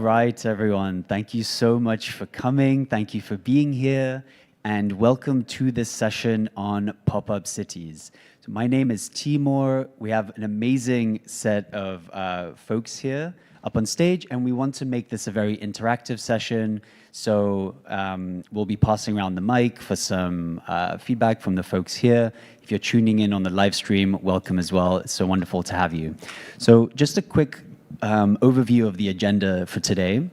right, everyone. Thank you so much for coming. Thank you for being here. And welcome to this session on pop-up cities. So my name is Timur. We have an amazing set of folks here up on stage, and we want to make this a very interactive session. So we'll be passing around the mic for some feedback from the folks here. If you're tuning in on the live stream, welcome as well. It's so wonderful to have you. So just a quick overview of the agenda for today. I'm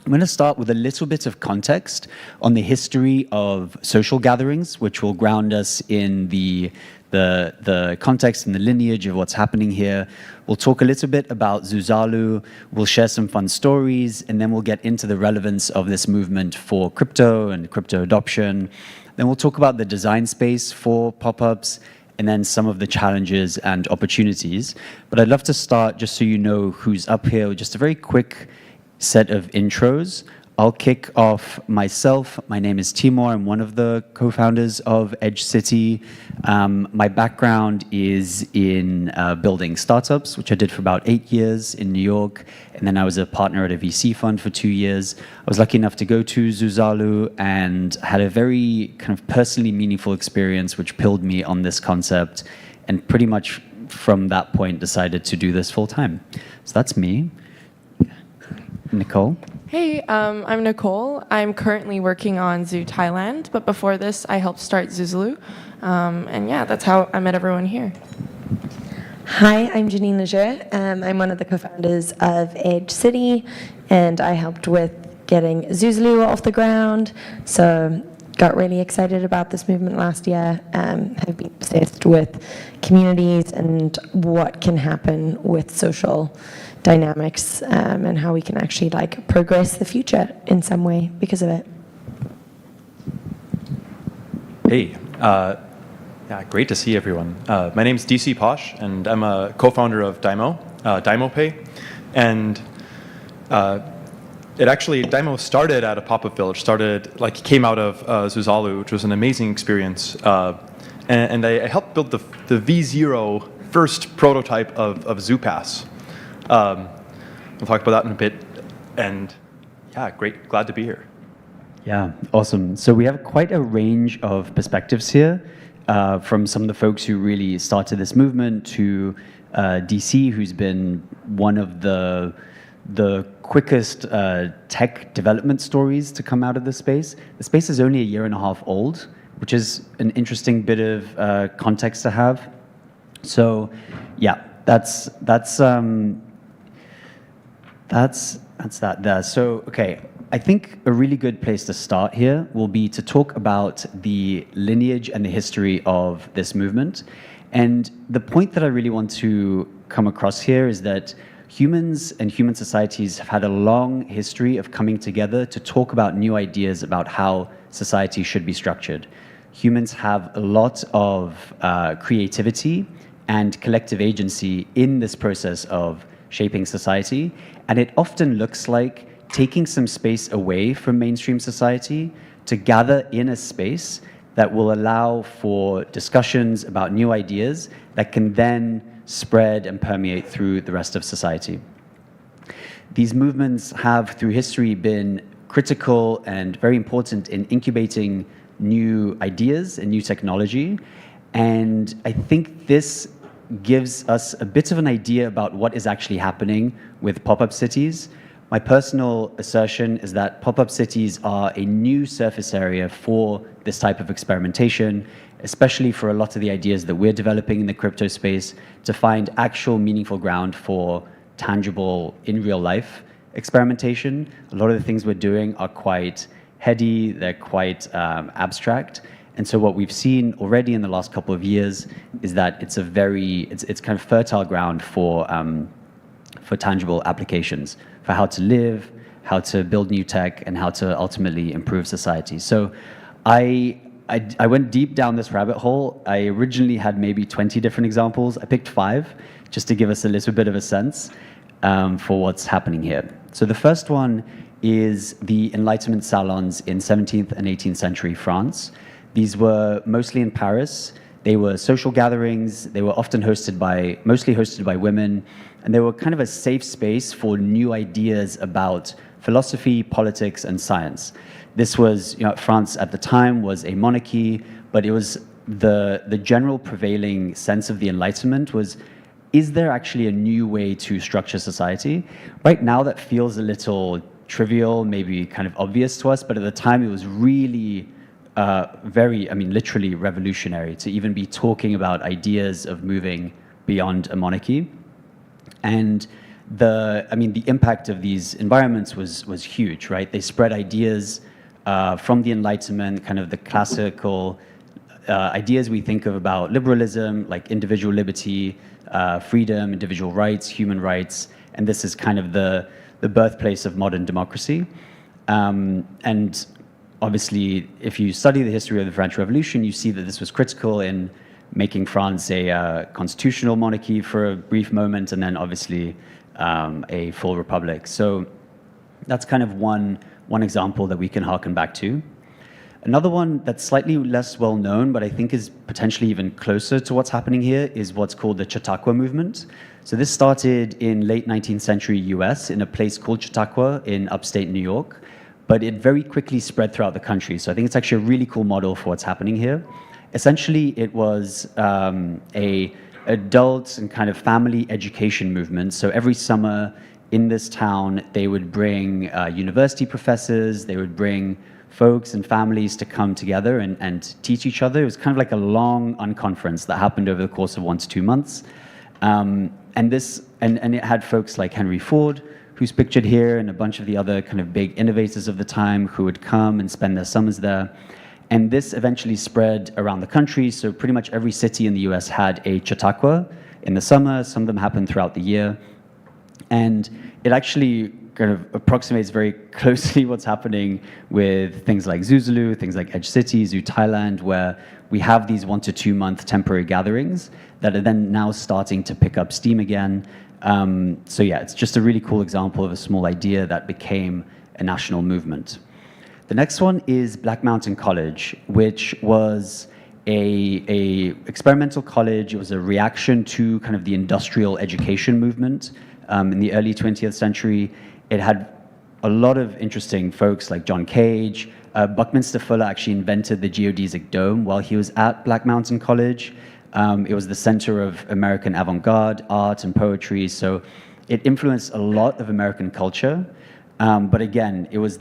going to start with a little bit of context on the history of social gatherings, which will ground us in the context and the lineage of what's happening here. We'll talk a little bit about Zuzalu, we'll share some fun stories, and then we'll get into the relevance of this movement for crypto and crypto adoption. Then we'll talk about the design space for pop-ups, and then some of the challenges and opportunities. But I'd love to start, just so you know who's up here, with just a very quick set of intros. I'll kick off myself. My name is Timur. I'm one of the co-founders of Edge City. My background is in building startups, which I did for about 8 years in New York. And then I was a partner at a VC fund for 2 years. I was lucky enough to go to Zuzalu and had a very kind of personally meaningful experience, which pilled me on this concept. And pretty much from that point, decided to do this full time. So that's me. Nicole? Hey, I'm Nicole. I'm currently working on Zoo Thailand, but before this, I helped start Zuzalu. And yeah, that's how I met everyone here. Hi, I'm Janine Leger. I'm one of the co-founders of Edge City, and I helped with getting Zuzalu off the ground. So got really excited about this movement last year. Have been obsessed with communities and what can happen with social dynamics and how we can actually like progress the future in some way because of it. Hey, yeah, great to see everyone. My name's DC Posh, and I'm a co-founder of Dymo Pay, and Dymo started at a pop-up village. Came out of Zuzalu, which was an amazing experience, and I helped build the V0 first prototype of ZooPass. We'll talk about that in a bit, and yeah, great, glad to be here. Yeah, awesome. So we have quite a range of perspectives here, from some of the folks who really started this movement to DC, who's been one of the quickest tech development stories to come out of the space. The space is only 1.5 years old, which is an interesting bit of context to have. So yeah, that's that there. So, okay, I think a really good place to start here will be to talk about the lineage and the history of this movement. And the point that I really want to come across here is that humans and human societies have had a long history of coming together to talk about new ideas about how society should be structured. Humans have a lot of creativity and collective agency in this process of shaping society, and it often looks like taking some space away from mainstream society to gather in a space that will allow for discussions about new ideas that can then spread and permeate through the rest of society. These movements have, through history, been critical and very important in incubating new ideas and new technology, and I think this gives us a bit of an idea about what is actually happening with pop-up cities. My personal assertion is that pop-up cities are a new surface area for this type of experimentation, especially for a lot of the ideas that we're developing in the crypto space to find actual meaningful ground for tangible, in real life experimentation. A lot of the things we're doing are quite heady, they're quite abstract. And so what we've seen already in the last couple of years is that it's kind of fertile ground for tangible applications, for how to live, how to build new tech, and how to ultimately improve society. So I went deep down this rabbit hole. I originally had maybe 20 different examples. I picked 5 just to give us a little bit of a sense for what's happening here. So the first one is the Enlightenment salons in 17th and 18th century France. These were mostly in Paris. They were social gatherings. They were often mostly hosted by women, and they were kind of a safe space for new ideas about philosophy, politics, and science. This was, France at the time was a monarchy, but it was the general prevailing sense of the Enlightenment was, is there actually a new way to structure society? Right now, that feels a little trivial, maybe kind of obvious to us, but at the time, it was really literally revolutionary to even be talking about ideas of moving beyond a monarchy. And the impact of these environments was huge, right? They spread ideas from the Enlightenment, kind of the classical ideas we think of about liberalism, like individual liberty, freedom, individual rights, human rights, and this is kind of the birthplace of modern democracy. And obviously, if you study the history of the French Revolution, you see that this was critical in making France a constitutional monarchy for a brief moment, and then obviously a full republic. So that's kind of one example that we can harken back to. Another one that's slightly less well known, but I think is potentially even closer to what's happening here, is what's called the Chautauqua movement. So this started in late 19th century US in a place called Chautauqua in upstate New York, but it very quickly spread throughout the country. So I think it's actually a really cool model for what's happening here. Essentially, it was a adult and kind of family education movement. So every summer in this town, they would bring university professors, they would bring folks and families to come together and teach each other. It was kind of like a long unconference that happened over the course of 1 to 2 months. And it had folks like Henry Ford, who's pictured here, and a bunch of the other kind of big innovators of the time who would come and spend their summers there. And this eventually spread around the country, so pretty much every city in the US had a Chautauqua in the summer. Some of them happened throughout the year. And it actually kind of approximates very closely what's happening with things like Zulu, things like Edge City, Zoo Thailand, where we have these 1 to 2 month temporary gatherings that are then now starting to pick up steam again. So yeah, it's just a really cool example of a small idea that became a national movement. The next one is Black Mountain College, which was a experimental college. It was a reaction to kind of the industrial education movement in the early 20th century. It had a lot of interesting folks like John Cage. Buckminster Fuller actually invented the geodesic dome while he was at Black Mountain College. It was the center of American avant-garde art and poetry, so it influenced a lot of American culture. But again, it was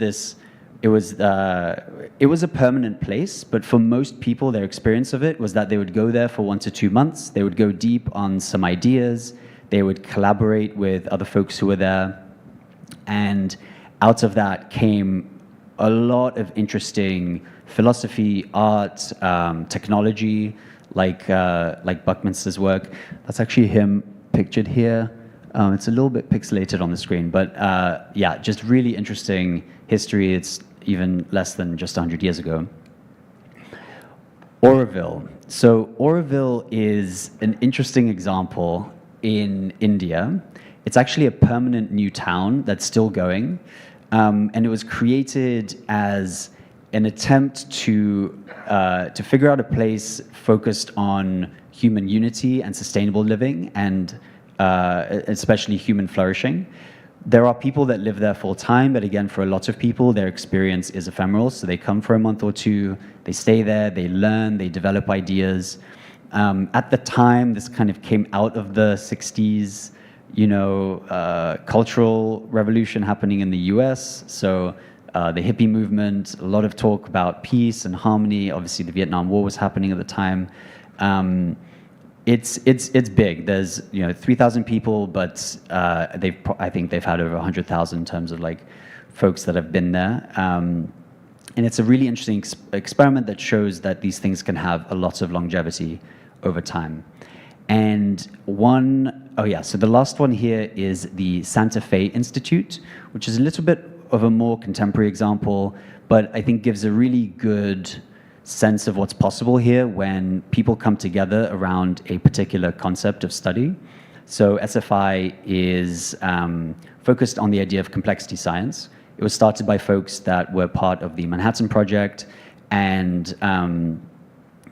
a permanent place, but for most people, their experience of it was that they would go there for 1 to 2 months. They would go deep on some ideas. They would collaborate with other folks who were there. And out of that came a lot of interesting philosophy, art, technology, like Buckminster's work. That's actually him pictured here. It's a little bit pixelated on the screen, but yeah, just really interesting history. It's even less than just 100 years ago. Oroville. So Oroville is an interesting example in India. It's actually a permanent new town that's still going, and it was created as an attempt to figure out a place focused on human unity and sustainable living, and especially human flourishing. There are people that live there full time, but again, for a lot of people, their experience is ephemeral. So they come for a month or two, they stay there, they learn, they develop ideas. At the time, this kind of came out of the 60s, cultural revolution happening in the US. So the hippie movement, a lot of talk about peace and harmony. Obviously, the Vietnam War was happening at the time. It's big. There's 3,000 people, but I think they've had over 100,000 in terms of like folks that have been there. And it's a really interesting experiment that shows that these things can have a lot of longevity over time. And so the last one here is the Santa Fe Institute, which is a little bit of a more contemporary example, but I think gives a really good sense of what's possible here when people come together around a particular concept of study. So SFI is focused on the idea of complexity science. It was started by folks that were part of the Manhattan Project, and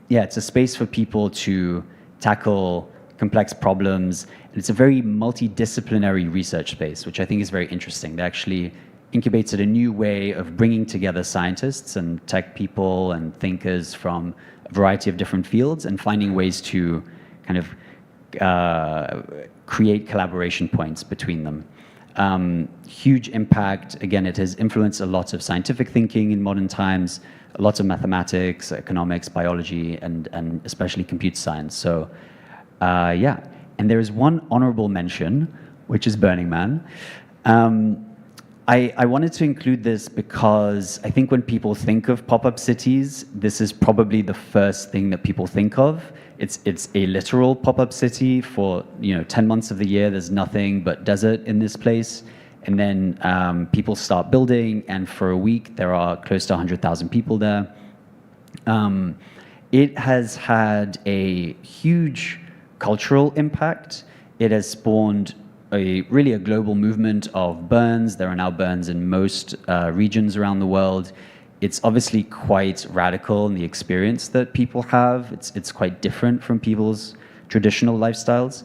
yeah, it's a space for people to tackle complex problems. And it's a very multidisciplinary research space, which I think is very interesting. They actually incubated a new way of bringing together scientists and tech people and thinkers from a variety of different fields and finding ways to kind of create collaboration points between them. Huge impact. Again, it has influenced a lot of scientific thinking in modern times, a lot of mathematics, economics, biology, and especially computer science. So, yeah. And there is one honorable mention, which is Burning Man. I wanted to include this because I think when people think of pop-up cities, this is probably the first thing that people think of. It's a literal pop-up city for 10 months of the year. There's nothing but desert in this place. And then people start building, and for a week there are close to 100,000 people there. It has had a huge cultural impact. It has spawned really a global movement of burns. There are now burns in most regions around the world. It's obviously quite radical in the experience that people have. It's quite different from people's traditional lifestyles.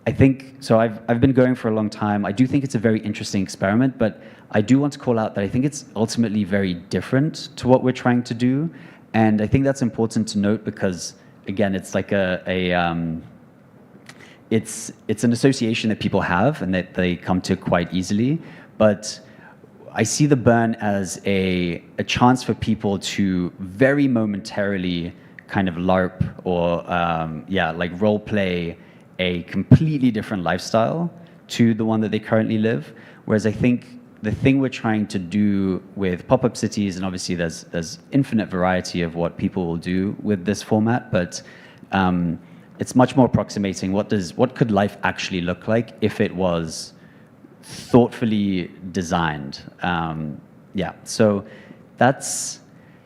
I think, so I've been going for a long time. I do think it's a very interesting experiment, but I do want to call out that I think it's ultimately very different to what we're trying to do. And I think that's important to note because, again, it's like it's an association that people have and that they come to quite easily. But I see the burn as a chance for people to very momentarily kind of LARP or like role play a completely different lifestyle to the one that they currently live. Whereas I think the thing we're trying to do with pop-up cities, and obviously there's infinite variety of what people will do with this format, but it's much more approximating what could life actually look like if it was thoughtfully designed. So that's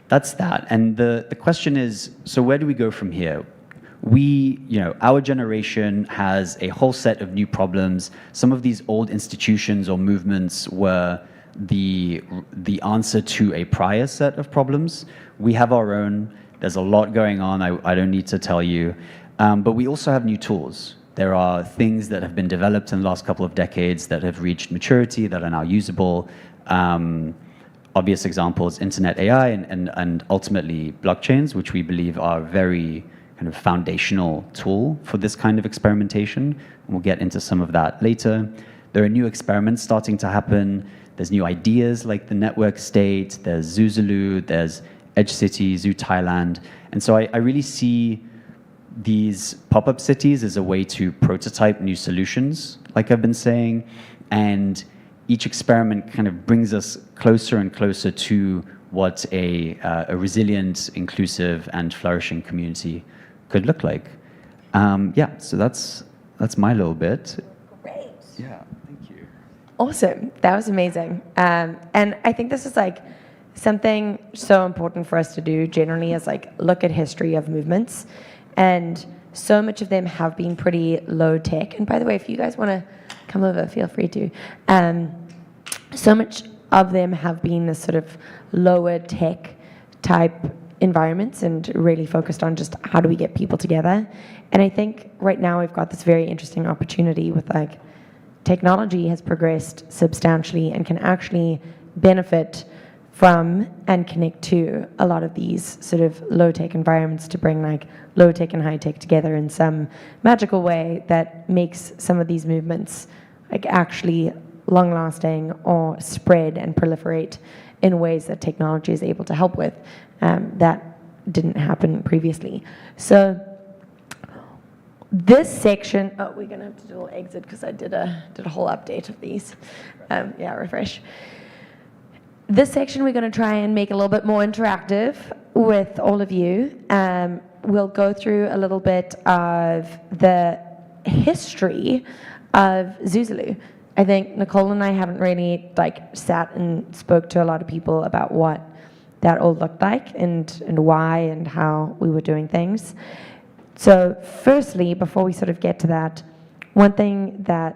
that. And the question is, so where do we go from here? Our generation has a whole set of new problems. Some of these old institutions or movements were the answer to a prior set of problems. We have our own. There's a lot going on. I don't need to tell you. But we also have new tools. There are things that have been developed in the last couple of decades that have reached maturity, that are now usable. Obvious examples, internet AI and ultimately blockchains, which we believe are very kind of foundational tool for this kind of experimentation. And we'll get into some of that later. There are new experiments starting to happen. There's new ideas like the network state, there's Zuzulu, there's Edge City, Zoo Thailand. And so I really see these pop-up cities as a way to prototype new solutions, like I've been saying, and each experiment kind of brings us closer and closer to what a resilient, inclusive, and flourishing community could look like. So that's my little bit. Great. Yeah, thank you. Awesome. That was amazing. And I think this is like something so important for us to do generally is like look at history of movements. And so much of them have been pretty low tech. And by the way, if you guys want to come over, feel free to. So much of them have been this sort of lower tech type environments and really focused on just how do we get people together. And I think right now we've got this very interesting opportunity with like technology has progressed substantially and can actually benefit from and connect to a lot of these sort of low-tech environments to bring like low-tech and high-tech together in some magical way that makes some of these movements like actually long-lasting or spread and proliferate in ways that technology is able to help with that didn't happen previously. So this section, we're gonna have to do a little exit because I did a whole update of these. Refresh. This section we're going to try and make a little bit more interactive with all of you. We'll go through a little bit of the history of Zuzulu. I think Nicole and I haven't really like sat and spoke to a lot of people about what that all looked like and why and how we were doing things. So firstly, before we sort of get to that, one thing that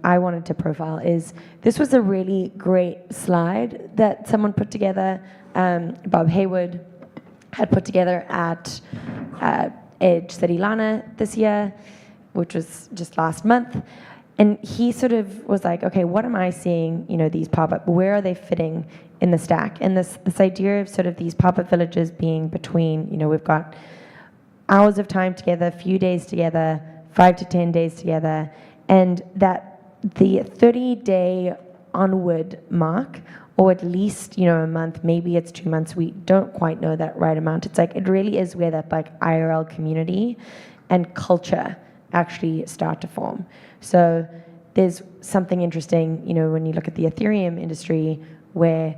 I wanted to profile is this was a really great slide that someone put together. Bob Haywood had put together at Edge City Lana this year, which was just last month. And he sort of was like, okay, what am I seeing, these pop-up, where are they fitting in the stack? And this idea of sort of these pop-up villages being between, we've got hours of time together, a few days together, 5 to 10 days together, and that the 30-day onward mark, or at least, a month, maybe it's 2 months, we don't quite know that right amount. It's like, it really is where that like IRL community and culture actually start to form. So there's something interesting, when you look at the Ethereum industry, where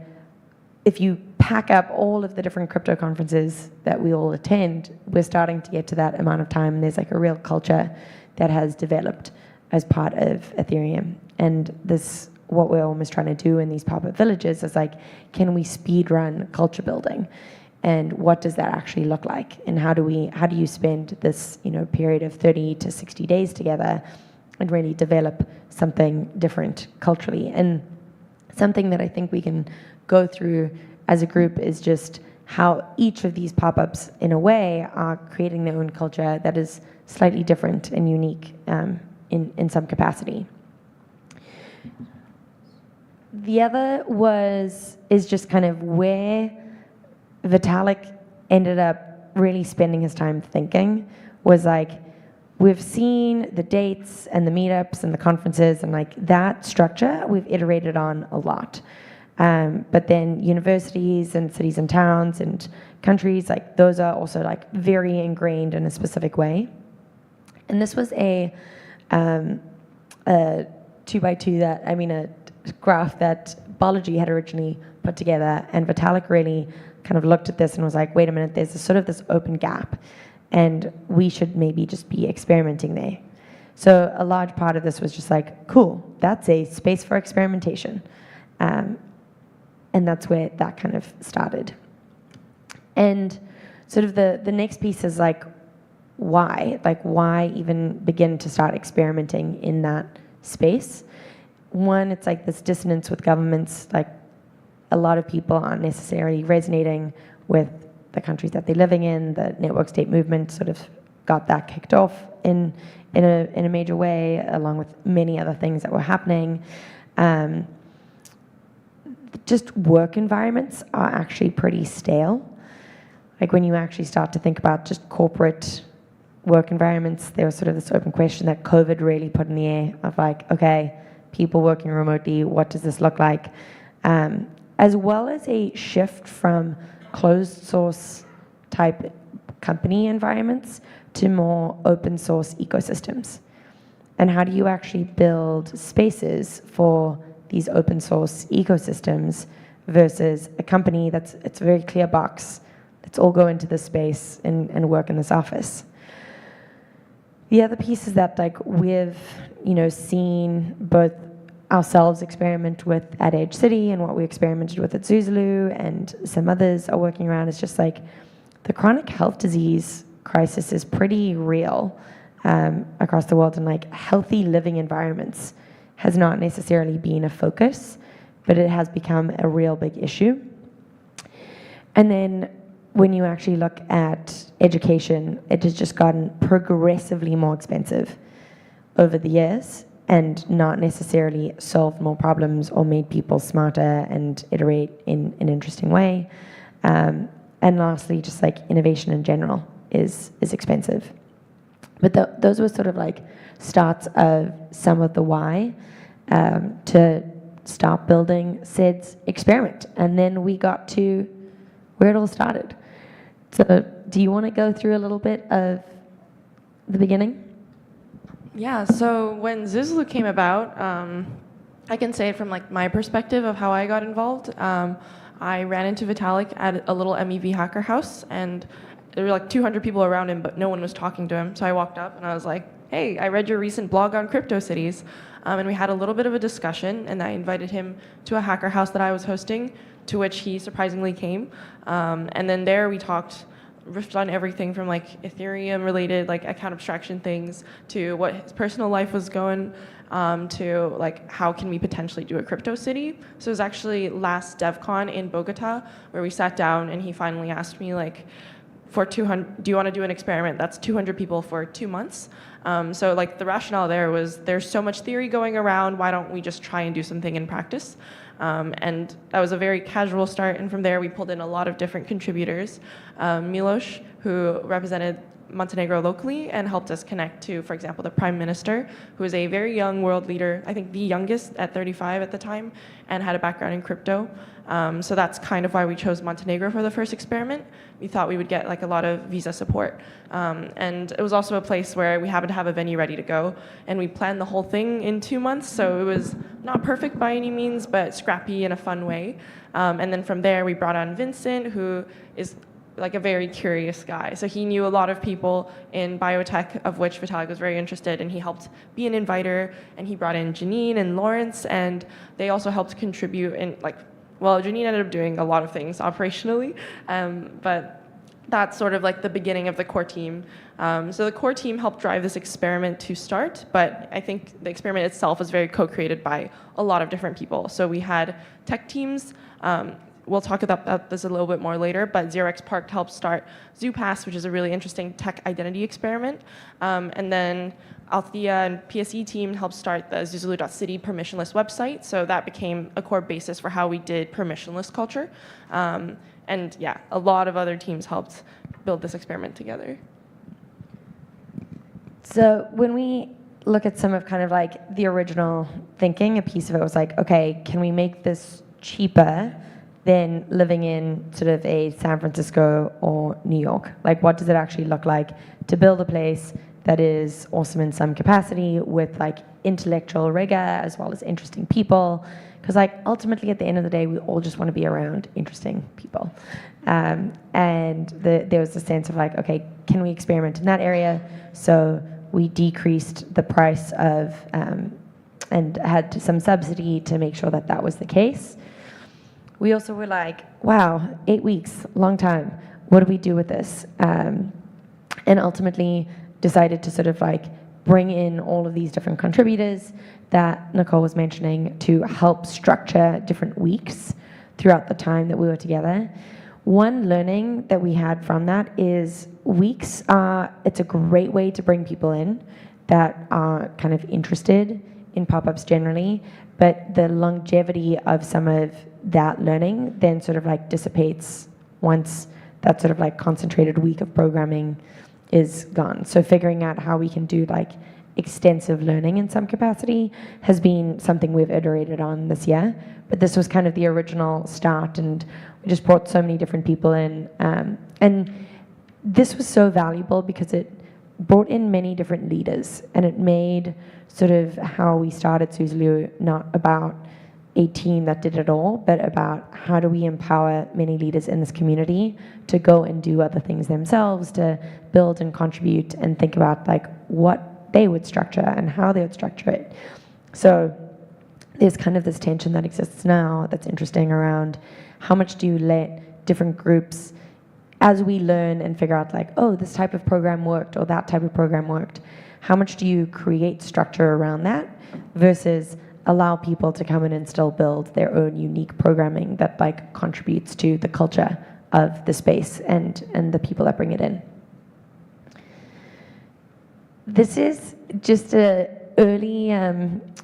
if you pack up all of the different crypto conferences that we all attend, we're starting to get to that amount of time. And there's like a real culture that has developed as part of Ethereum. And this, what we're almost trying to do in these pop-up villages is like, can we speed run culture building? And what does that actually look like? And how do you spend this, period of 30 to 60 days together and really develop something different culturally? And something that I think we can go through as a group is just how each of these pop-ups, in a way, are creating their own culture that is slightly different and unique in some capacity. The other is just kind of where Vitalik ended up really spending his time thinking was like, we've seen the dates and the meetups and the conferences and like that structure we've iterated on a lot. But then universities and cities and towns and countries, like those are also like very ingrained in a specific way. And this was a 2x2 a graph that Balaji had originally put together, and Vitalik really kind of looked at this and was like, wait a minute, there's this open gap, and we should maybe just be experimenting there. So a large part of this was just like, cool, that's a space for experimentation. And that's where that kind of started. And sort of the next piece is like, why? Like, why even begin to start experimenting in that space? One, it's like this dissonance with governments, like a lot of people aren't necessarily resonating with the countries that they're living in. The network state movement sort of got that kicked off in a major way, along with many other things that were happening. Just work environments are actually pretty stale. Like when you actually start to think about just corporate work environments, there was sort of this open question that COVID really put in the air of like, okay, people working remotely, what does this look like? As well as a shift from closed source type company environments to more open source ecosystems. And how do you actually build spaces for these open source ecosystems versus a company it's a very clear box, let's all go into this space and work in this office. The other piece is that like we've seen both ourselves experiment with at Edge City and what we experimented with at Zuzulu, and some others are working around. It's just like the chronic health disease crisis is pretty real across the world, and like healthy living environments has not necessarily been a focus, but it has become a real big issue. And then when you actually look at education, it has just gotten progressively more expensive over the years and not necessarily solved more problems or made people smarter and iterate in an interesting way. And lastly, just like innovation in general is expensive. But those were sort of like starts of some of the why to start building SED's experiment. And then we got to where it all started. So do you want to go through a little bit of the beginning? Yeah, so when Zuzulu came about, I can say it from like my perspective of how I got involved. I ran into Vitalik at a little MEV hacker house, and there were like 200 people around him, but no one was talking to him. So I walked up and I was like, hey, I read your recent blog on crypto cities. And we had a little bit of a discussion, and I invited him to a hacker house that I was hosting, to which he surprisingly came. And then there we riffed on everything from like Ethereum related like account abstraction things to what his personal life was going to like how can we potentially do a crypto city. So it was actually last Devcon in Bogota where we sat down and he finally asked me like, for 200, do you want to do an experiment that's 200 people for 2 months? So like the rationale there was there's so much theory going around, why don't we just try and do something in practice? And that was a very casual start, and from there we pulled in a lot of different contributors. Miloš, who represented Montenegro locally and helped us connect to, for example, the Prime Minister, who is a very young world leader, I think the youngest at 35 at the time, and had a background in crypto. So that's kind of why we chose Montenegro for the first experiment. We thought we would get like a lot of visa support. And it was also a place where we happened to have a venue ready to go, and we planned the whole thing in 2 months, so it was not perfect by any means, but scrappy in a fun way. And then from there, we brought on Vincent, who is like a very curious guy. So he knew a lot of people in biotech, of which Vitalik was very interested, and he helped be an inviter, and he brought in Janine and Lawrence, and they also helped contribute in like, well, Janine ended up doing a lot of things operationally, but that's sort of like the beginning of the core team. So the core team helped drive this experiment to start, but I think the experiment itself was very co-created by a lot of different people. So we had tech teams. We'll talk about this a little bit more later, but Xerox Park helped start ZooPass, which is a really interesting tech identity experiment. And then Althea and PSE team helped start the Zuzulu.city permissionless website, so that became a core basis for how we did permissionless culture. And yeah, a lot of other teams helped build this experiment together. So when we look at some of kind of like the original thinking, a piece of it was like, okay, can we make this cheaper than living in sort of a San Francisco or New York? Like, what does it actually look like to build a place that is awesome in some capacity with like intellectual rigor as well as interesting people? Because like ultimately at the end of the day, we all just want to be around interesting people. And there was a sense of like, okay, can we experiment in that area? So we decreased the price of, and had some subsidy to make sure that that was the case. We also were like, wow, 8 weeks, long time. What do we do with this? And ultimately decided to sort of like bring in all of these different contributors that Nicole was mentioning to help structure different weeks throughout the time that we were together. One learning that we had from that is weeks it's a great way to bring people in that are kind of interested in pop-ups generally, but the longevity of some of that learning then sort of like dissipates once that sort of like concentrated week of programming is gone. So figuring out how we can do like extensive learning in some capacity has been something we've iterated on this year, but this was kind of the original start, and we just brought so many different people in. And this was so valuable because it brought in many different leaders, and it made sort of how we started Zuzulu not about a team that did it all, but about how do we empower many leaders in this community to go and do other things themselves, to build and contribute and think about like what they would structure and how they would structure it. So there's kind of this tension that exists now that's interesting around how much do you let different groups, as we learn and figure out like, oh, this type of program worked or that type of program worked, how much do you create structure around that versus allow people to come in and still build their own unique programming that like contributes to the culture of the space and the people that bring it in. This is just a early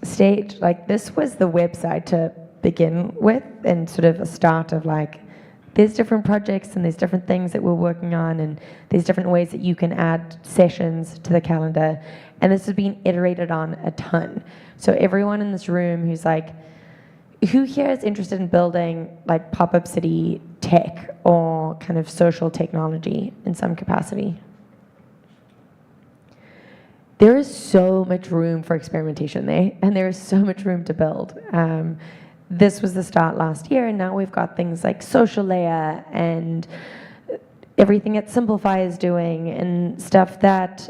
stage. Like this was the website to begin with, and sort of a start of like, there's different projects and there's different things that we're working on, and there's different ways that you can add sessions to the calendar. And this has been iterated on a ton. So everyone in this room who's like, who here is interested in building like pop-up city tech or kind of social technology in some capacity? There is so much room for experimentation there, and there is so much room to build. This was the start last year, and now we've got things like Social Layer and everything that Simplify is doing, and stuff that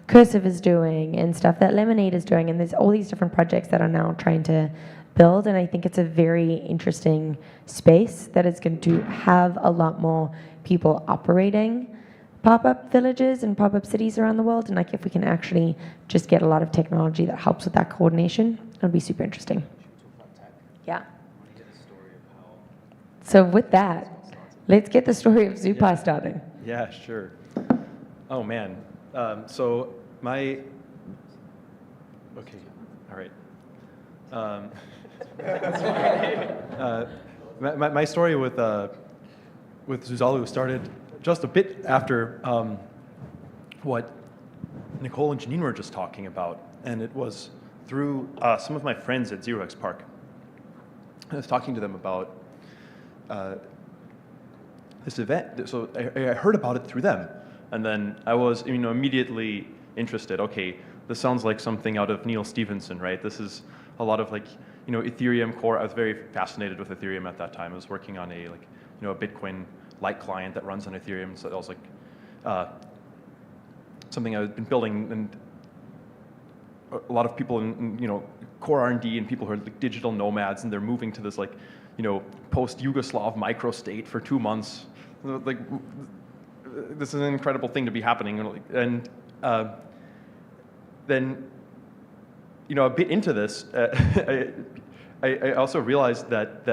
Cursive is doing, and stuff that Lemonade is doing, and there's all these different projects that are now trying to build, and I think it's a very interesting space that is going to have a lot more people operating pop-up villages and pop-up cities around the world, and like if we can actually just get a lot of technology that helps with that coordination, it would be super interesting. Yeah. So with that, let's get the story of ZooPass started. Yeah, sure. Oh man. So my. Okay. All right. My story with Zuzalu started just a bit after what Nicole and Janine were just talking about, and it was through some of my friends at 0x Park. I was talking to them about this event, so I heard about it through them, and then I was immediately interested. Okay, this sounds like something out of Neil Stephenson, right? This is a lot of Ethereum core. I was very fascinated with Ethereum at that time. I was working on a a Bitcoin light client that runs on Ethereum, so that was something I've been building, and a lot of people in core R&D and people who are digital nomads, and they're moving to this post-Yugoslav microstate for 2 months. This is an incredible thing to be happening, and then a bit into this, I also realized that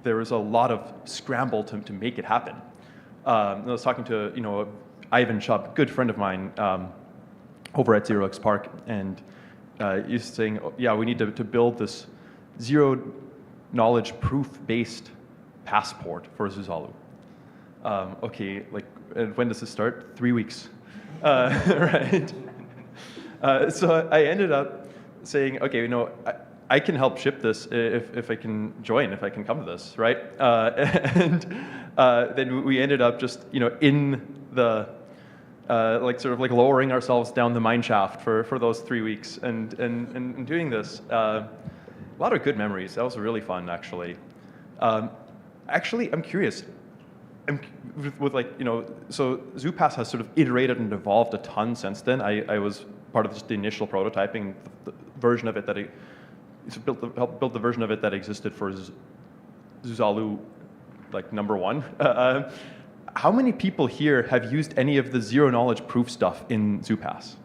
there was a lot of scramble to make it happen. I was talking to Ivan Chubb, good friend of mine, over at 0x Park, and he's saying, oh, yeah, we need to build this zero knowledge proof-based passport for Zuzalu. Okay, and when does it start? 3 weeks, right? So I ended up saying, okay, I can help ship this if I can join, if I can come to this, right? And then we ended up just in the lowering ourselves down the mine shaft for those 3 weeks and doing this. A lot of good memories. That was really fun, actually. Actually, I'm curious. So ZooPass has sort of iterated and evolved a ton since then. I was part of just the initial prototyping, the version of it that helped build the version of it that existed for Zuzalu, number one. How many people here have used any of the zero knowledge proof stuff in ZooPass?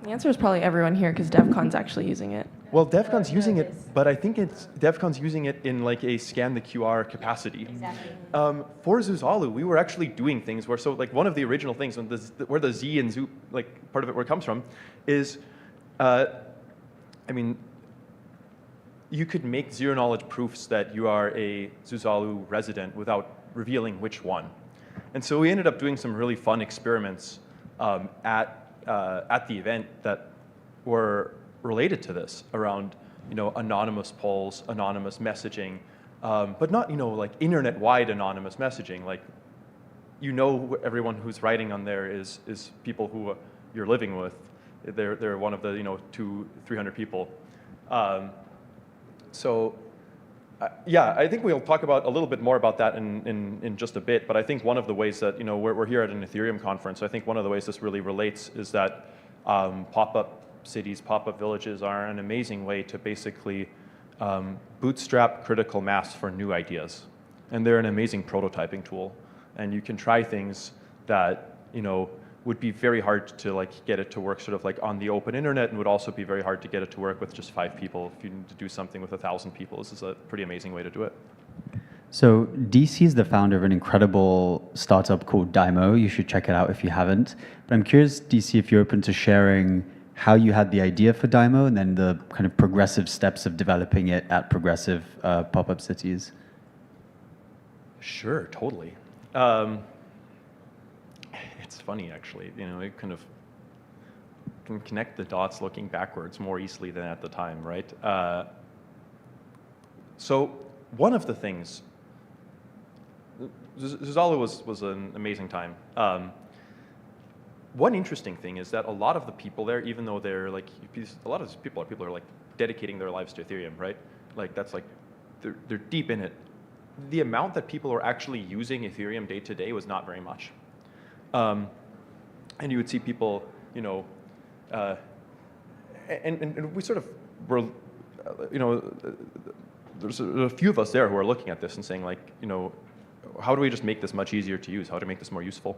The answer is probably everyone here because Devcon's actually using it. Well, Devcon's using it, but I think Devcon's using it in a scan the QR capacity. Exactly. For Zuzalu, we were actually doing things where, one of the original things, where the Z and Zoo, part of it where it comes from, is, you could make zero knowledge proofs that you are a Zuzalu resident without revealing which one. And so we ended up doing some really fun experiments at the event that were related to this around anonymous polls, anonymous messaging, but not internet-wide anonymous messaging. Everyone who's writing on there is people who you're living with. They're one of the 200-300 people. Yeah, I think we'll talk about a little bit more about that in just a bit. But I think one of the ways that we're here at an Ethereum conference. I think one of the ways this really relates is that pop-up cities, pop-up villages are an amazing way to basically bootstrap critical mass for new ideas, and they're an amazing prototyping tool. And you can try things that would be very hard to get it to work on the open internet, and would also be very hard to get it to work with just 5 people. If you need to do something with 1,000 people, this is a pretty amazing way to do it. So DC is the founder of an incredible startup called Dymo. You should check it out if you haven't. But I'm curious, DC, if you're open to sharing how you had the idea for Dymo and then the kind of progressive steps of developing it at progressive pop-up cities. Sure, totally. It's funny, actually. It kind of can connect the dots looking backwards more easily than at the time, right? So one of the things, Zuzalu was an amazing time. One interesting thing is that a lot of the people there, even though they're a lot of these people who are dedicating their lives to Ethereum, right? They're deep in it. The amount that people are actually using Ethereum day to day was not very much. And you would see people, and we sort of were, there's a few of us there who are looking at this and saying how do we just make this much easier to use? How to make this more useful?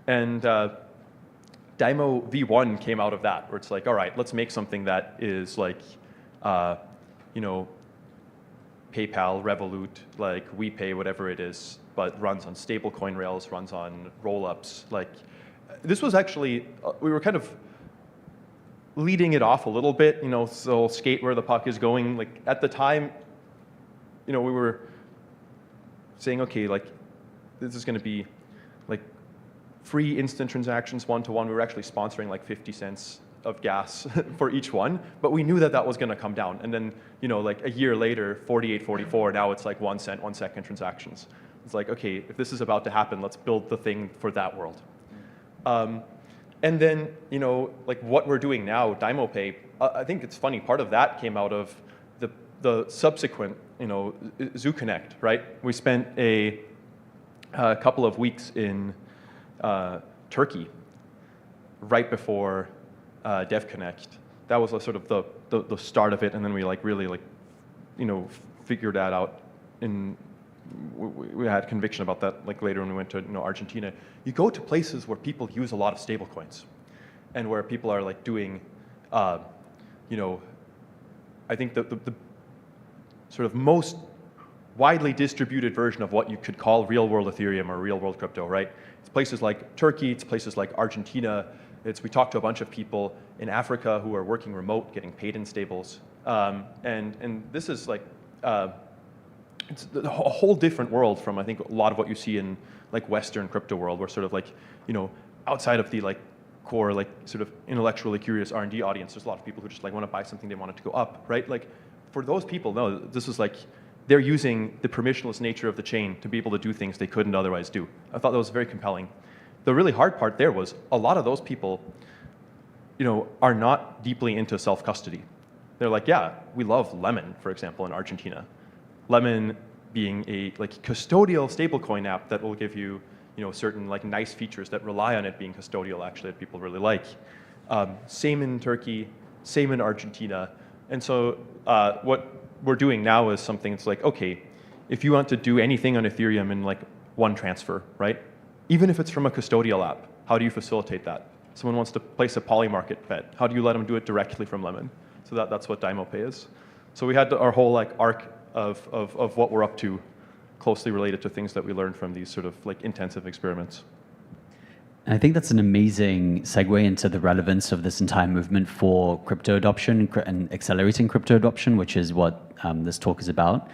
And Dymo V1 came out of that, where it's all right, let's make something that is PayPal, Revolut, like WePay, whatever it is, but runs on stablecoin rails, runs on rollups. Like, this was actually, we were kind of leading it off a little bit, you know, so skate where the puck is going. Like, at the time, you know, we were saying, okay, like, this is going to be like free instant transactions one-to-one. We were actually sponsoring like 50 cents of gas for each one, but we knew that that was going to come down. And then, you know, like a year later, 48, 44, now it's like 1 cent, 1 second transactions. It's like, okay, if this is about to happen, let's build the thing for that world. And then, you know, like what we're doing now, DymoPay, I think it's funny, part of that came out of the subsequent, you know, ZooConnect, right? We spent a couple of weeks in Turkey right before DevConnect. That was sort of the start of it, and then we like really like, you know, figured that out. We had conviction about that like later when we went to, you know, Argentina. You go to places where people use a lot of stablecoins, and where people are like doing, you know, I think the sort of most widely distributed version of what you could call real-world Ethereum or real-world crypto, right? It's places like Turkey, it's places like Argentina. We talked to a bunch of people in Africa who are working remote, getting paid in stables. And this is like, it's a whole different world from, I think, a lot of what you see in like Western crypto world, where sort of like, you know, outside of the like core, like sort of intellectually curious R&D audience, there's a lot of people who just like want to buy something, they want it to go up, right? Like for those people, no, this is like, they're using the permissionless nature of the chain to be able to do things they couldn't otherwise do. I thought that was very compelling. The really hard part there was a lot of those people, you know, are not deeply into self-custody. They're like, yeah, we love Lemon, for example, in Argentina. Lemon being a like custodial stablecoin app that will give you, you know, certain like nice features that rely on it being custodial actually that people really like. Same in Turkey, same in Argentina. And so what we're doing now is something that's like, okay, if you want to do anything on Ethereum in like one transfer, right? Even if it's from a custodial app, how do you facilitate that? Someone wants to place a polymarket bet. How do you let them do it directly from Lemon? So that's what DymoPay is. So we had our whole like arc of what we're up to closely related to things that we learned from these sort of like intensive experiments. And I think that's an amazing segue into the relevance of this entire movement for crypto adoption and accelerating crypto adoption, which is what this talk is about.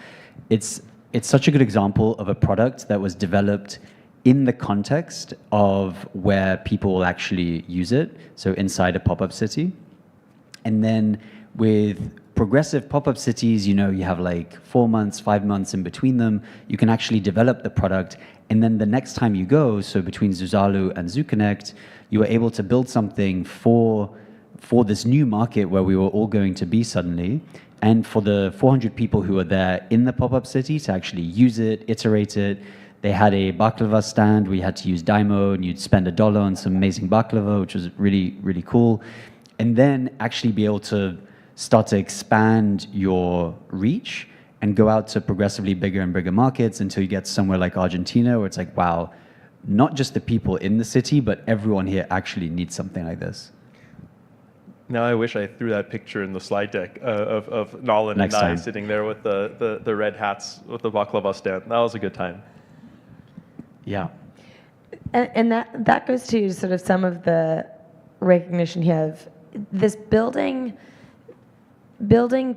It's such a good example of a product that was developed in the context of where people will actually use it, so inside a pop-up city. And then with progressive pop-up cities, you know, you have like 4 months, 5 months in between them. You can actually develop the product, and then the next time you go, so between Zuzalu and ZooConnect, you were able to build something for this new market where we were all going to be suddenly, and for the 400 people who were there in the pop-up city to actually use it, iterate it. They had a baklava stand. We had to use Dymo, and you'd spend $1 on some amazing baklava, which was really, really cool. And then actually be able to start to expand your reach and go out to progressively bigger and bigger markets until you get somewhere like Argentina, where it's like, wow, not just the people in the city, but everyone here actually needs something like this. Now I wish I threw that picture in the slide deck of Nolan and I sitting there with the red hats with the baklava stand. That was a good time. Yeah. And that goes to sort of some of the recognition here of this building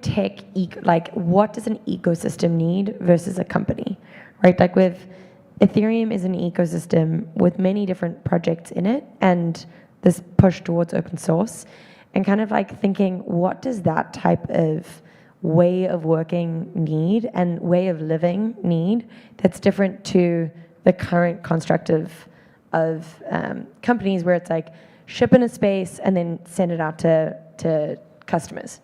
tech, like what does an ecosystem need versus a company, right? Like with Ethereum is an ecosystem with many different projects in it and this push towards open source, and kind of like thinking, what does that type of way of working need and way of living need that's different to the current construct of companies where it's like ship in a space and then send it out to customers.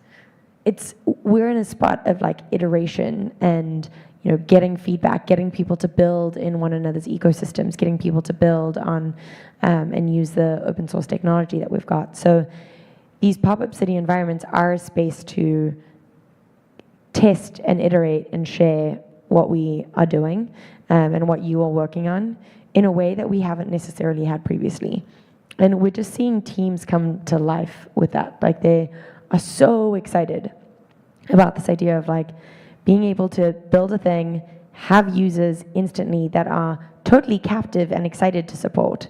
We're in a spot of like iteration and, you know, getting feedback, getting people to build in one another's ecosystems, getting people to build on and use the open source technology that we've got. So these pop-up city environments are a space to test and iterate and share what we are doing and what you are working on in a way that we haven't necessarily had previously. And we're just seeing teams come to life with that. Like they are so excited about this idea of like being able to build a thing, have users instantly that are totally captive and excited to support,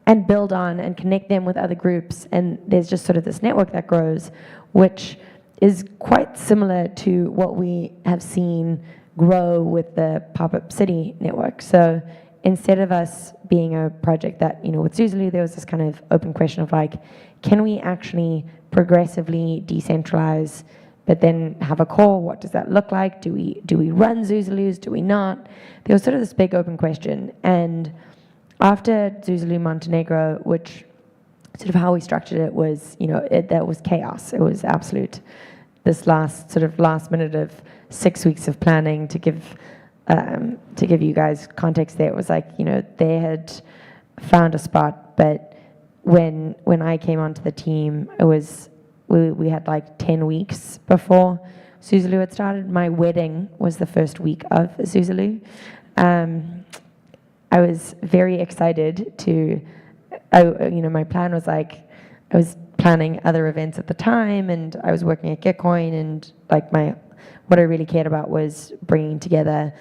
and build on and connect them with other groups. And there's just sort of this network that grows, which is quite similar to what we have seen grow with the Pop-Up City network. So instead of us being a project that, with Zuzulu, there was this kind of open question of like, can we actually progressively decentralize, but then have a core? What does that look like? Do we run Zuzulus? Do we not? There was sort of this big open question. And after Zuzulu Montenegro, which sort of how we structured it was, that was chaos. It was absolute. This last minute of 6 weeks of planning to give you guys context there, it was like, they had found a spot, but when I came onto the team, it was, we had like 10 weeks before Zuzulu had started. My wedding was the first week of Zuzulu. I was very excited to, my plan was like, I was planning other events at the time, and I was working at Gitcoin, and like what I really cared about was bringing together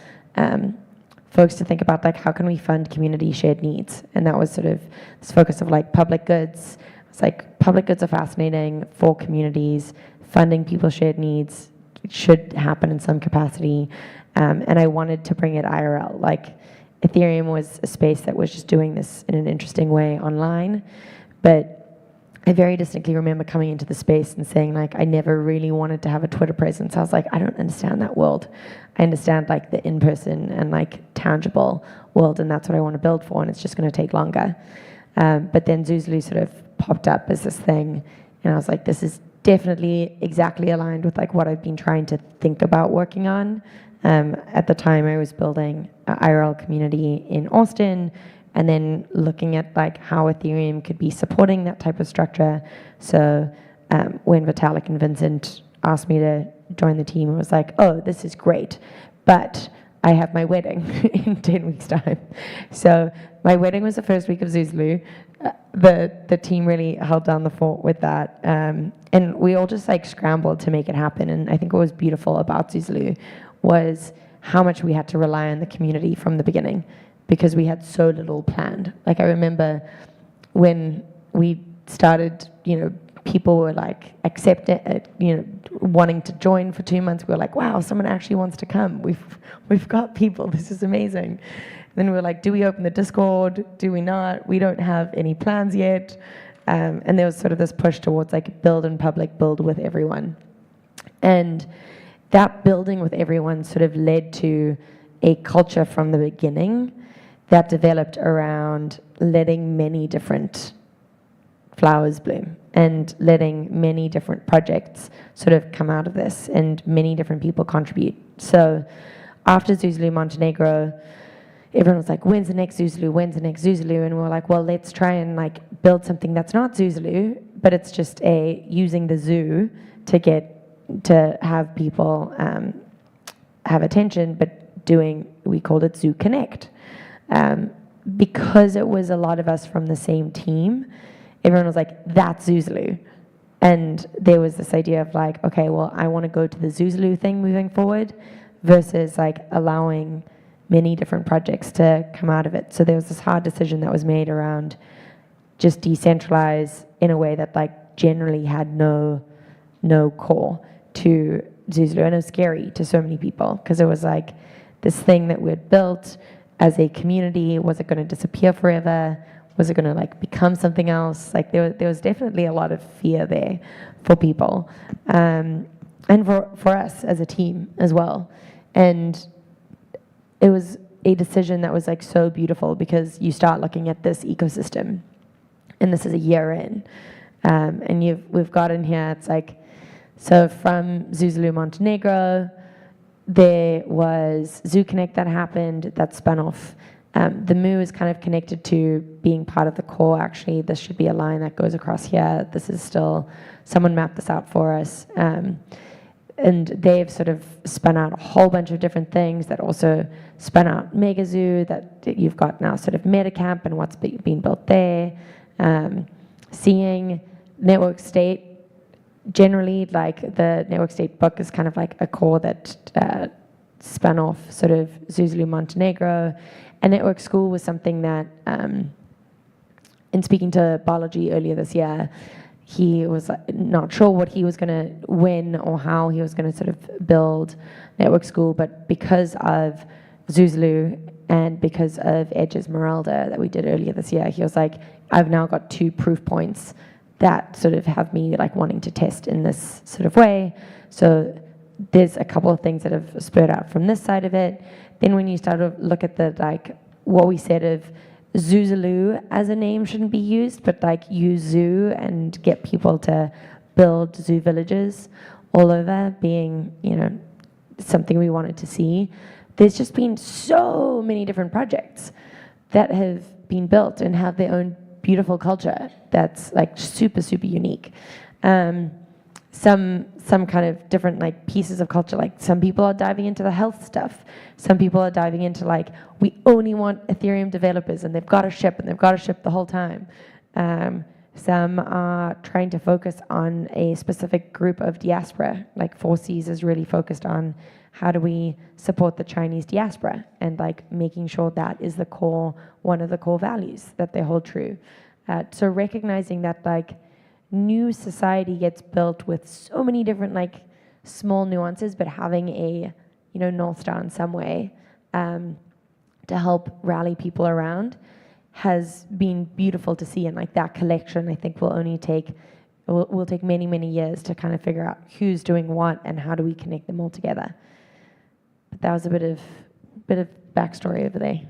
folks to think about like, how can we fund community shared needs? And that was sort of this focus of like public goods. It's like public goods are fascinating for communities. Funding people's shared needs should happen in some capacity. And I wanted to bring it IRL. Like Ethereum was a space that was just doing this in an interesting way online. But I very distinctly remember coming into the space and saying like, I never really wanted to have a Twitter presence. I was like, I don't understand that world. I understand like the in-person and like tangible world, and that's what I want to build for, and it's just going to take longer. But then Zuzulu sort of popped up as this thing, and I was like, this is definitely exactly aligned with like what I've been trying to think about working on. At the time, I was building an IRL community in Austin, and then looking at like how Ethereum could be supporting that type of structure. So when Vitalik and Vincent asked me to join the team, it was like, oh, this is great, but I have my wedding in 10 weeks' time. So my wedding was the first week of Zuzulu. The team really held down the fort with that. And we all just like scrambled to make it happen. And I think what was beautiful about Zuzulu was how much we had to rely on the community from the beginning, because we had so little planned. Like I remember when we started, people were like wanting to join for 2 months. We were like, wow, someone actually wants to come. We've got people. This is amazing. Then we were like, do we open the Discord? Do we not? We don't have any plans yet. And there was sort of this push towards like build in public, build with everyone. And that building with everyone sort of led to a culture from the beginning that developed around letting many different flowers bloom and letting many different projects sort of come out of this and many different people contribute. So after Zuzulu Montenegro, everyone was like, when's the next Zuzulu? When's the next Zuzulu? And we were like, well, let's try and like build something that's not Zuzulu, but it's just using the zoo to have people have attention, but we called it Zoo Connect. Because it was a lot of us from the same team, everyone was like, that's Zuzulu. And there was this idea of like, okay, well, I want to go to the Zuzulu thing moving forward versus like allowing many different projects to come out of it. So there was this hard decision that was made around just decentralize in a way that like generally had no core to Zuzulu. And it was scary to so many people because it was like this thing that we had built as a community. Was it going to disappear forever? Was it going to like become something else? Like there was definitely a lot of fear there for people, and for us as a team as well. And it was a decision that was like so beautiful because you start looking at this ecosystem, and this is a year in, and we've got in here. It's like, so from Zuzulu Montenegro, there was Zoo Connect that happened, that spun off. The Moo is kind of connected to being part of the core. Actually, this should be a line that goes across here. This is still, someone mapped this out for us. And they've sort of spun out a whole bunch of different things that also spun out Mega Zoo, that you've got now sort of Metacamp and what's being built there. Seeing Network State, generally, like the Network State book is kind of like a core that spun off sort of Zuzulu Montenegro. And network school was something that, in speaking to Biology earlier this year, he was not sure what he was going to win or how he was going to sort of build network school, but because of Zuzulu and because of Edge's Meralda that we did earlier this year, he was like, I've now got 2 proof points that sort of have me like wanting to test in this sort of way. So there's a couple of things that have spurred out from this side of it. Then when you start to look at the like what we said of Zuzulu as a name shouldn't be used, but like use zoo and get people to build zoo villages all over being, you know, something we wanted to see. There's just been so many different projects that have been built and have their own beautiful culture that's like super, super unique. Some kind of different like pieces of culture, like some people are diving into the health stuff. Some people are diving into like, we only want Ethereum developers and they've got to ship and they've got to ship the whole time. Some are trying to focus on a specific group of diaspora, like 4Cs is really focused on how do we support the Chinese diaspora and like making sure that is the core, one of the core values that they hold true. So recognizing that like new society gets built with so many different like small nuances, but having a, you know, North Star in some way to help rally people around has been beautiful to see. And like that collection, I think will take many, many years to kind of figure out who's doing what and how do we connect them all together. But that was a bit of backstory over there.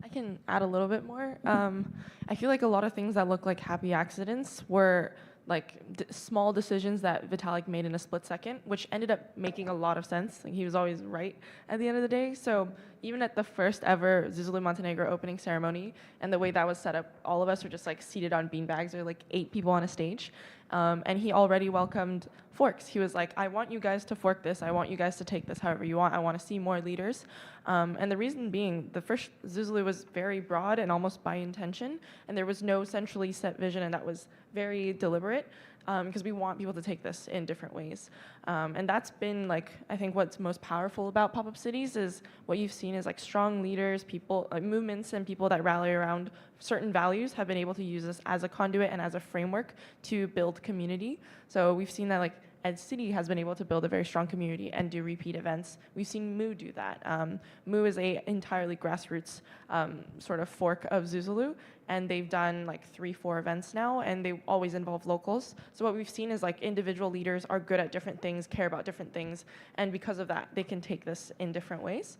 I can add a little bit more. I feel like a lot of things that look like happy accidents were like small decisions that Vitalik made in a split second, which ended up making a lot of sense. Like, he was always right at the end of the day. So even at the first ever Zuzulu Montenegro opening ceremony, and the way that was set up, all of us were just like seated on beanbags. There were like 8 people on a stage. And he already welcomed forks. He was like, I want you guys to fork this. I want you guys to take this however you want. I want to see more leaders. And the reason being, the first Zuzulu was very broad and almost by intention, and there was no centrally set vision, and that was very deliberate because we want people to take this in different ways. And that's been like, I think what's most powerful about pop-up cities is what you've seen is like strong leaders, people, like movements and people that rally around certain values have been able to use this as a conduit and as a framework to build community. So we've seen that like Ed City has been able to build a very strong community and do repeat events. We've seen Moo do that. Moo is a entirely grassroots sort of fork of Zuzulu, and they've done like 3-4 events now, and they always involve locals. So what we've seen is like individual leaders are good at different things, care about different things, and because of that, they can take this in different ways.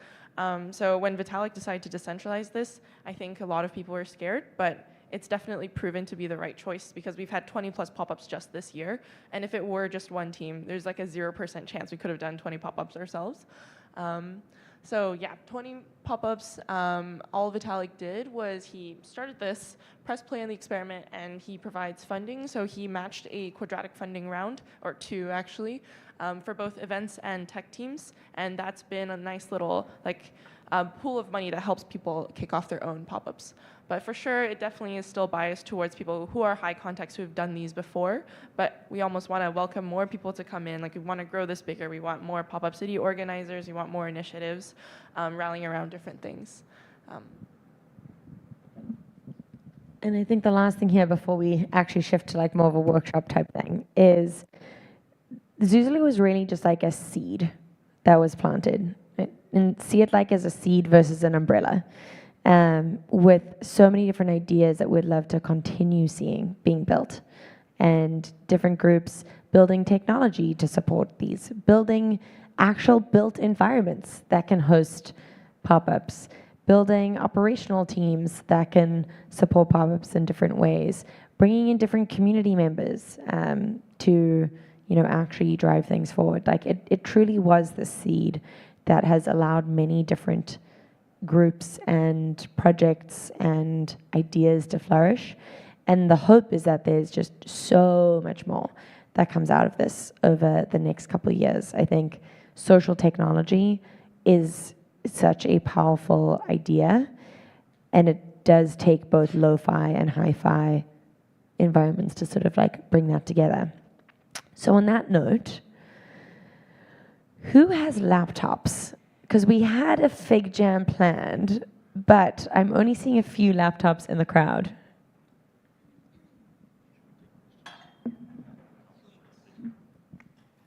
So when Vitalik decided to decentralize this, I think a lot of people were scared, but it's definitely proven to be the right choice because we've had 20 plus pop-ups just this year. And if it were just one team, there's like a 0% chance we could have done 20 pop-ups ourselves. So yeah, 20 pop-ups. All Vitalik did was he started this, press play on the experiment, and he provides funding. So he matched a quadratic funding round, or 2 actually, for both events and tech teams. And that's been a nice little like pool of money that helps people kick off their own pop-ups. But for sure, it definitely is still biased towards people who are high contacts who have done these before. But we almost want to welcome more people to come in. Like, we want to grow this bigger. We want more pop-up city organizers. We want more initiatives rallying around different things. And I think the last thing here before we actually shift to like more of a workshop type thing is Zuzulu was really just like a seed that was planted. Right? And see it like as a seed versus an umbrella. With so many different ideas that we'd love to continue seeing being built, and different groups building technology to support these, building actual built environments that can host pop-ups, building operational teams that can support pop-ups in different ways, bringing in different community members to actually drive things forward. Like it truly was the seed that has allowed many different groups and projects and ideas to flourish. And the hope is that there's just so much more that comes out of this over the next couple of years. I think social technology is such a powerful idea, and it does take both lo-fi and hi-fi environments to sort of like bring that together. So on that note, who has laptops because we had a fig jam planned, but I'm only seeing a few laptops in the crowd.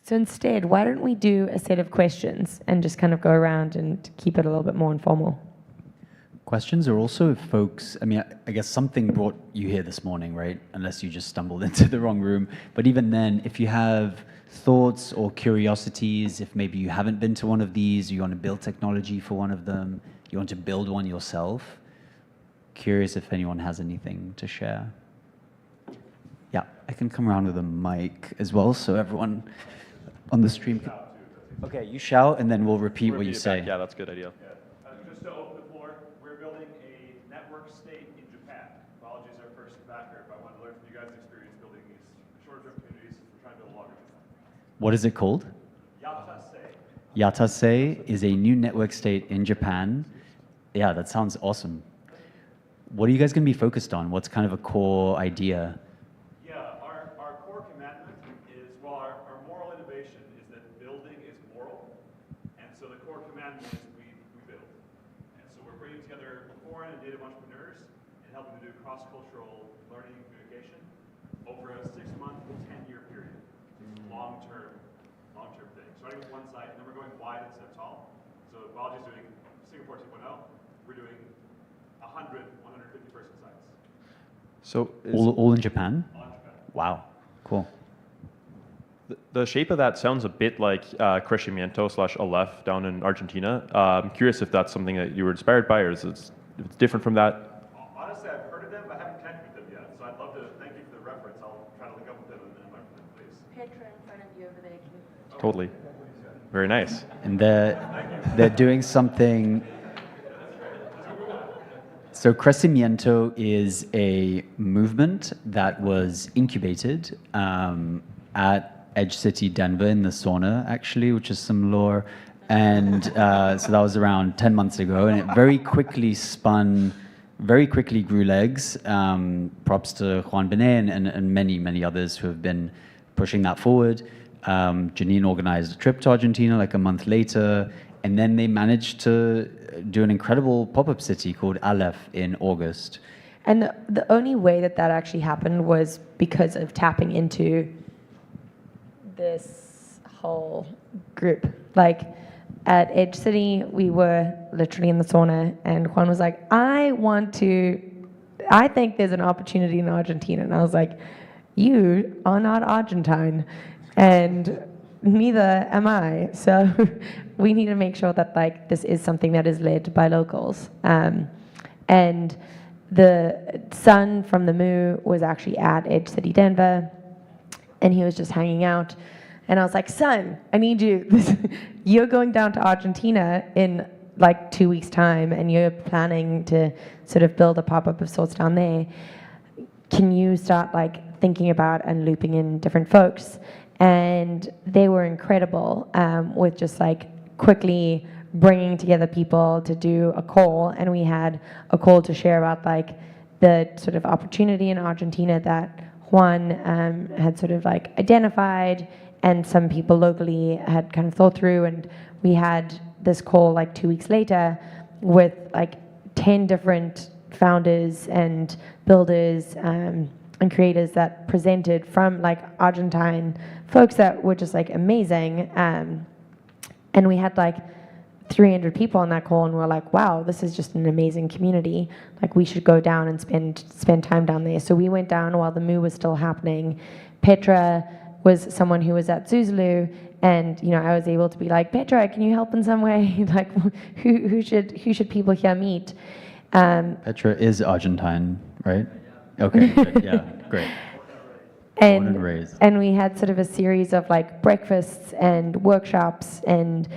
So instead, why don't we do a set of questions and just kind of go around and keep it a little bit more informal? Questions, or also if folks, I mean, I guess something brought you here this morning, right? Unless you just stumbled into the wrong room. But even then, if you have thoughts or curiosities, if maybe you haven't been to one of these, you want to build technology for one of them, you want to build one yourself, curious if anyone has anything to share. Yeah, I can come around with a mic as well, so everyone on the stream can... Okay, you shout, and then we'll repeat what you say. Yeah, that's a good idea. Just to open the floor, we're building a network state in Japan. Apologies, our first backer, but I want to learn from you guys' experience building these shorter-term communities. We're trying to build a longer term. What is it called? Yatasei. Yatasei is a new network state in Japan. Yeah, that sounds awesome. What are you guys going to be focused on? What's kind of a core idea? Yeah, our core commandment is, well, our moral innovation is that building is moral. And so the core commandment is we build. And so we're bringing together foreign and native entrepreneurs and helping them do cross-cultural learning and communication over a 6-month to 10-year period. Long-term thing. Starting with one site, and then we're going wide instead of tall. So Balaji's doing Singapore 2.0. We're doing 100, 150 person sites. So All in Japan? All in Japan. Wow, cool. the shape of that sounds a bit like Crecimiento/Aleph down in Argentina. I'm curious if that's something that you were inspired by, or is it different from that? Honestly, I've heard of them, but I haven't connected with them yet. So I'd love to thank you for the reference. I'll try to link up with them and learn from them, please. Petra in front of you over there. Totally. Very nice. And they're doing something. So Crecimiento is a movement that was incubated at Edge City, Denver, in the sauna, actually, which is some lore. And so that was around 10 months ago, and it very quickly grew legs. Props to Juan Benet and many, many others who have been pushing that forward. Janine organized a trip to Argentina like a month later, and then they managed to do an incredible pop-up city called Aleph in August. And the only way that actually happened was because of tapping into this whole group. Like at Edge City, we were literally in the sauna, and Juan was like, I think there's an opportunity in Argentina. And I was like, you are not Argentine, and neither am I. So we need to make sure that like this is something that is led by locals. And the son from the Moo was actually at Edge City, Denver, and he was just hanging out. And I was like, son, I need you. You're going down to Argentina in like 2 weeks' time, and you're planning to sort of build a pop-up of sorts down there. Can you start like thinking about and looping in different folks? And they were incredible with just like quickly bringing together people to do a call. And we had a call to share about like the sort of opportunity in Argentina that Juan had sort of like identified, and some people locally had kind of thought through. And we had this call like 2 weeks later with like 10 different founders and builders and creators that presented from like Argentine folks that were just like amazing. And we had like 300 people on that call, and we're like, wow, this is just an amazing community. Like we should go down and spend time down there. So we went down while the Moo was still happening. Petra was someone who was at Zuzulu, and I was able to be like, Petra, can you help in some way? Like who should people here meet? Petra is Argentine, right? Okay, good. Yeah, great. Born and raised. And we had sort of a series of like breakfasts and workshops and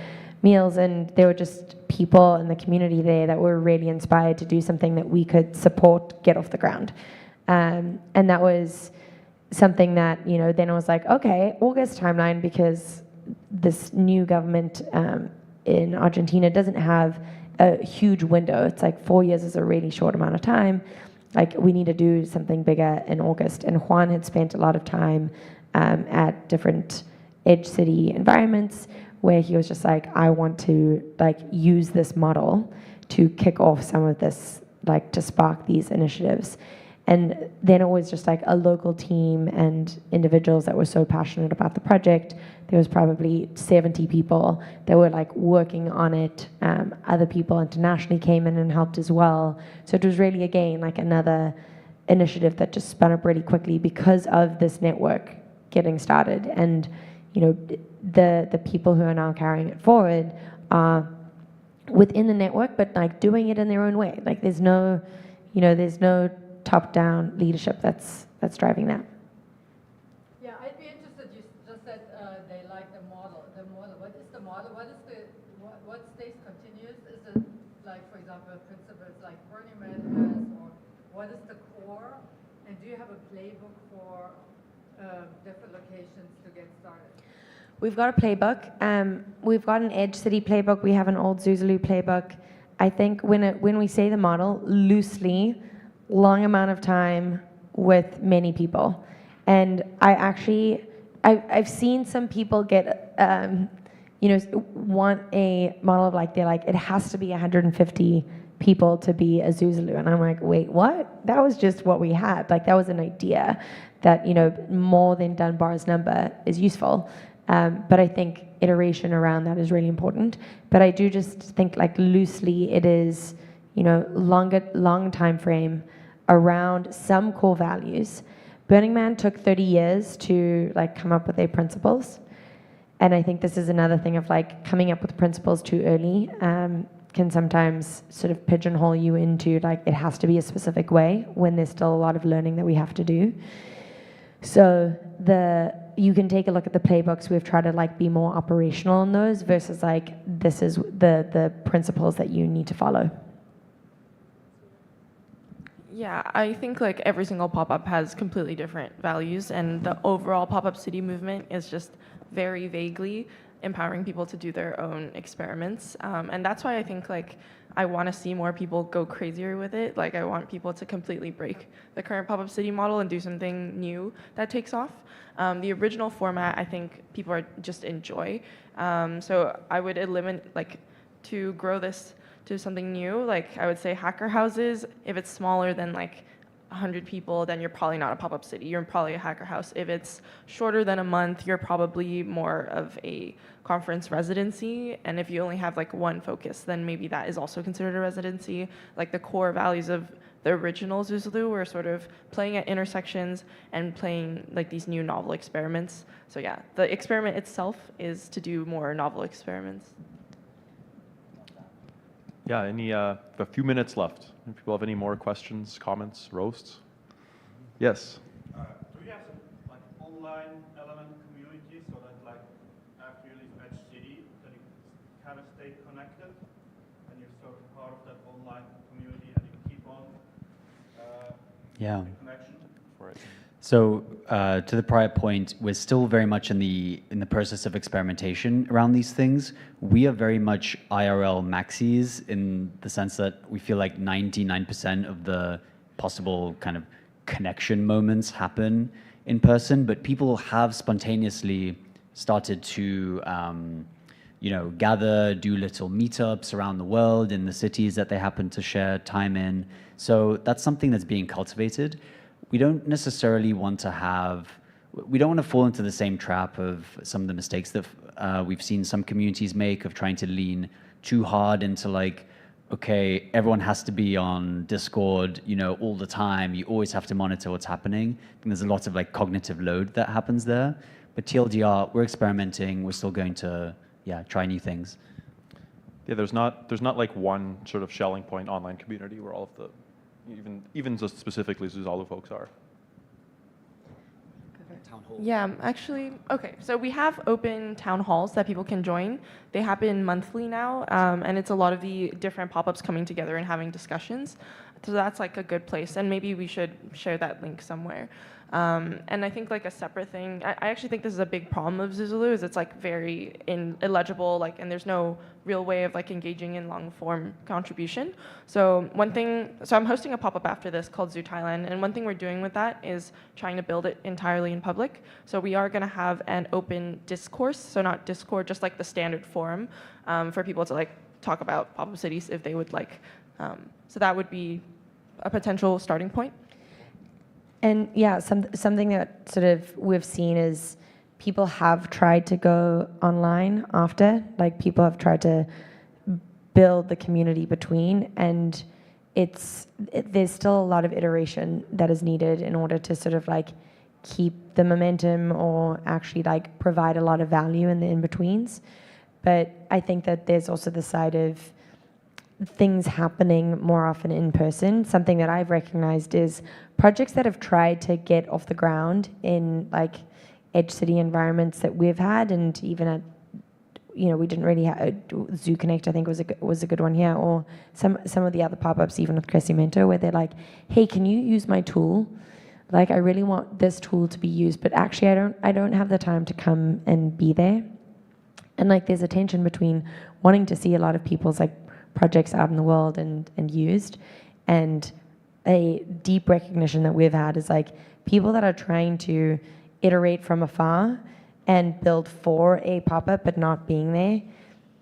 meals, and there were just people in the community there that were really inspired to do something that we could support, get off the ground. And that was something that, then I was like, okay, August timeline, because this new government in Argentina doesn't have a huge window. It's like 4 years is a really short amount of time. Like we need to do something bigger in August. And Juan had spent a lot of time at different Edge City environments where he was just like, I want to like use this model to kick off some of this, like to spark these initiatives. And then it was just like a local team and individuals that were so passionate about the project. There was probably 70 people that were like working on it. Other people internationally came in and helped as well. So it was really, again, like another initiative that just spun up really quickly because of this network getting started. And, you know, the people who are now carrying it forward are within the network, but like doing it in their own way. Like there's no top-down leadership that's driving that. Yeah, I'd be interested. You just said they like the model. The model. What is the model? What stays continuous? Is it like, for example, principles like Burning Man has, or what is the core? And do you have a playbook for different locations to get started? We've got a playbook. We've got an Edge City playbook. We have an old Zuzulu playbook. I think when we say the model, loosely, long amount of time with many people. And I've seen some people get, want a model of like, they're like, it has to be 150 people to be a Zuzulu. And I'm like, wait, what? That was just what we had. Like, that was an idea that, more than Dunbar's number is useful. But I think iteration around that is really important. But I do just think like loosely it is, long time frame around some core values. Burning Man took 30 years to like come up with their principles. And I think this is another thing of like coming up with principles too early can sometimes sort of pigeonhole you into like it has to be a specific way when there's still a lot of learning that we have to do. So you can take a look at the playbooks. We've tried to like be more operational in those versus like this is the principles that you need to follow. Yeah, I think like every single pop-up has completely different values, and the overall pop-up city movement is just very vaguely empowering people to do their own experiments. And that's why I think like I want to see more people go crazier with it. Like I want people to completely break the current pop-up city model and do something new that takes off. The original format, I think people are just enjoy. So I would eliminate, like, to grow this to something new, like I would say hacker houses, if it's smaller than like 100 people, then you're probably not a pop-up city. You're probably a hacker house. If it's shorter than a month, you're probably more of a conference residency. And if you only have like one focus, then maybe that is also considered a residency. Like the core values of the original Zuzulu were sort of playing at intersections and playing like these new novel experiments. So yeah, the experiment itself is to do more novel experiments. Yeah, a few minutes left. If people have any more questions, comments, roasts? Yes. Do you have some like online element community so that like after you leave Edge City, that you kind of stay connected and you're sort of part of that online community and you keep on the connection for it? So to the prior point, we're still very much in the process of experimentation around these things. We are very much IRL maxis in the sense that we feel like 99% of the possible kind of connection moments happen in person, but people have spontaneously started to gather, do little meetups around the world in the cities that they happen to share time in. So that's something that's being cultivated. We don't necessarily want to fall into the same trap of some of the mistakes that we've seen some communities make of trying to lean too hard into like, okay, everyone has to be on Discord, all the time. You always have to monitor what's happening. And there's a lot of like cognitive load that happens there. But TLDR, we're experimenting. We're still going to, try new things. Yeah, there's not like one sort of Shelling Point online community where all of the even just specifically Zuzalu folks are. Yeah, actually, okay. So we have open town halls that people can join. They happen monthly now, and it's a lot of the different pop-ups coming together and having discussions. So that's like a good place, and maybe we should share that link somewhere. And I think like a separate thing, I actually think this is a big problem of Zuzulu, is it's like very illegible, like, and there's no real way of like engaging in long form contribution. So so I'm hosting a pop-up after this called Zoo Thailand, and one thing we're doing with that is trying to build it entirely in public. So we are going to have an open discourse, so not Discord, just like the standard forum for people to like talk about pop-up cities if they would like. So that would be a potential starting point. And yeah, something that sort of we've seen is people have tried to go online after, like people have tried to build the community between, and there's still a lot of iteration that is needed in order to sort of like keep the momentum or actually like provide a lot of value in the in-betweens. But I think that there's also the side of things happening more often in person. Something that I've recognized is projects that have tried to get off the ground in like edge city environments that we've had, and even at, we didn't really have Zoo Connect, I think was a good one here, or some of the other pop-ups even with Crecimento, where they're like, hey, can you use my tool? Like, I really want this tool to be used, but actually I don't have the time to come and be there. And like there's a tension between wanting to see a lot of people's like projects out in the world and used, and a deep recognition that we've had is like people that are trying to iterate from afar and build for a pop-up but not being there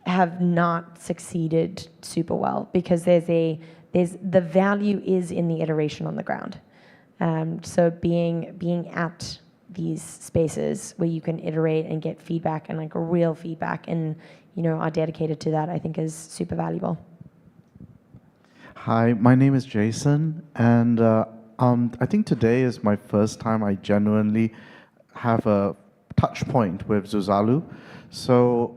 have not succeeded super well, because there's the value is in the iteration on the ground. So being at these spaces where you can iterate and get feedback and like real feedback and are dedicated to that, I think is super valuable. Hi, my name is Jason, and I think today is my first time I genuinely have a touch point with Zuzalu. So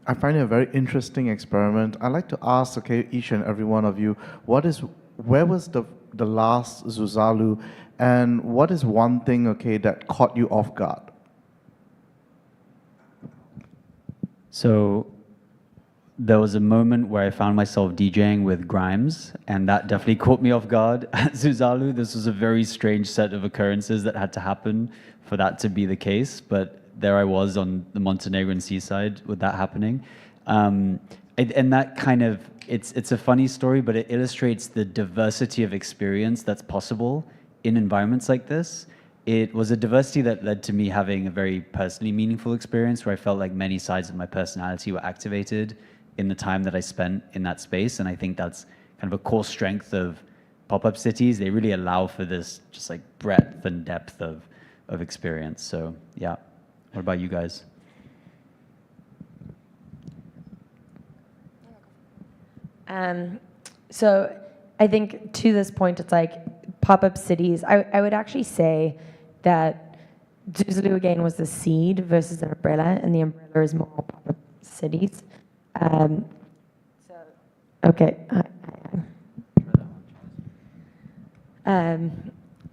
I find it a very interesting experiment. I'd like to ask, each and every one of you, where was the last Zuzalu, and what is one thing, that caught you off guard? So there was a moment where I found myself DJing with Grimes, and that definitely caught me off guard at Zuzalu. This was a very strange set of occurrences that had to happen for that to be the case, but there I was on the Montenegrin seaside with that happening. And that kind of, it's a funny story, but it illustrates the diversity of experience that's possible in environments like this. It was a diversity that led to me having a very personally meaningful experience where I felt like many sides of my personality were activated in the time that I spent in that space. And I think that's kind of a core strength of pop-up cities. They really allow for this just like breadth and depth of experience. So yeah, what about you guys? So I think to this point, it's like pop-up cities. I would actually say that Zuzulu again was the seed versus an umbrella, and the umbrella is more pop-up cities. I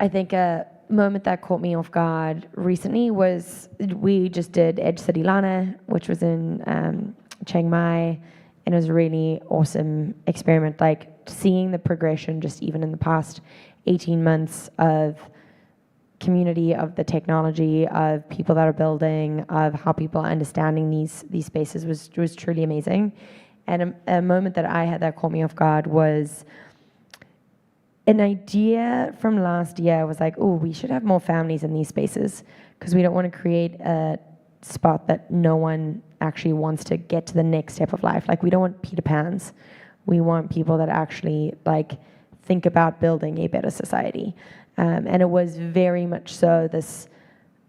think a moment that caught me off guard recently was we just did Edge City Lana, which was in Chiang Mai, and it was a really awesome experiment, like seeing the progression just even in the past 18 months of community, of the technology, of people that are building, of how people are understanding these spaces was truly amazing. And a moment that I had that caught me off guard was an idea from last year was like, oh, we should have more families in these spaces because we don't want to create a spot that no one actually wants to get to the next step of life. Like, we don't want Peter Pans. We want people that actually like think about building a better society. And it was very much so this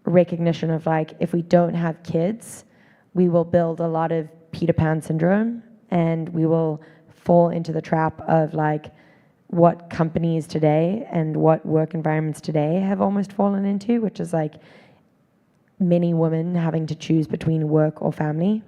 recognition of like, if we don't have kids, we will build a lot of Peter Pan syndrome, and we will fall into the trap of like what companies today and what work environments today have almost fallen into, which is like many women having to choose between work or family.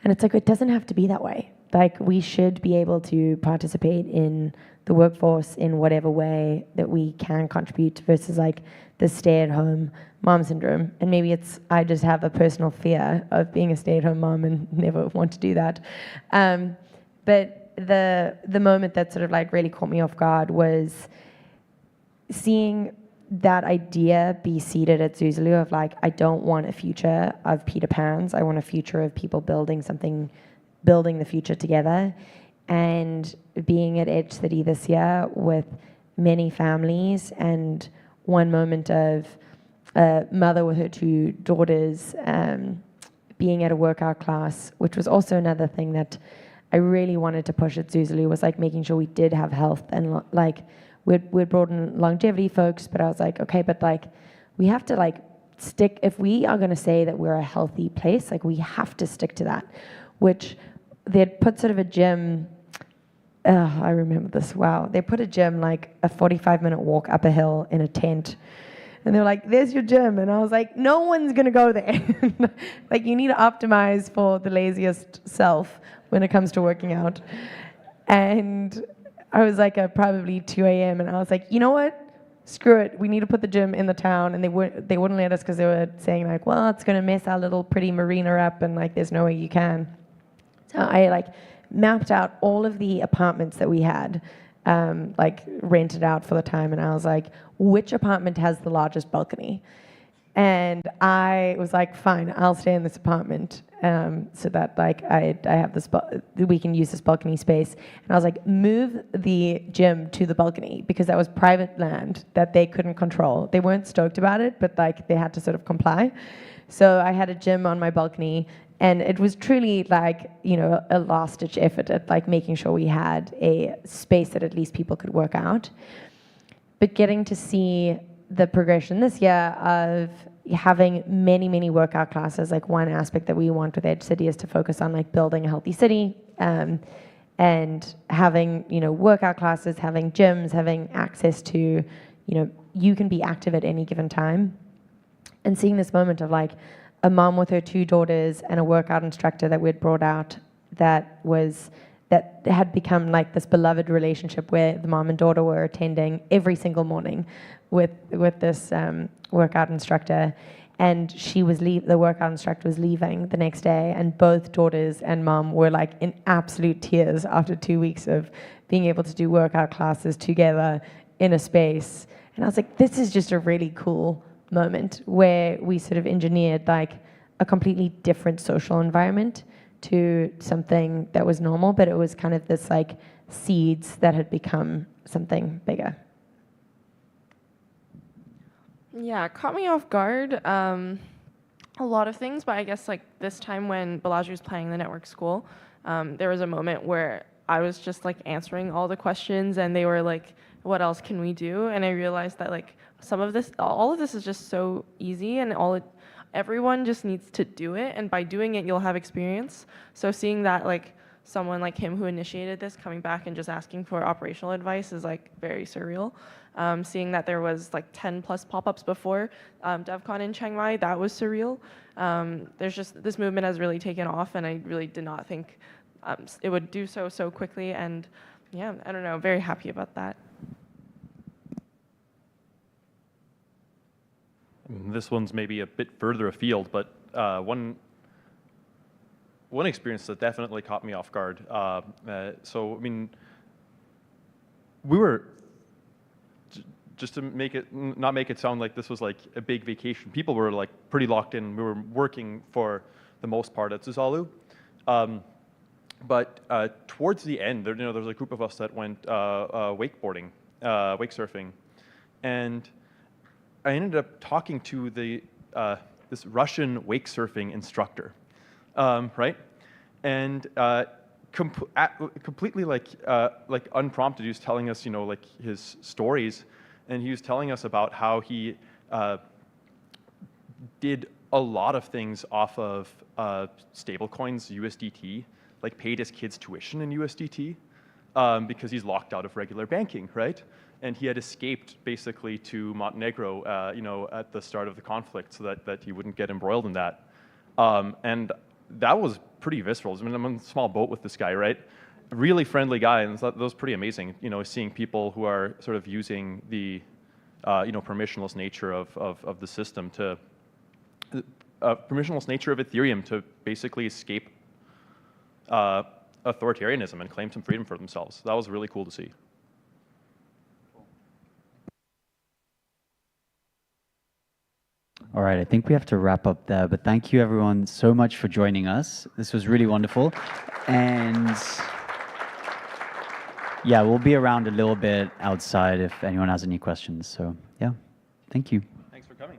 And it's like, it doesn't have to be that way. Like, we should be able to participate in the workforce in whatever way that we can contribute versus like the stay-at-home mom syndrome. And maybe it's, I just have a personal fear of being a stay-at-home mom and never want to do that. But the moment that sort of like really caught me off guard was seeing that idea be seeded at Zuzulu of like, I don't want a future of Peter Pans. I want a future of people building something, building the future together. And being at Edge City this year with many families and one moment of a mother with her 2 daughters being at a workout class, which was also another thing that I really wanted to push at Zuzulu, was like making sure we did have health and like we'd brought in longevity folks, but I was like, okay, but like we have to like stick, if we are going to say that we're a healthy place, like we have to stick to that, which they'd put sort of a gym, I remember this, wow. They put a gym like a 45-minute walk up a hill in a tent. And they were like, there's your gym. And I was like, no one's going to go there. Like, you need to optimize for the laziest self when it comes to working out. And I was like at probably 2 a.m. and I was like, you know what? Screw it. We need to put the gym in the town. And they wouldn't let us because they were saying like, well, it's going to mess our little pretty marina up and like there's no way you can. So I like mapped out all of the apartments that we had, like rented out for the time, and I was like, which apartment has the largest balcony? And I was like, fine, I'll stay in this apartment, so that like I have this, we can use this balcony space. And I was like, move the gym to the balcony, because that was private land that they couldn't control. They weren't stoked about it, but like they had to sort of comply. So I had a gym on my balcony. And it was truly like, you know, a last-ditch effort at like making sure we had a space that at least people could work out. But getting to see the progression this year of having many, many workout classes, like one aspect that we want with Edge City is to focus on like building a healthy city, and having, you know, workout classes, having gyms, having access to, you know, you can be active at any given time. And seeing this moment of like, a mom with her 2 daughters and a workout instructor that we'd brought out that had become like this beloved relationship where the mom and daughter were attending every single morning with this workout instructor. And the workout instructor was leaving the next day, and both daughters and mom were like in absolute tears after 2 weeks of being able to do workout classes together in a space. And I was like, this is just a really cool moment where we sort of engineered like a completely different social environment to something that was normal, but it was kind of this like seeds that had become something bigger. Yeah, it caught me off guard. A lot of things, but I guess like this time when Balaji was playing the network school, there was a moment where I was just like answering all the questions and they were like, what else can we do? And I realized that like all of this is just so easy, and everyone just needs to do it, and by doing it, you'll have experience. So seeing that like someone like him who initiated this coming back and just asking for operational advice is like very surreal. Seeing that there was like 10 plus pop-ups before Devcon in Chiang Mai, that was surreal. There's just, this movement has really taken off, and I really did not think it would do so quickly, and yeah, I don't know, very happy about that. This one's maybe a bit further afield, but one experience that definitely caught me off guard. So, I mean, we were, just to not make it sound like this was like a big vacation, people were like pretty locked in. We were working for the most part at Zuzalu. But towards the end, there was a group of us that went wakeboarding, wake surfing, and I ended up talking to this Russian wake surfing instructor, right? And completely like unprompted, he was telling us, like his stories, and he was telling us about how he did a lot of things off of stablecoins, USDT, like paid his kids' tuition in USDT because he's locked out of regular banking, right? And he had escaped basically to Montenegro, at the start of the conflict, so that he wouldn't get embroiled in that. And that was pretty visceral. I mean, I'm on a small boat with this guy, right? Really friendly guy, and that was pretty amazing. Seeing people who are sort of using the, permissionless nature of the system to, permissionless nature of Ethereum to basically escape authoritarianism and claim some freedom for themselves. That was really cool to see. All right, I think we have to wrap up there, but thank you everyone so much for joining us. This was really wonderful. And yeah, we'll be around a little bit outside if anyone has any questions. So yeah, thank you. Thanks for coming.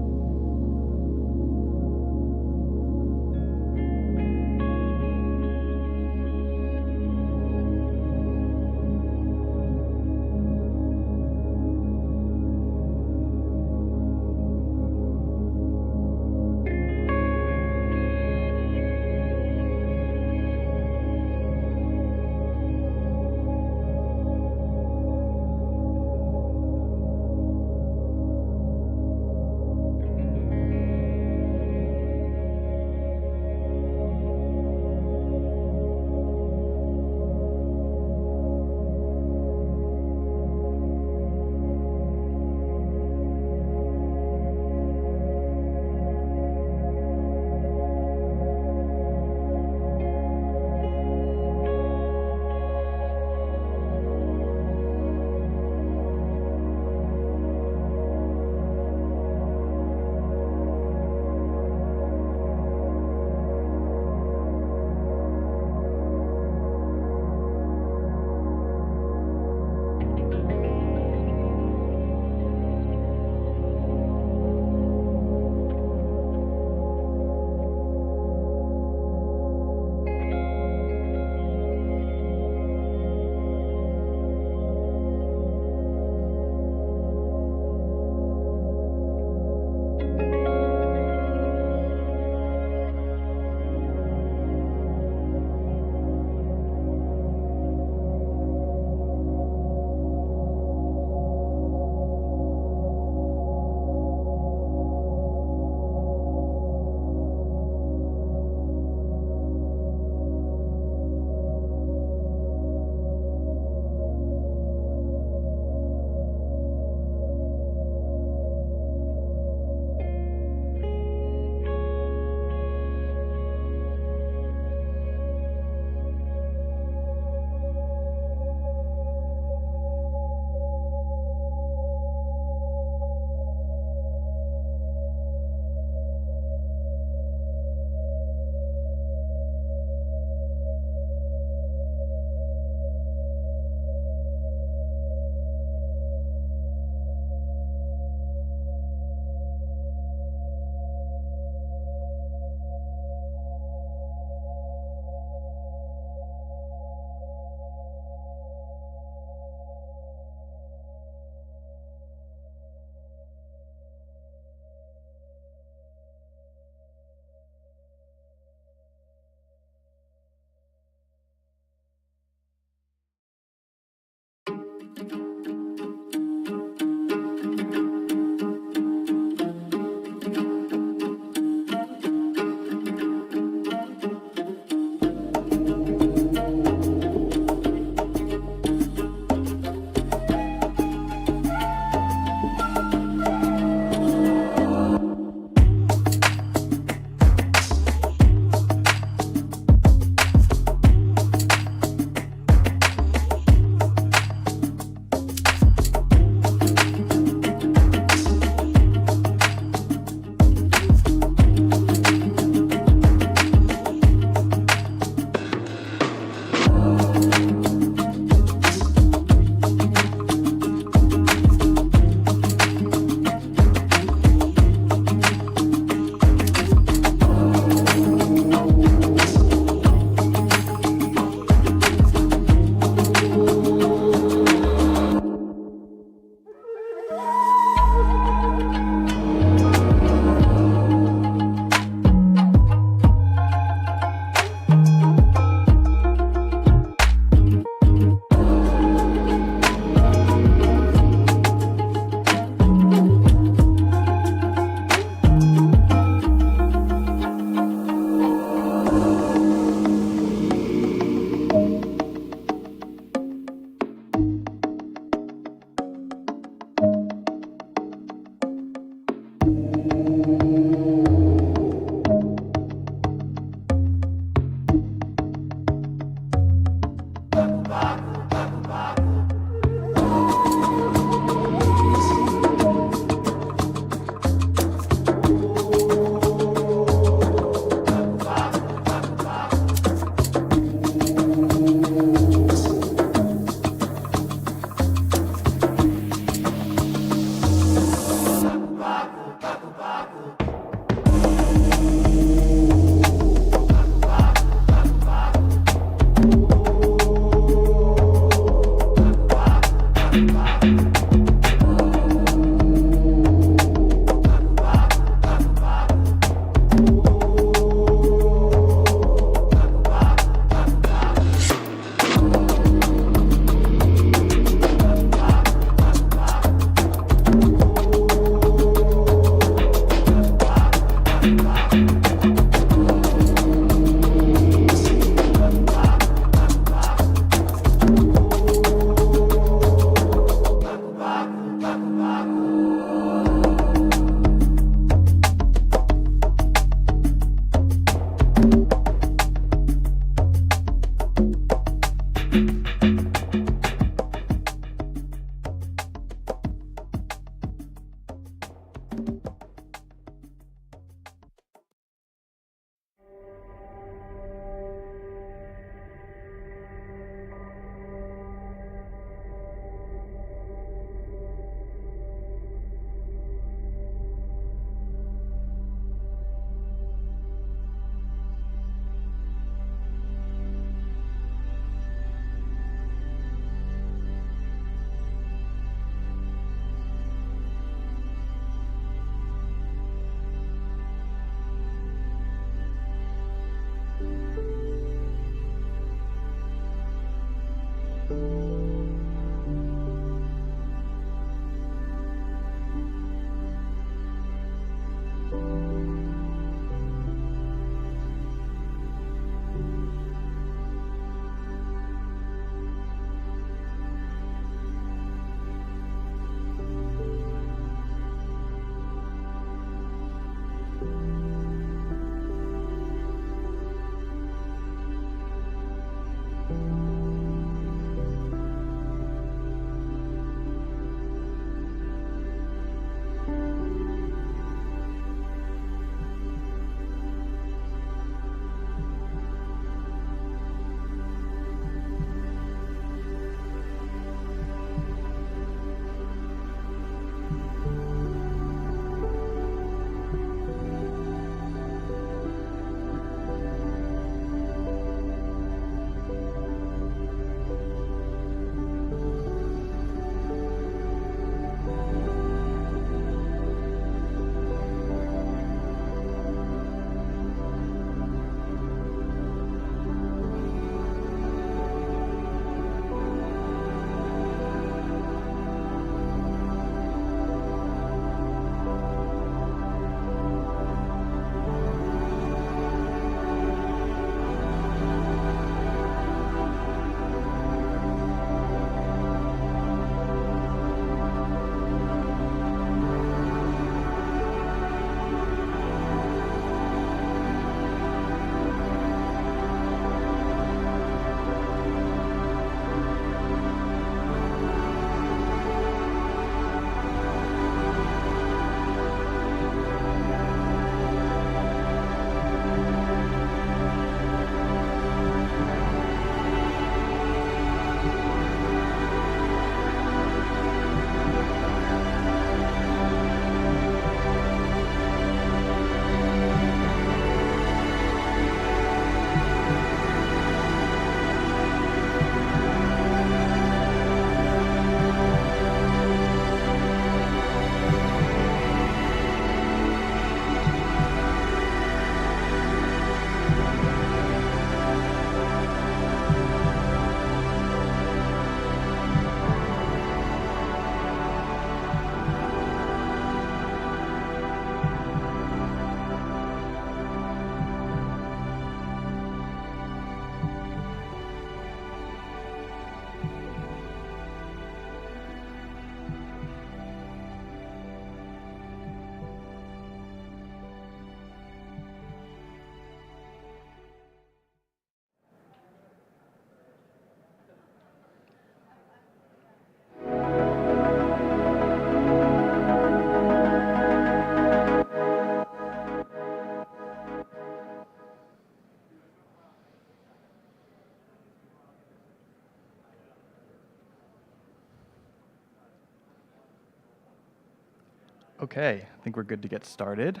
Okay, I think we're good to get started.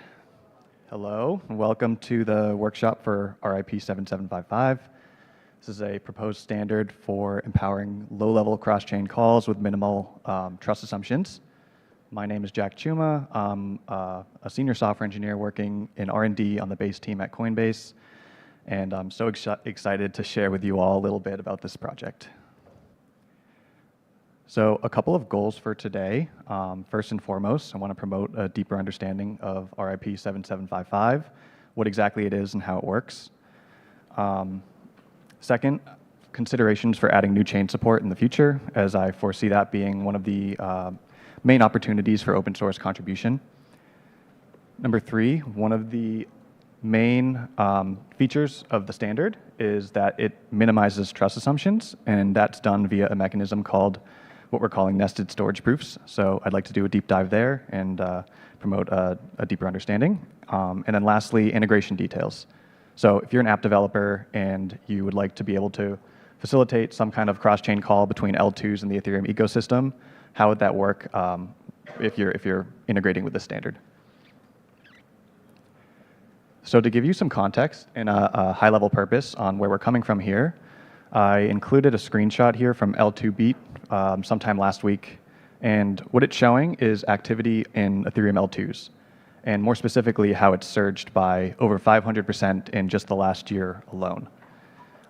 Hello, and welcome to the workshop for RIP 7755. This is a proposed standard for empowering low-level cross-chain calls with minimal trust assumptions. My name is Jack Chuma. I'm a senior software engineer working in R&D on the base team at Coinbase, and I'm so excited to share with you all a little bit about this project. So a couple of goals for today. First and foremost, I want to promote a deeper understanding of RIP 7755, what exactly it is and how it works. Second, considerations for adding new chain support in the future, as I foresee that being one of the main opportunities for open source contribution. Number three, one of the main features of the standard is that it minimizes trust assumptions, and that's done via a mechanism called what we're calling nested storage proofs. So I'd like to do a deep dive there and promote a deeper understanding. And then lastly, integration details. So if you're an app developer and you would like to be able to facilitate some kind of cross-chain call between L2s and the Ethereum ecosystem, how would that work if you're integrating with the standard? So to give you some context and a high-level purpose on where we're coming from here, I included a screenshot here from L2Beat sometime last week. And what it's showing is activity in Ethereum L2s, and more specifically, how it's surged by over 500% in just the last year alone.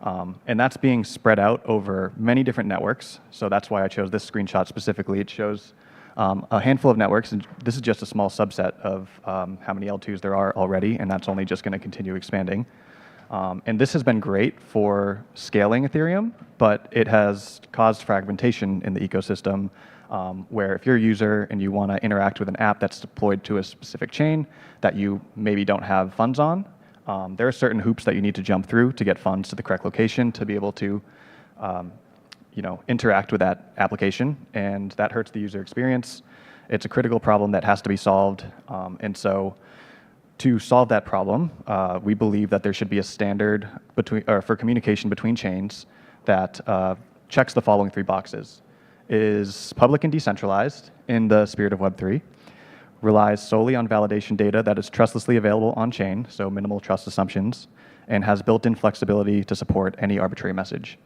And that's being spread out over many different networks. So that's why I chose this screenshot specifically. It shows a handful of networks, and this is just a small subset of how many L2s there are already, and that's only just going to continue expanding. And this has been great for scaling Ethereum, but it has caused fragmentation in the ecosystem, where if you're a user and you want to interact with an app that's deployed to a specific chain that you maybe don't have funds on, there are certain hoops that you need to jump through to get funds to the correct location to be able to interact with that application, and that hurts the user experience. It's a critical problem that has to be solved, and so to solve that problem, we believe that there should be a standard for communication between chains that checks the following 3 boxes: is public and decentralized in the spirit of Web3, relies solely on validation data that is trustlessly available on-chain, so minimal trust assumptions, and has built-in flexibility to support any arbitrary message.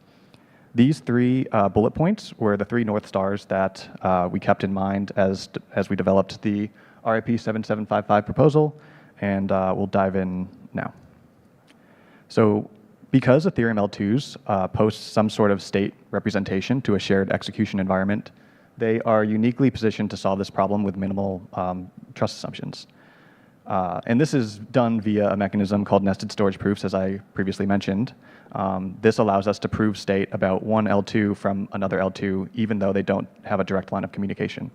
These 3 bullet points were the 3 North Stars that we kept in mind as we developed the RIP 7755 proposal, and we'll dive in now. So because Ethereum L2s post some sort of state representation to a shared execution environment, they are uniquely positioned to solve this problem with minimal trust assumptions. And this is done via a mechanism called nested storage proofs, as I previously mentioned. This allows us to prove state about one L2 from another L2, even though they don't have a direct line of communication.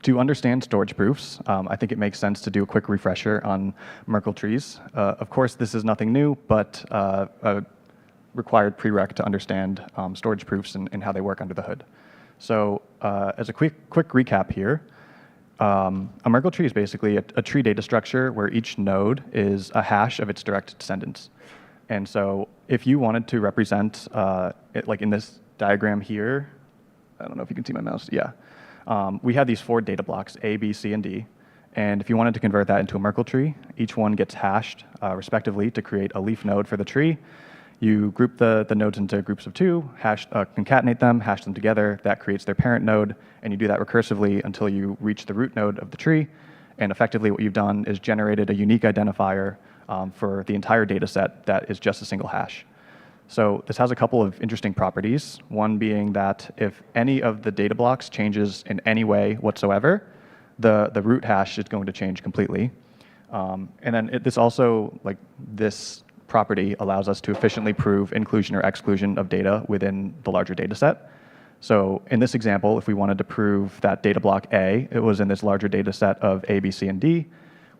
To understand storage proofs, I think it makes sense to do a quick refresher on Merkle trees. Of course, this is nothing new, but a required prereq to understand storage proofs and how they work under the hood. So as a quick recap here, a Merkle tree is basically a tree data structure where each node is a hash of its direct descendants. And so if you wanted to represent it, like in this diagram here, I don't know if you can see my mouse, yeah. We have these 4 data blocks, A, B, C, and D. And if you wanted to convert that into a Merkle tree, each one gets hashed respectively to create a leaf node for the tree. You group the nodes into groups of 2, concatenate them, hash them together. That creates their parent node, and you do that recursively until you reach the root node of the tree. And effectively what you've done is generated a unique identifier for the entire data set that is just a single hash. So this has a couple of interesting properties, one being that if any of the data blocks changes in any way whatsoever, the root hash is going to change completely. And then this property allows us to efficiently prove inclusion or exclusion of data within the larger data set. So in this example, if we wanted to prove that data block A, it was in this larger data set of A, B, C, and D,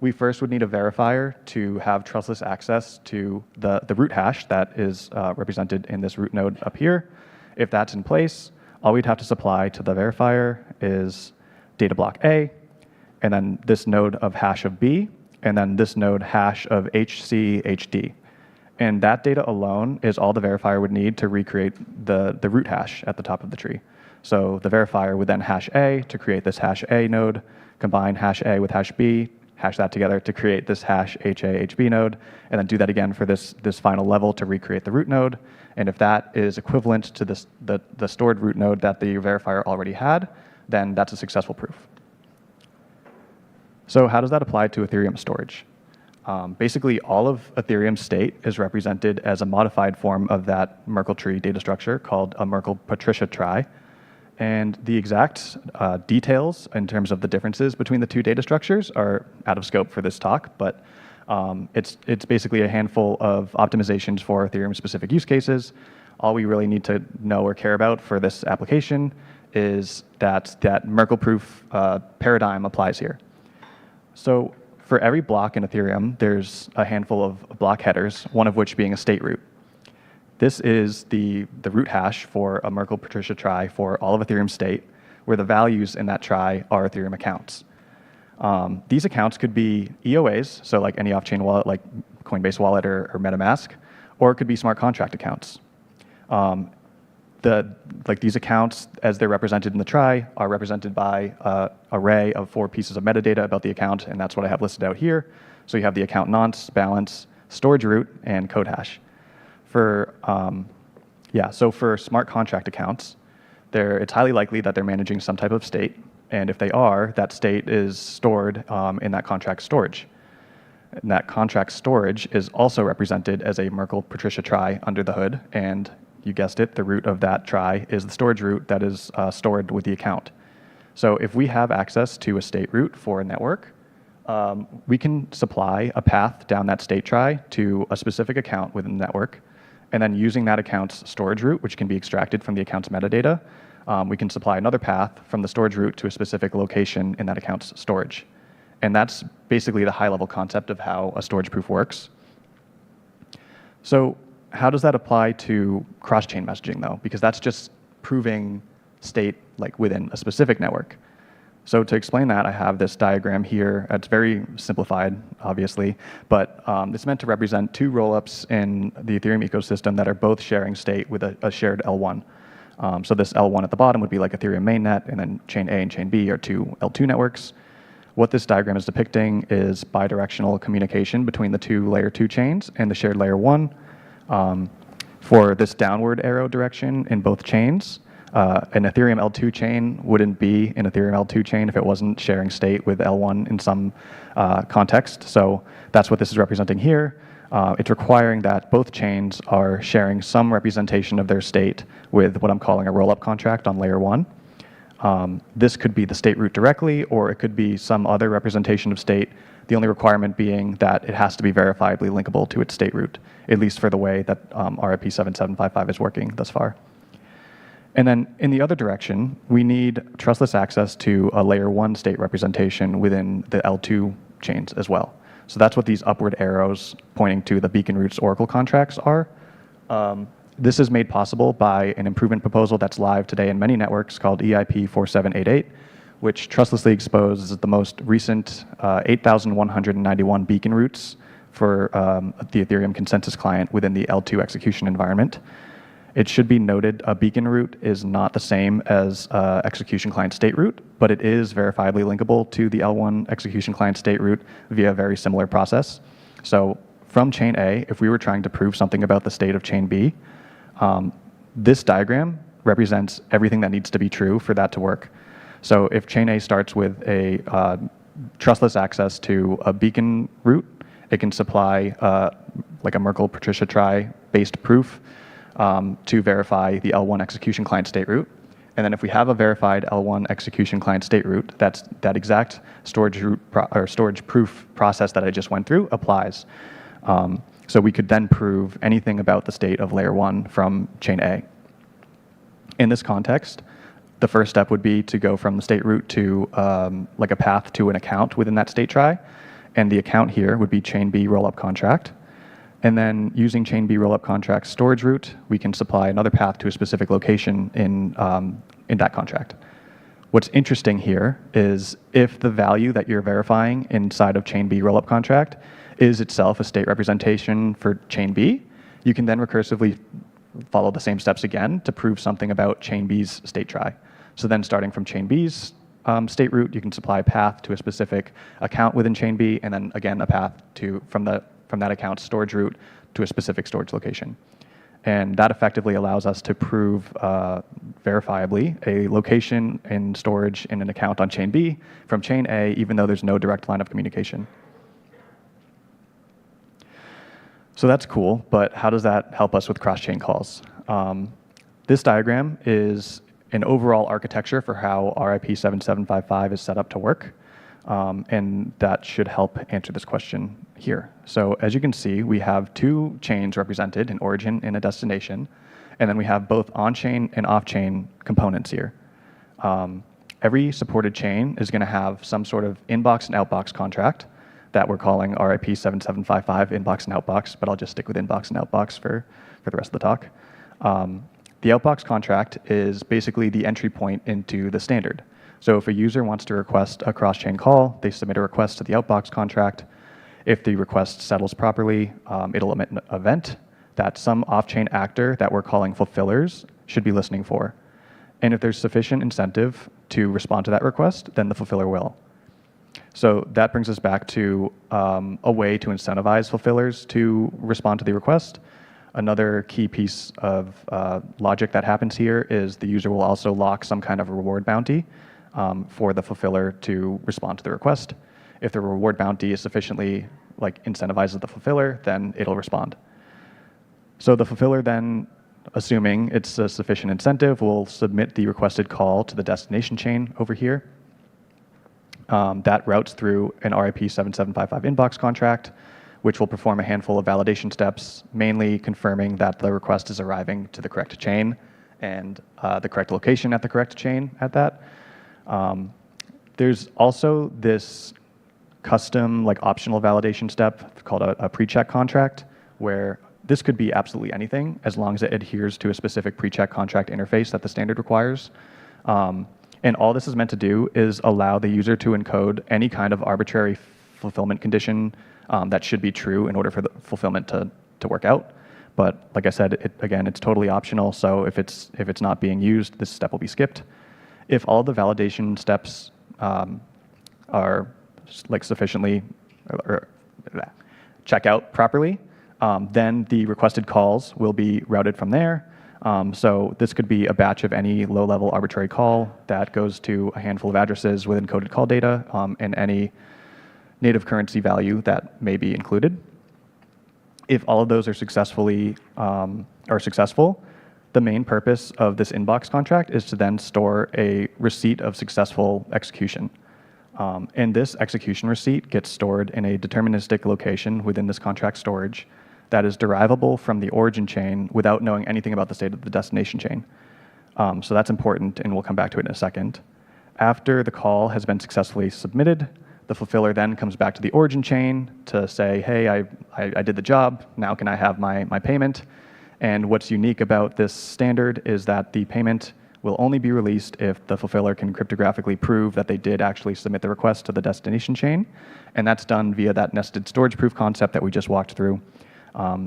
we first would need a verifier to have trustless access to the root hash that is represented in this root node up here. If that's in place, all we'd have to supply to the verifier is data block A, and then this node of hash of B, and then this node hash of HCHD. And that data alone is all the verifier would need to recreate the root hash at the top of the tree. So the verifier would then hash A to create this hash A node, combine hash A with hash B, hash that together to create this hash HA-HB node, and then do that again for this final level to recreate the root node. And if that is equivalent to the stored root node that the verifier already had, then that's a successful proof. So how does that apply to Ethereum storage? Basically, all of Ethereum's state is represented as a modified form of that Merkle tree data structure called a Merkle Patricia trie. And the exact details in terms of the differences between the 2 data structures are out of scope for this talk, but it's basically a handful of optimizations for Ethereum-specific use cases. All we really need to know or care about for this application is that Merkle proof paradigm applies here. So for every block in Ethereum, there's a handful of block headers, one of which being a state root. This is the root hash for a Merkle Patricia trie for all of Ethereum state, where the values in that trie are Ethereum accounts. These accounts could be EOAs, so like any off-chain wallet like Coinbase Wallet or MetaMask, or it could be smart contract accounts. These accounts, as they're represented in the trie, are represented by an array of 4 pieces of metadata about the account, and that's what I have listed out here. So you have the account nonce, balance, storage root, and code hash. For smart contract accounts, it's highly likely that they're managing some type of state, and if they are, that state is stored in that contract storage. And that contract storage is also represented as a Merkle-Patricia trie under the hood, and you guessed it, the root of that trie is the storage root that is stored with the account. So if we have access to a state root for a network, we can supply a path down that state trie to a specific account within the network, and then using that account's storage root, which can be extracted from the account's metadata, we can supply another path from the storage root to a specific location in that account's storage. And that's basically the high-level concept of how a storage proof works. So how does that apply to cross-chain messaging, though? Because that's just proving state like within a specific network. So to explain that, I have this diagram here. It's very simplified, obviously, but it's meant to represent two rollups in the Ethereum ecosystem that are both sharing state with a shared L1. So this L1 at the bottom would be like Ethereum mainnet, and then chain A and chain B are two L2 networks. What this diagram is depicting is bidirectional communication between the two layer 2 chains and the shared layer 1. For this downward arrow direction in both chains, an Ethereum L2 chain wouldn't be an Ethereum L2 chain if it wasn't sharing state with L1 in some context. So that's what this is representing here. It's requiring that both chains are sharing some representation of their state with what I'm calling a rollup contract on layer 1. This could be the state root directly, or it could be some other representation of state, the only requirement being that it has to be verifiably linkable to its state root, at least for the way that RIP 7755 is working thus far. And then in the other direction, we need trustless access to a layer 1 state representation within the L2 chains as well. So that's what these upward arrows pointing to the Beacon Roots Oracle contracts are. This is made possible by an improvement proposal that's live today in many networks called EIP 4788, which trustlessly exposes the most recent 8,191 beacon roots for the Ethereum consensus client within the L2 execution environment. It should be noted a beacon root is not the same as execution client state root, but it is verifiably linkable to the L1 execution client state root via a very similar process. So from chain A, if we were trying to prove something about the state of chain B, this diagram represents everything that needs to be true for that to work. So if chain A starts with a trustless access to a beacon root, it can supply like a Merkle-Patricia trie-based proof to verify the L1 execution client state root. And then if we have a verified L1 execution client state root, that's that exact storage proof process that I just went through applies. So we could then prove anything about the state of layer 1 from chain A. In this context, the first step would be to go from the state root to like a path to an account within that state trie. And the account here would be chain B rollup contract. And then using chain B rollup contract storage root, we can supply another path to a specific location in that contract. What's interesting here is if the value that you're verifying inside of chain B rollup contract is itself a state representation for chain B, you can then recursively follow the same steps again to prove something about chain B's state trie. So then starting from chain B's state root, you can supply a path to a specific account within chain B, and then again a path to from that account's storage root to a specific storage location. And that effectively allows us to prove verifiably a location in storage in an account on chain B from chain A, even though there's no direct line of communication. So that's cool, but how does that help us with cross-chain calls? This diagram is an overall architecture for how RIP 7755 is set up to work, and that should help answer this question here. So as you can see, we have two chains represented, an origin and a destination, and then we have both on-chain and off-chain components here. Every supported chain is going to have some sort of inbox and outbox contract that we're calling RIP 7755 inbox and outbox, but I'll just stick with inbox and outbox for the rest of the talk. The outbox contract is basically the entry point into the standard. So if a user wants to request a cross-chain call, they submit a request to the outbox contract. If the request settles properly, it'll emit an event that some off-chain actor that we're calling fulfillers should be listening for. And if there's sufficient incentive to respond to that request, then the fulfiller will. So that brings us back to a way to incentivize fulfillers to respond to the request. Another key piece of logic that happens here is the user will also lock some kind of reward bounty for the fulfiller to respond to the request. If the reward bounty is sufficiently incentivizes the fulfiller, then it'll respond. So the fulfiller then, assuming it's a sufficient incentive, will submit the requested call to the destination chain over here. That routes through an RIP 7755 inbox contract, which will perform a handful of validation steps, mainly confirming that the request is arriving to the correct chain and the correct location at the correct chain at that. There's also this custom optional validation step called a pre-check contract, where this could be absolutely anything as long as it adheres to a specific pre-check contract interface that the standard requires. And all this is meant to do is allow the user to encode any kind of arbitrary fulfillment condition that should be true in order for the fulfillment to work out. But like I said, again, it's totally optional. So if it's not being used, this step will be skipped. If all the validation steps are sufficiently or check out properly, then the requested calls will be routed from there. So this could be a batch of any low-level arbitrary call that goes to a handful of addresses with encoded call data and any native currency value that may be included. If all of those are successful, the main purpose of this inbox contract is to then store a receipt of successful execution. And this execution receipt gets stored in a deterministic location within this contract storage that is derivable from the origin chain without knowing anything about the state of the destination chain. So that's important, and we'll come back to it in a second. After the call has been successfully submitted, the fulfiller then comes back to the origin chain to say, hey, I did the job, now can I have my payment? And what's unique about this standard is that the payment will only be released if the fulfiller can cryptographically prove that they did actually submit the request to the destination chain. And that's done via that nested storage proof concept that we just walked through.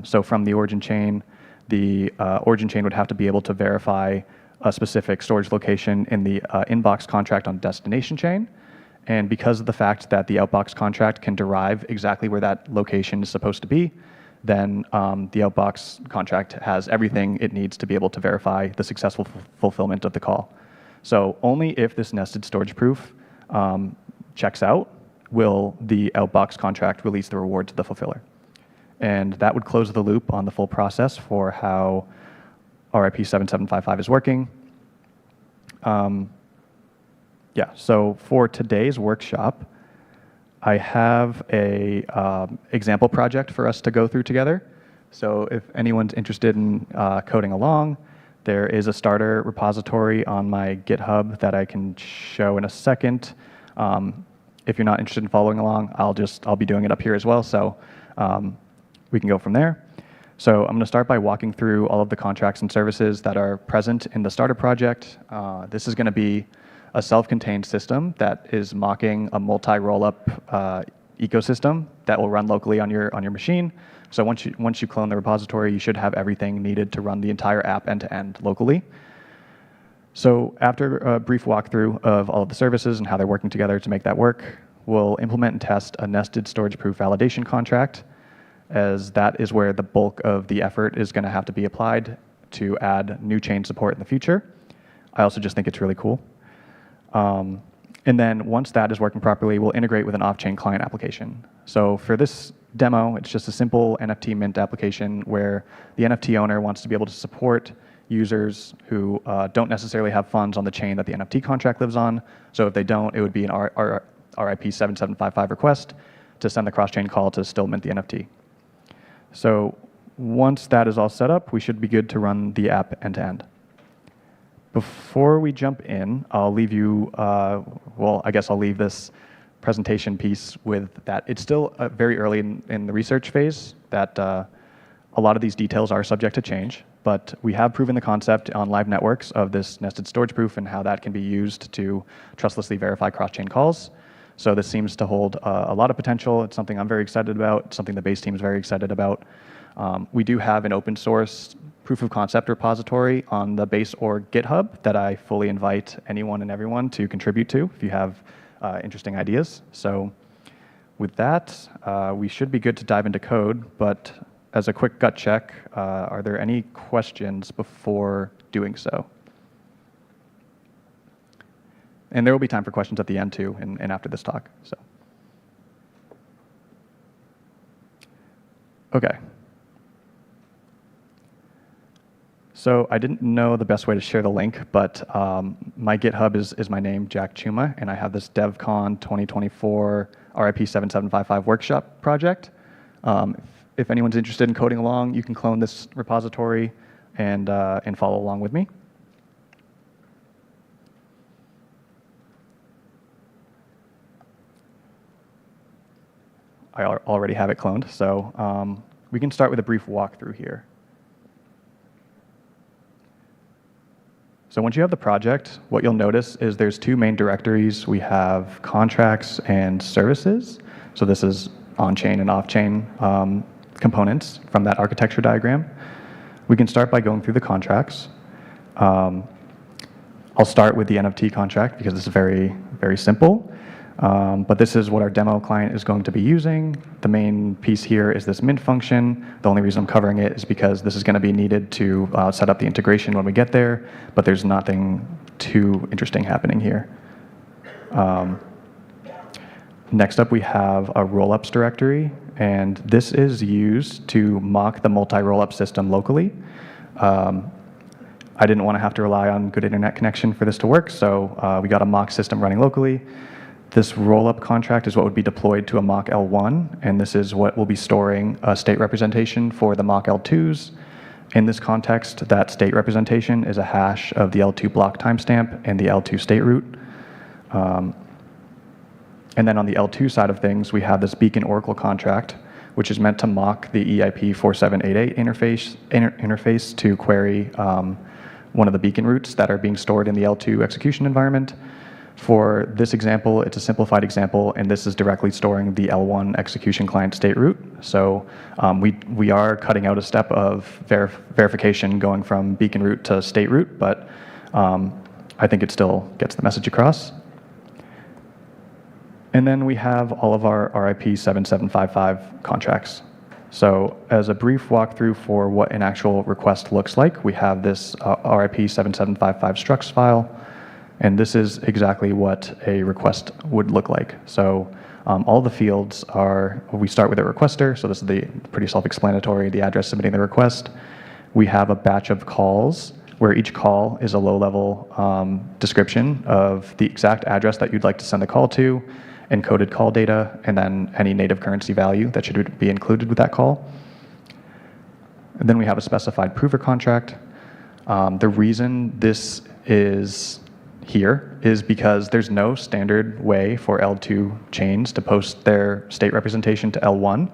So from the origin chain would have to be able to verify a specific storage location in the inbox contract on destination chain. And because of the fact that the outbox contract can derive exactly where that location is supposed to be, then the outbox contract has everything it needs to be able to verify the successful fulfillment of the call. So only if this nested storage proof checks out will the outbox contract release the reward to the fulfiller. And that would close the loop on the full process for how RIP 7755 is working. So for today's workshop, I have a example project for us to go through together. So if anyone's interested in coding along, there is a starter repository on my GitHub that I can show in a second. If you're not interested in following along, I'll be doing it up here as well. So we can go from there. So I'm going to start by walking through all of the contracts and services that are present in the starter project. This is going to be a self-contained system that is mocking a multi-rollup ecosystem that will run locally on your machine. So once you clone the repository, you should have everything needed to run the entire app end-to-end locally. So after a brief walkthrough of all of the services and how they're working together to make that work, we'll implement and test a nested storage proof validation contract, as that is where the bulk of the effort is going to have to be applied to add new chain support in the future. I also just think it's really cool. And then once that is working properly, we'll integrate with an off-chain client application. So for this demo, it's just a simple NFT mint application where the NFT owner wants to be able to support users who don't necessarily have funds on the chain that the NFT contract lives on. So if they don't, it would be an RIP 7755 request to send the cross-chain call to still mint the NFT. So once that is all set up, we should be good to run the app end-to-end. Before we jump in, I'll leave you, I guess I'll leave this presentation piece with that. It's still very early in the research phase, that a lot of these details are subject to change, but we have proven the concept on live networks of this nested storage proof and how that can be used to trustlessly verify cross-chain calls. So this seems to hold a lot of potential. It's something I'm very excited about. It's something the base team is very excited about. We do have an open source proof of concept repository on the base org GitHub that I fully invite anyone and everyone to contribute to if you have interesting ideas. So with that, we should be good to dive into code, but as a quick gut check, are there any questions before doing so? And there will be time for questions at the end too, and after this talk. So, Okay. So I didn't know the best way to share the link, but my GitHub is my name, Jack Chuma, and I have this Devcon 2024 RIP 7755 workshop project. If anyone's interested in coding along, you can clone this repository and follow along with me. I already have it cloned, so we can start with a brief walkthrough here. So once you have the project, what you'll notice is there's two main directories. We have contracts and services. So this is on-chain and off-chain components from that architecture diagram. We can start by going through the contracts. I'll start with the NFT contract because this is very, very simple. But this is what our demo client is going to be using. The main piece here is this mint function. The only reason I'm covering it is because this is going to be needed to set up the integration when we get there, but there's nothing too interesting happening here. Next up, we have a rollups directory, and this is used to mock the multi-rollup system locally. I didn't want to have to rely on good internet connection for this to work, so we got a mock system running locally. This rollup contract is what would be deployed to a mock L1, and this is what will be storing a state representation for the mock L2s. In this context, that state representation is a hash of the L2 block timestamp and the L2 state root. And then on the L2 side of things, we have this Beacon Oracle contract, which is meant to mock the EIP 4788 interface to query one of the beacon roots that are being stored in the L2 execution environment. For this example, it's a simplified example, and this is directly storing the L1 execution client state root. So we are cutting out a step of verification going from beacon root to state root, but I think it still gets the message across. And then we have all of our RIP 7755 contracts. So as a brief walkthrough for what an actual request looks like, we have this RIP 7755 structs file. And this is exactly what a request would look like. So all the fields are, we start with a requester, so this is pretty self-explanatory, the address submitting the request. We have a batch of calls where each call is a low-level description of the exact address that you'd like to send the call to, encoded call data, and then any native currency value that should be included with that call. And then we have a specified prover contract. The reason this is here is because there's no standard way for L2 chains to post their state representation to L1.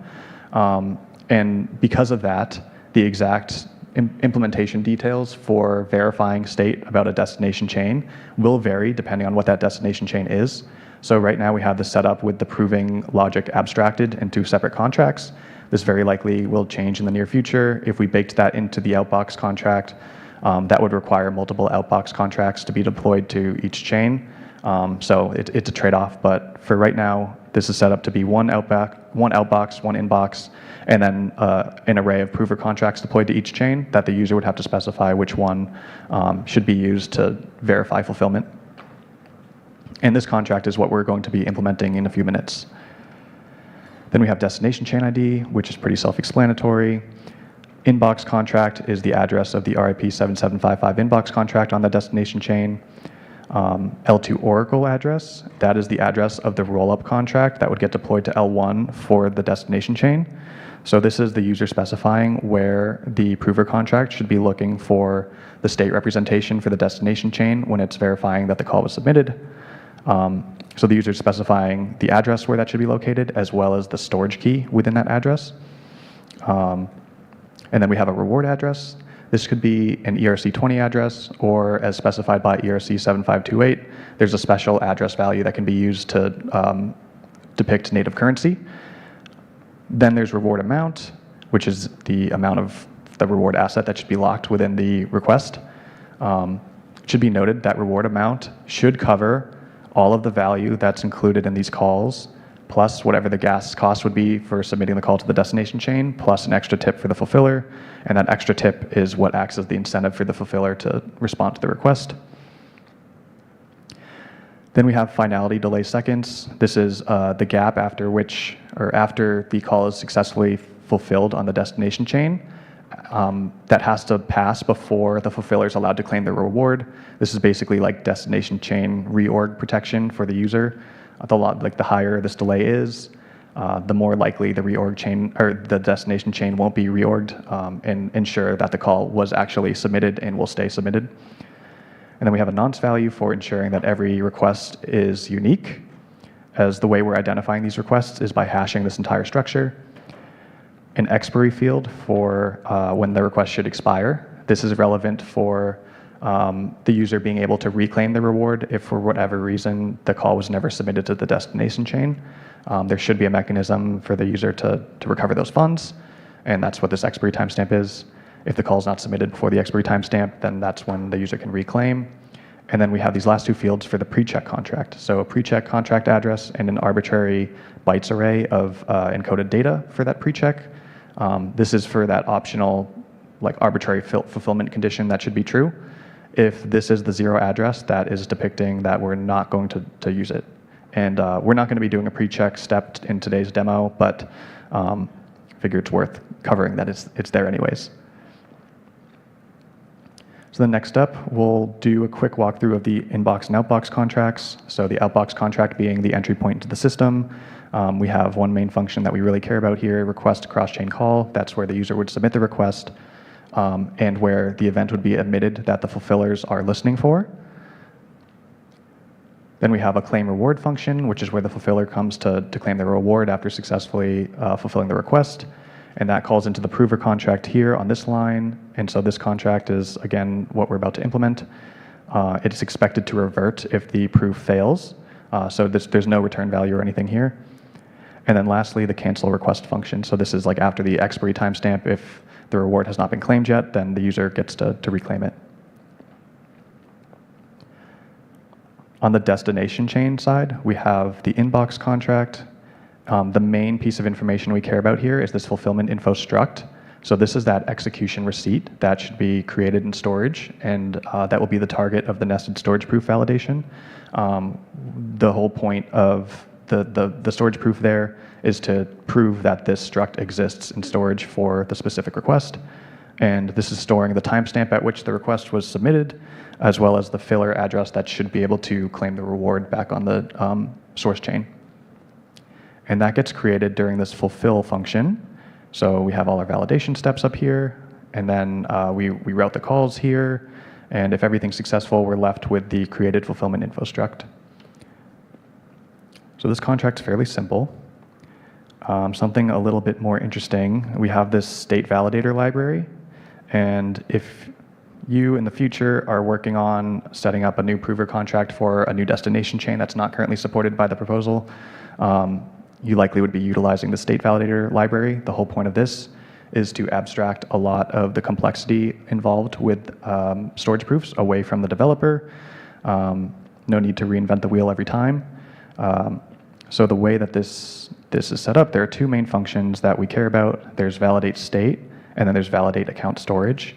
And because of that, the exact implementation details for verifying state about a destination chain will vary depending on what that destination chain is. So right now we have this set up with the proving logic abstracted into separate contracts. This very likely will change in the near future. If we baked that into the outbox contract, that would require multiple outbox contracts to be deployed to each chain. So it's a trade-off, but for right now, this is set up to be one outbox, one inbox, and then an array of prover contracts deployed to each chain that the user would have to specify which one should be used to verify fulfillment. And this contract is what we're going to be implementing in a few minutes. Then we have destination chain ID, which is pretty self-explanatory. Inbox contract is the address of the RIP 7755 inbox contract on the destination chain. L2 Oracle address, that is the address of the rollup contract that would get deployed to L1 for the destination chain. So this is the user specifying where the prover contract should be looking for the state representation for the destination chain when it's verifying that the call was submitted. So the user is specifying the address where that should be located, as well as the storage key within that address. And then we have a reward address. This could be an ERC20 address, or as specified by ERC 7528, there's a special address value that can be used to depict native currency. Then there's reward amount, which is the amount of the reward asset that should be locked within the request. It should be noted that reward amount should cover all of the value that's included in these calls, plus whatever the gas cost would be for submitting the call to the destination chain, plus an extra tip for the fulfiller. And that extra tip is what acts as the incentive for the fulfiller to respond to the request. Then we have finality delay seconds. This is the gap after which, or after the call is successfully fulfilled on the destination chain that has to pass before the fulfiller is allowed to claim the reward. This is basically like destination chain reorg protection for the user. The higher this delay is, the more likely the reorg chain or the destination chain won't be reorged and ensure that the call was actually submitted and will stay submitted. And then we have a nonce value for ensuring that every request is unique, as the way we're identifying these requests is by hashing this entire structure. An expiry field for when the request should expire. This is relevant for the user being able to reclaim the reward if for whatever reason the call was never submitted to the destination chain. There should be a mechanism for the user to recover those funds, and that's what this expiry timestamp is. If the call is not submitted before the expiry timestamp, then that's when the user can reclaim. And then we have these last two fields for the pre-check contract. So a pre-check contract address and an arbitrary bytes array of encoded data for that pre-check. This is for that optional, like arbitrary fulfillment condition that should be true. If this is the 0 address, that is depicting that we're not going to use it. And we're not going to be doing a pre-check step in today's demo, but figure it's worth covering that it's there anyways. So the next up, we'll do a quick walkthrough of the inbox and outbox contracts. So the outbox contract being the entry point into the system. We have one main function that we really care about here, request cross-chain call. That's where the user would submit the request and where the event would be emitted that the fulfillers are listening for. Then we have a claim reward function, which is where the fulfiller comes to claim the reward after successfully fulfilling the request. And that calls into the prover contract here on this line. And so this contract is, again, what we're about to implement. It is expected to revert if the proof fails. So there's no return value or anything here. And then lastly, the cancel request function. So this is like after the expiry timestamp. If the reward has not been claimed yet, then the user gets to reclaim it. On the destination chain side, we have the inbox contract. The main piece of information we care about here is this fulfillment info struct. So this is that execution receipt that should be created in storage, and that will be the target of the nested storage proof validation. The whole point of the storage proof there is to prove that this struct exists in storage for the specific request. And this is storing the timestamp at which the request was submitted, as well as the filler address that should be able to claim the reward back on the source chain. And that gets created during this fulfill function. So we have all our validation steps up here, and then we route the calls here. And if everything's successful, we're left with the created fulfillment info struct. So this contract's fairly simple. Something a little bit more interesting, we have this state validator library. And if you in the future are working on setting up a new prover contract for a new destination chain that's not currently supported by the proposal, you likely would be utilizing the state validator library. The whole point of this is to abstract a lot of the complexity involved with storage proofs away from the developer. No need to reinvent the wheel every time. So the way that this is set up, there are two main functions that we care about. There's validate state, and then there's validate account storage.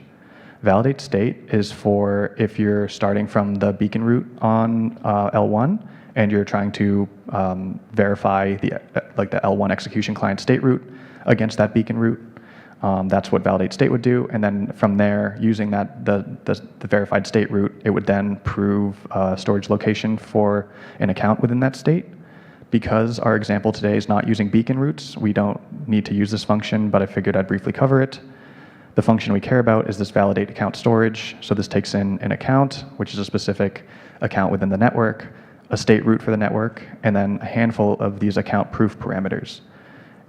Validate state is for if you're starting from the beacon root on L1, and you're trying to verify the L1 execution client state root against that beacon root. That's what validate state would do. And then from there, using that the verified state root, it would then prove storage location for an account within that state. Because our example today is not using beacon roots, we don't need to use this function, but I figured I'd briefly cover it. The function we care about is this validate account storage. So this takes in an account, which is a specific account within the network, a state root for the network, and then a handful of these account proof parameters.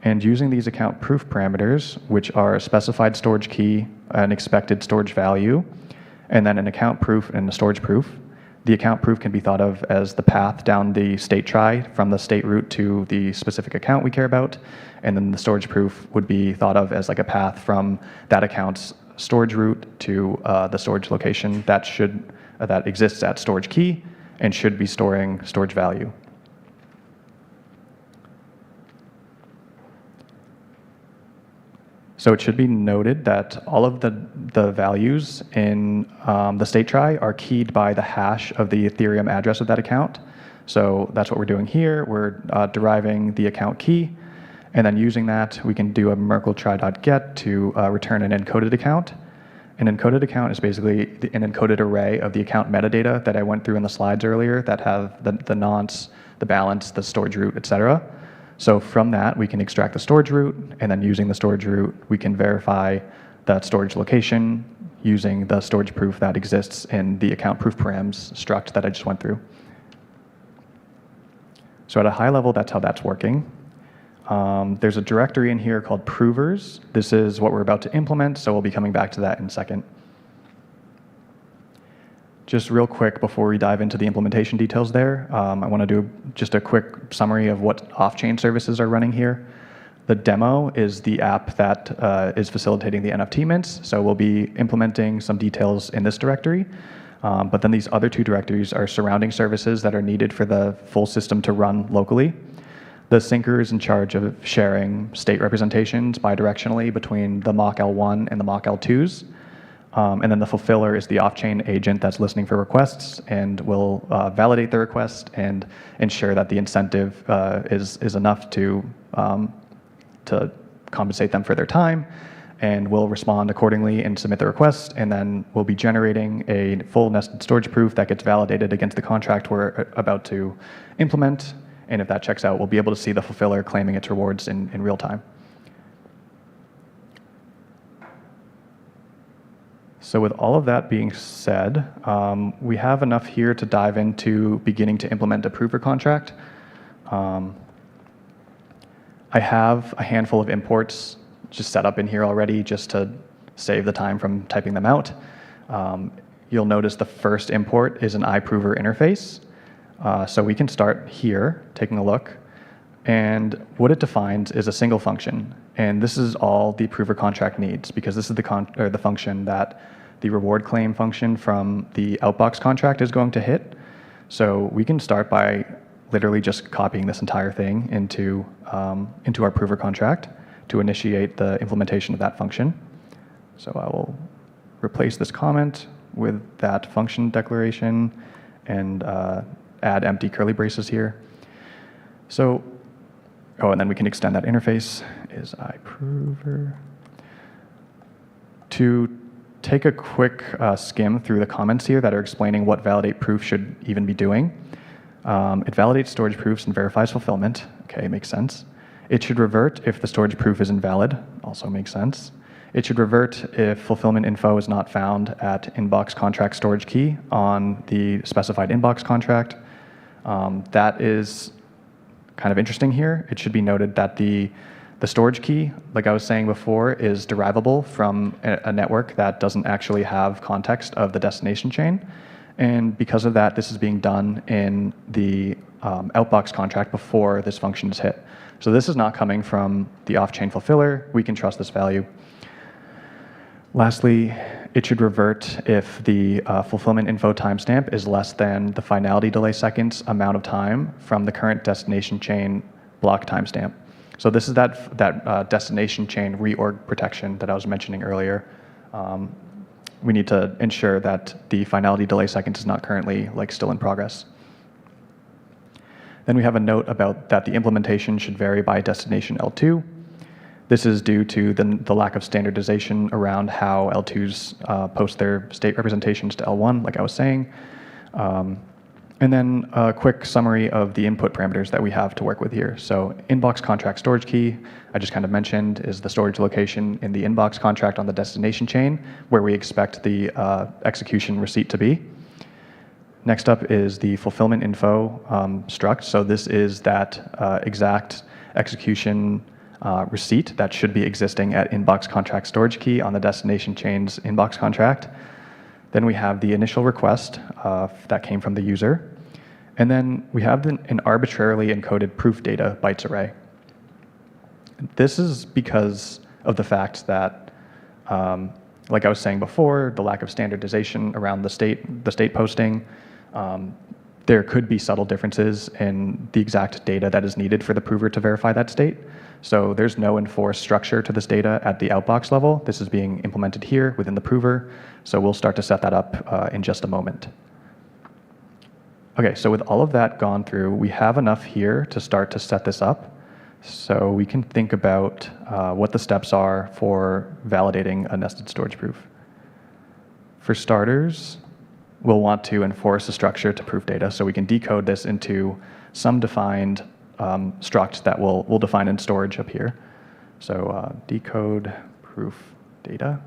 And using these account proof parameters, which are a specified storage key, an expected storage value, and then an account proof and a storage proof, the account proof can be thought of as the path down the state trie from the state root to the specific account we care about. And then the storage proof would be thought of as like a path from that account's storage root to the storage location that exists at storage key and should be storing storage value. So it should be noted that all of the values in the state trie are keyed by the hash of the Ethereum address of that account. So that's what we're doing here. We're deriving the account key, And then using that, we can do a Merkle try.get to return an encoded account. An encoded account is basically an encoded array of the account metadata that I went through in the slides earlier that have the nonce, the balance, the storage root, et cetera. So from that, we can extract the storage root, and then using the storage root, we can verify that storage location using the storage proof that exists in the account proof params struct that I just went through. So at a high level, that's how that's working. There's a directory in here called provers. This is what we're about to implement, so we'll be coming back to that in a second. Just real quick before we dive into the implementation details there, I want to do just a quick summary of what off-chain services are running here. The demo is the app that is facilitating the NFT mints, so we'll be implementing some details in this directory. But then these other two directories are surrounding services that are needed for the full system to run locally. The syncer is in charge of sharing state representations bidirectionally between the mock L1 and the mock L2s. And then the fulfiller is the off-chain agent that's listening for requests and will validate the request and ensure that the incentive is enough to compensate them for their time, and will respond accordingly and submit the request, and then we'll be generating a full nested storage proof that gets validated against the contract we're about to implement, and if that checks out, we'll be able to see the fulfiller claiming its rewards in real time. So with all of that being said, we have enough here to dive into beginning to implement a prover contract. I have a handful of imports just set up in here already just to save the time from typing them out. You'll notice the first import is an iProver interface. So we can start here, taking a look. And what it defines is a single function. And this is all the prover contract needs, because this is the function that the reward claim function from the outbox contract is going to hit. So we can start by literally just copying this entire thing into our prover contract to initiate the implementation of that function. So I will replace this comment with that function declaration and add empty curly braces here. So, and then we can extend that interface is iProver. To take a quick skim through the comments here that are explaining what validate proof should even be doing. It validates storage proofs and verifies fulfillment. Okay, makes sense. It should revert if the storage proof is invalid. Also makes sense. It should revert if fulfillment info is not found at inbox contract storage key on the specified inbox contract. That is kind of interesting here. It should be noted that the storage key, like I was saying before, is derivable from a network that doesn't actually have context of the destination chain. And because of that, this is being done in the outbox contract before this function is hit. So this is not coming from the off-chain fulfiller. We can trust this value. Lastly, it should revert if the fulfillment info timestamp is less than the finality delay seconds amount of time from the current destination chain block timestamp. So this is that destination chain reorg protection that I was mentioning earlier. We need to ensure that the finality delay seconds is not currently still in progress. Then we have a note about that the implementation should vary by destination L2. This is due to the lack of standardization around how L2s post their state representations to L1, like I was saying. And then a quick summary of the input parameters that we have to work with here. So inbox contract storage key, I just kind of mentioned, is the storage location in the inbox contract on the destination chain where we expect the execution receipt to be. Next up is the fulfillment info struct. So this is that exact execution receipt that should be existing at inbox contract storage key on the destination chain's inbox contract. Then we have the initial request that came from the user. And then we have an arbitrarily encoded proof data bytes array. This is because of the fact that, like I was saying before, the lack of standardization around the state posting. There could be subtle differences in the exact data that is needed for the prover to verify that state. So there's no enforced structure to this data at the outbox level. This is being implemented here within the prover. So we'll start to set that up in just a moment. Okay, so with all of that gone through, we have enough here to start to set this up. So we can think about what the steps are for validating a nested storage proof. For starters, we'll want to enforce a structure to proof data, so we can decode this into some defined struct that we'll define in storage up here. So decode proof data.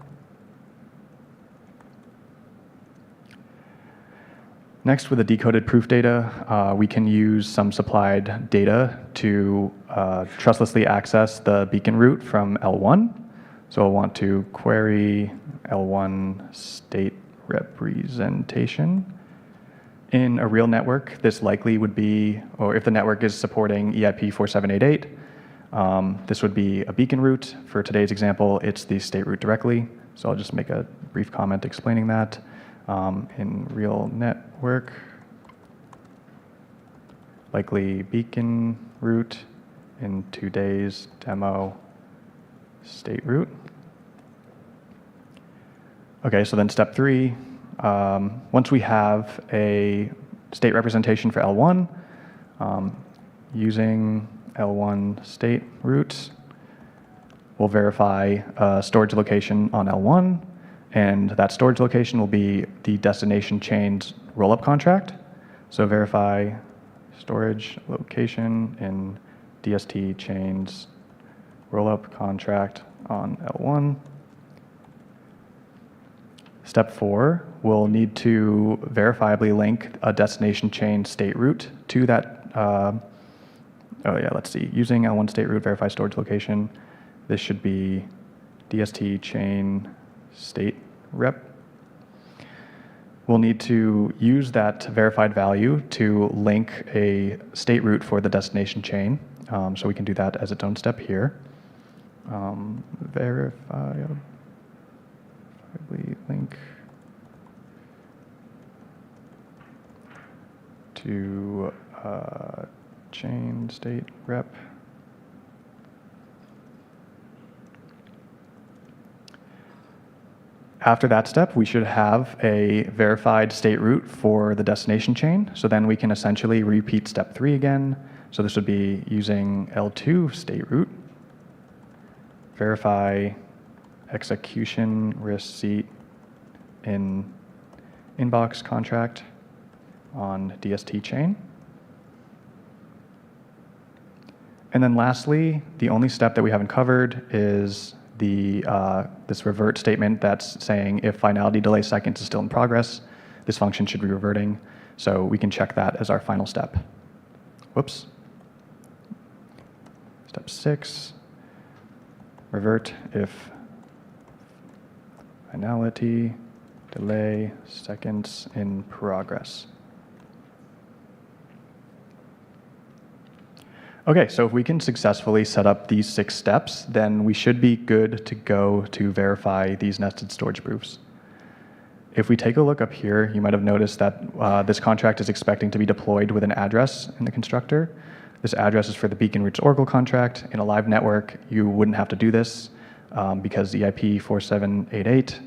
Next, with the decoded proof data, we can use some supplied data to trustlessly access the beacon root from L1. So we'll want to query L1 state representation. In a real network, this likely would be, or if the network is supporting EIP 4788, this would be a beacon root. For today's example, it's the state root directly. So I'll just make a brief comment explaining that. In real network, likely beacon root. In today's demo, state root. Okay, so then step 3, once we have a state representation for L1, using L1 state root, we'll verify a storage location on L1, and that storage location will be the destination chain's rollup contract. So verify storage location in DST chain's rollup contract on L1. Step 4, we'll need to verifiably link a destination chain state root to that. Let's see. Using L1 state root verify storage location. This should be DST chain state rep. We'll need to use that verified value to link a state root for the destination chain. So we can do that as its own step here. Verifiably link to chain state rep. After that step, we should have a verified state root for the destination chain. So then we can essentially repeat step 3 again. So this would be using L2 state root, verify execution receipt in inbox contract on DST chain. And then lastly, the only step that we haven't covered is this revert statement that's saying if finality delay seconds is still in progress, this function should be reverting. So we can check that as our final step. Whoops. Step 6, revert if finality delay seconds in progress. Okay, so if we can successfully set up these 6 steps, then we should be good to go to verify these nested storage proofs. If we take a look up here, you might have noticed that this contract is expecting to be deployed with an address in the constructor. This address is for the beacon root's Oracle contract. In a live network, you wouldn't have to do this because EIP 4788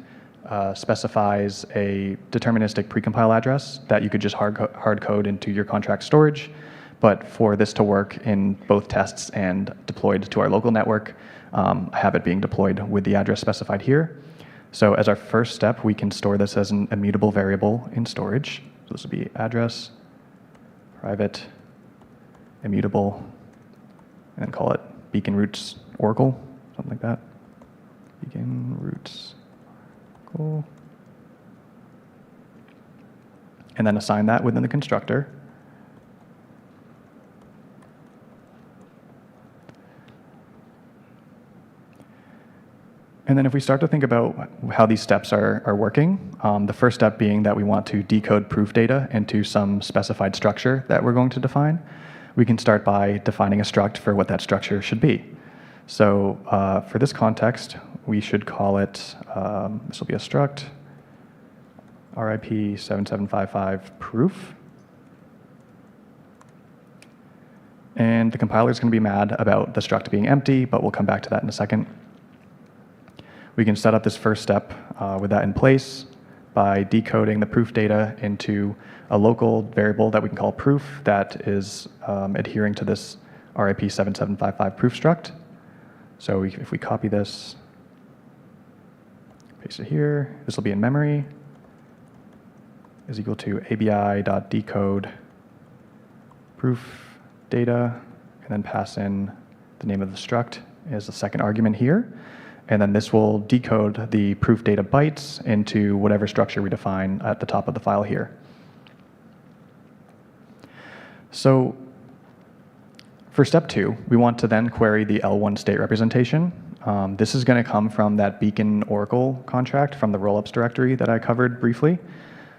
specifies a deterministic precompile address that you could just hard code into your contract storage. But for this to work in both tests and deployed to our local network, I have it being deployed with the address specified here. So as our first step, we can store this as an immutable variable in storage. So this will be address, private, immutable, and then call it beacon roots Oracle, something like that. Beacon roots Oracle. And then assign that within the constructor. And then if we start to think about how these steps are working, the first step being that we want to decode proof data into some specified structure that we're going to define, we can start by defining a struct for what that structure should be. So for this context, we should call it, this will be a struct, RIP 7755 proof. And the compiler is going to be mad about the struct being empty, but we'll come back to that in a second. We can set up this first step with that in place by decoding the proof data into a local variable that we can call proof that is adhering to this RIP 7755 proof struct. So if we copy this, paste it here, this will be in memory, is equal to abi.decode proof data, and then pass in the name of the struct as the second argument here. And then this will decode the proof data bytes into whatever structure we define at the top of the file here. So for step 2, we want to then query the L1 state representation. This is going to come from that Beacon Oracle contract from the rollups directory that I covered briefly.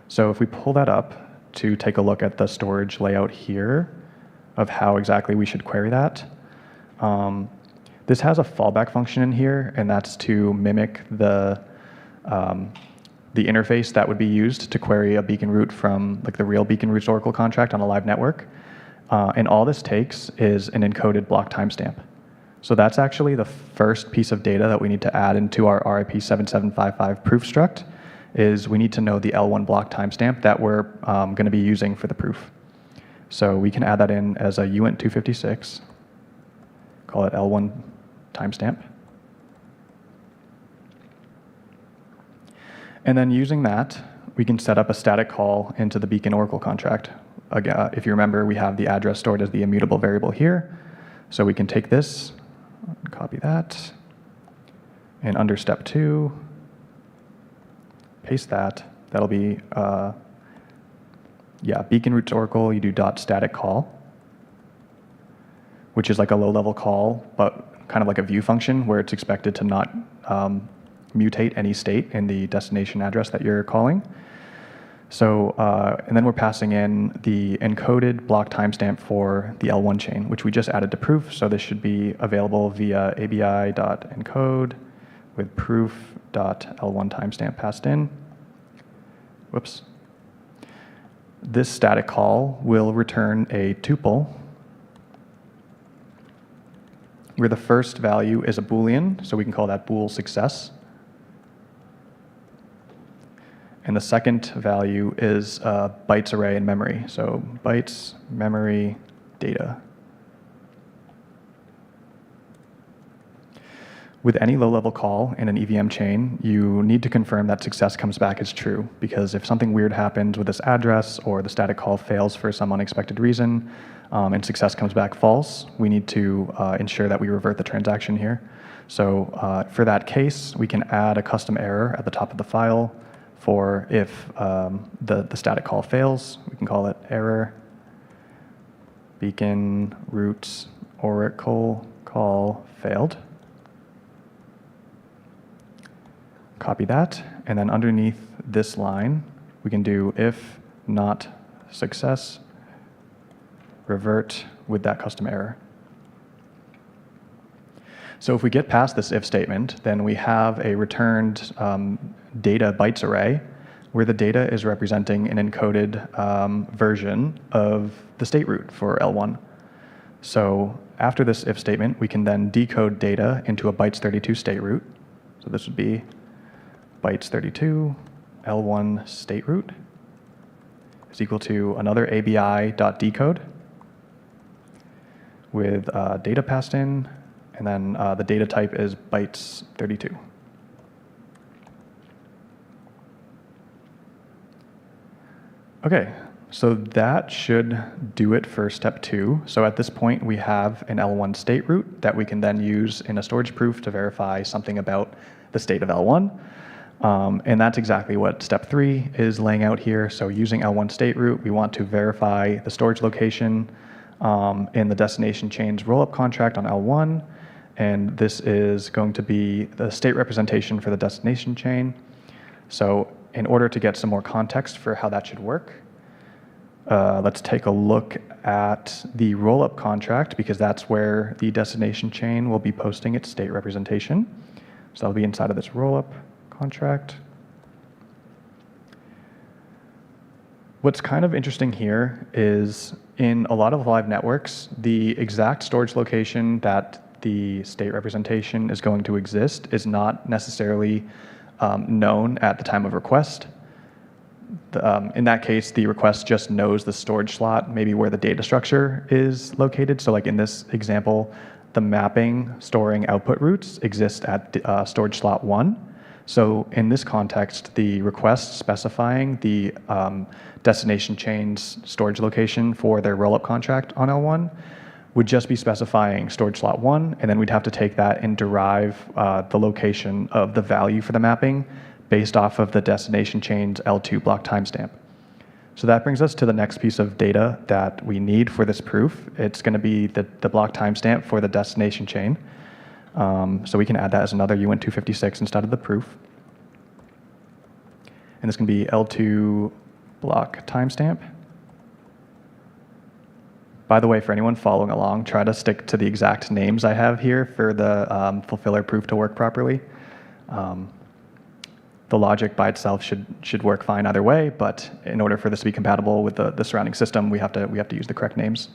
So if we pull that up to take a look at the storage layout here of how exactly we should query that, this has a fallback function in here, and that's to mimic the interface that would be used to query a beacon root from like the real Beacon Roots Oracle contract on a live network. And all this takes is an encoded block timestamp. So that's actually the first piece of data that we need to add into our RIP 7755 proof struct, is we need to know the L1 block timestamp that we're going to be using for the proof. So we can add that in as a uint 256, call it L1 timestamp. And then using that, we can set up a static call into the Beacon Oracle contract. Again, if you remember, we have the address stored as the immutable variable here. So we can take this, copy that, and under step 2, paste that. That'll be, Beacon Roots Oracle, you do .static call, which is like a low-level call, but kind of like a view function where it's expected to not mutate any state in the destination address that you're calling. So, and then we're passing in the encoded block timestamp for the L1 chain, which we just added to proof. So this should be available via abi.encode with proof.l1 timestamp passed in. Whoops. This static call will return a tuple where the first value is a Boolean, so we can call that bool success. And the second value is a bytes array in memory. So bytes, memory, data. With any low-level call in an EVM chain, you need to confirm that success comes back as true, because if something weird happens with this address or the static call fails for some unexpected reason and success comes back false, we need to ensure that we revert the transaction here. So for that case, we can add a custom error at the top of the file for if the static call fails. We can call it error Beacon Roots Oracle call failed. Copy that, and then underneath this line, we can do if not success, revert with that custom error. So if we get past this if statement, then we have a returned data bytes array where the data is representing an encoded version of the state root for L1. So after this if statement, we can then decode data into a bytes 32 state root. So this would be bytes 32, L1 state root is equal to another abi.decode with data passed in, and then the data type is bytes 32. Okay, so that should do it for step 2. So at this point, we have an L1 state root that we can then use in a storage proof to verify something about the state of L1. And that's exactly what step 3 is laying out here. So using L1 state root, we want to verify the storage location in the destination chain's rollup contract on L1. And this is going to be the state representation for the destination chain. So in order to get some more context for how that should work, let's take a look at the rollup contract, because that's where the destination chain will be posting its state representation. So that'll be inside of this rollup contract. What's kind of interesting here is in a lot of live networks, the exact storage location that the state representation is going to exist is not necessarily known at the time of request. in that case, the request just knows the storage slot, maybe where the data structure is located. So like in this example, the mapping storing output routes exists at storage slot 1. So in this context, the request specifying the destination chain's storage location for their rollup contract on L1 would just be specifying storage slot 1, and then we'd have to take that and derive the location of the value for the mapping based off of the destination chain's L2 block timestamp. So that brings us to the next piece of data that we need for this proof. It's going to be the block timestamp for the destination chain. So we can add that as another uint256 instead of the proof. And this can be L2 block timestamp. By the way, for anyone following along, try to stick to the exact names I have here for the fulfiller proof to work properly. The logic by itself should work fine either way, but in order for this to be compatible with the surrounding system, we have to use the correct names.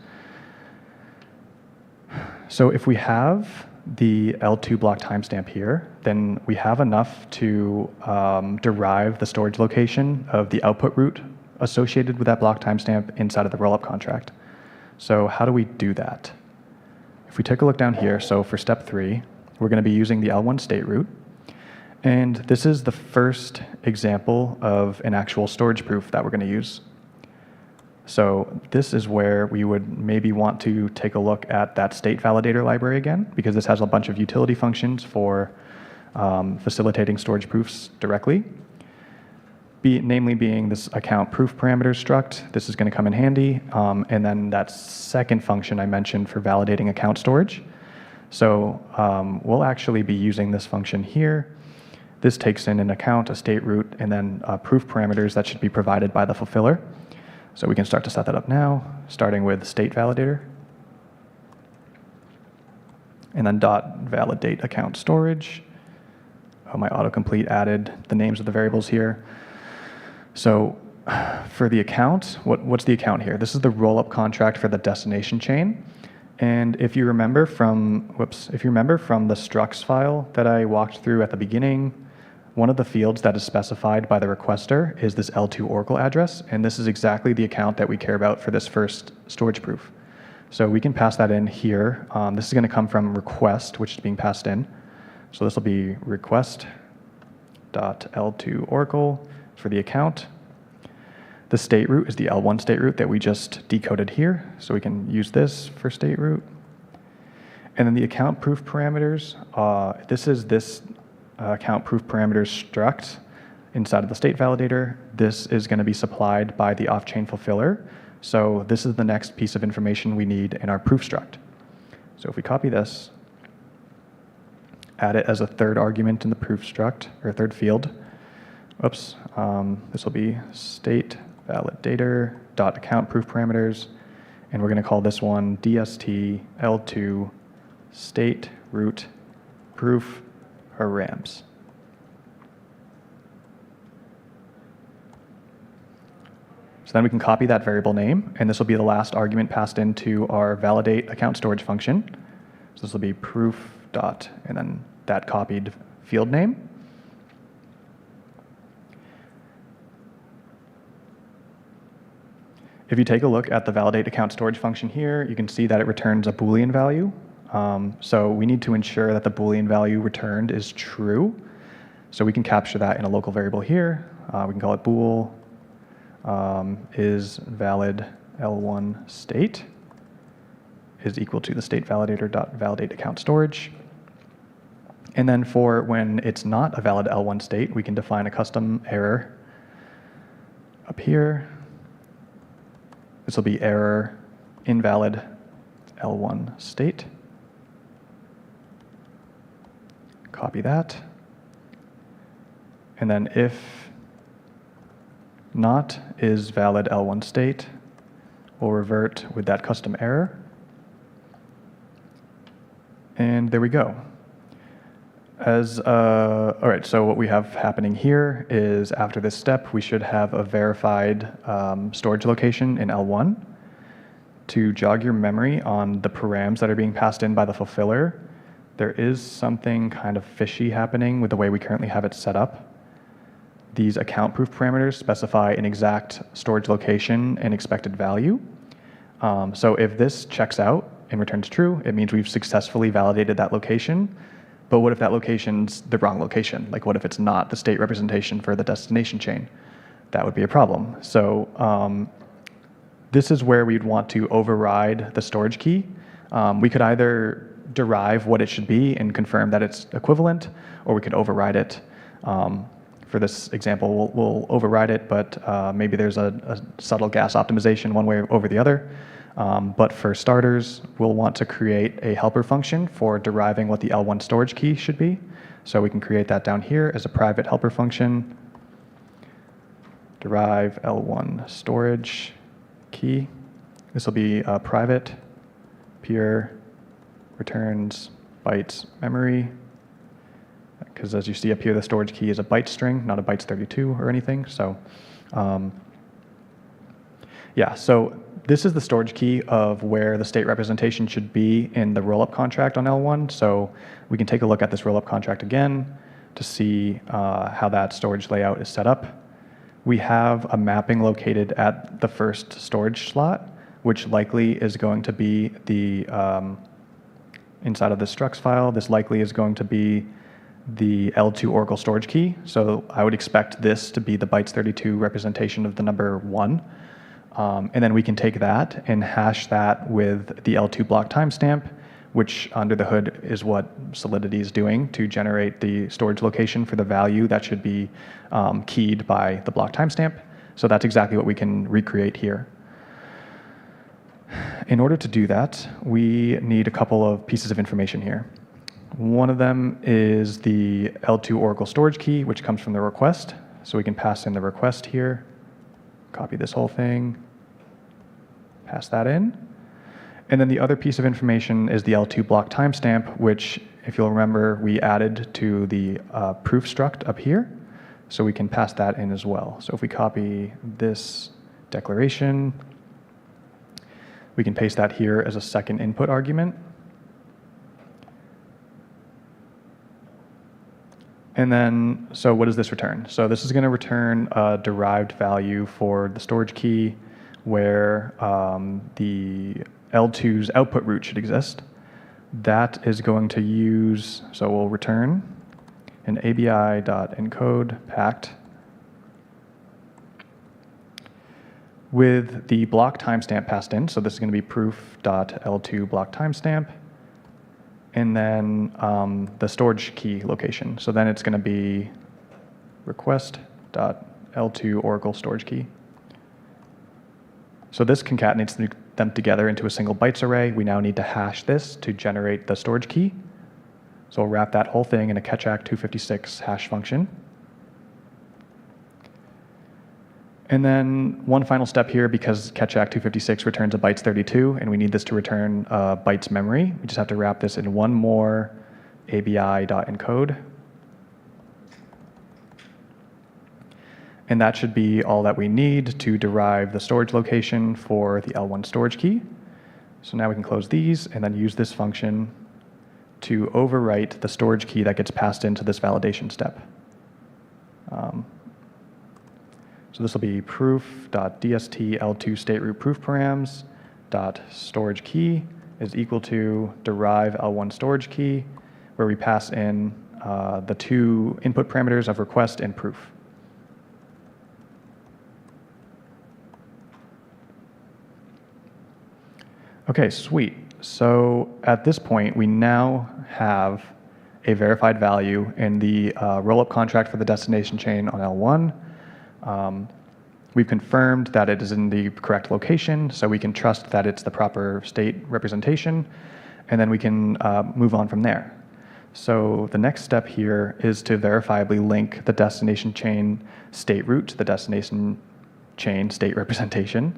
So if we have the L2 block timestamp here, then we have enough to derive the storage location of the output route associated with that block timestamp inside of the rollup contract. So how do we do that? If we take a look down here, so for step 3, we're going to be using the L1 state route. And this is the first example of an actual storage proof that we're going to use. So this is where we would maybe want to take a look at that state validator library again, because this has a bunch of utility functions for facilitating storage proofs directly. Namely being this account proof parameters struct. This is going to come in handy. And then that second function I mentioned for validating account storage. So we'll actually be using this function here. This takes in an account, a state route, and then proof parameters that should be provided by the fulfiller. So we can start to set that up now, starting with state validator. And then .validate account storage. Oh, my autocomplete added the names of the variables here. So for the account, what's the account here? This is the rollup contract for the destination chain. And if you remember from the structs file that I walked through at the beginning, one of the fields that is specified by the requester is this L2 Oracle address, and this is exactly the account that we care about for this first storage proof. So we can pass that in here. This is going to come from request, which is being passed in. So this will be request.L2 Oracle for the account. The state route is the L1 state route that we just decoded here, so we can use this for state route. And then the account proof parameters, this is this account proof parameters struct inside of the state validator. This is going to be supplied by the off-chain fulfiller. So this is the next piece of information we need in our proof struct. So if we copy this, add it as a third argument in the proof struct, or third field. Oops, this will be state validator dot account proof parameters, and we're going to call this one DST L2 state root proof params. So then we can copy that variable name, and this will be the last argument passed into our validate account storage function. So this will be proof dot, and then that copied field name. If you take a look at the validate account storage function here, you can see that it returns a Boolean value. So we need to ensure that the Boolean value returned is true. So we can capture that in a local variable here. We can call it bool is valid L1 state is equal to the state validator dot validate account storage. And then for when it's not a valid L1 state, we can define a custom error up here. This will be error invalid L1 state. Copy that. And then if not is valid L1 state, we'll revert with that custom error. And there we go. All right, so what we have happening here is after this step, we should have a verified storage location in L1. To jog your memory on the params that are being passed in by the fulfiller, there is something kind of fishy happening with the way we currently have it set up. these account proof parameters specify an exact storage location and expected value. So if this checks out and returns true, it means we've successfully validated that location. But what if that location's the wrong location? Like, what if it's not the state representation for the destination chain? That would be a problem. So this is where we'd want to override the storage key. We could either derive what it should be and confirm that it's equivalent, or we could override it. For this example, we'll override it, but maybe there's a subtle gas optimization one way over the other. But for starters, we'll want to create a helper function for deriving what the L1 storage key should be. So we can create that down here as a private helper function. Derive L1 storage key. This will be private, pure, returns bytes memory. Because as you see up here, the storage key is a byte string, not a bytes 32 or anything. So yeah, so this is the storage key of where the state representation should be in the rollup contract on L1. So we can take a look at this rollup contract again to see how that storage layout is set up. We have a mapping located at the first storage slot, which likely is going to be the, inside of the structs file, this likely is going to be the L2 Oracle storage key. So I would expect this to be the bytes 32 representation of the number 1. And then we can take that and hash that with the L2 block timestamp, which under the hood is what Solidity is doing to generate the storage location for the value that should be keyed by the block timestamp. So that's exactly what we can recreate here. In order to do that, we need a couple of pieces of information here. One of them is the L2 Oracle storage key, which comes from the request. So we can pass in the request here, copy this whole thing, pass that in. And then the other piece of information is the L2 block timestamp, which, if you'll remember, we added to the proof struct up here. So we can pass that in as well. So if we copy this declaration, we can paste that here as a second input argument. And then, so what does this return? So this is going to return a derived value for the storage key where the L2's output root should exist. That is going to use, so we'll return an abi.encode packed with the block timestamp passed in. So this is going to be proof.l2 block timestamp. And then the storage key location. So then it's going to be request.l2 Oracle storage key. So this concatenates them together into a single bytes array. We now need to hash this to generate the storage key. So we'll wrap that whole thing in a catch-act 256 hash function. And then one final step here, because catch-act 256 returns a bytes 32, and we need this to return bytes memory. We just have to wrap this in one more abi.encode. And that should be all that we need to derive the storage location for the L1 storage key. So now we can close these and then use this function to overwrite the storage key that gets passed into this validation step. So this will be proof.dst L2 state root proof params dot storage key is equal to derive L1 storage key, where we pass in the two input parameters of request and proof. Okay, sweet. So at this point, we now have a verified value in the rollup contract for the destination chain on L1. We've confirmed that it is in the correct location, so we can trust that it's the proper state representation, and then we can move on from there. So the next step here is to verifiably link the destination chain state root to the destination chain state representation.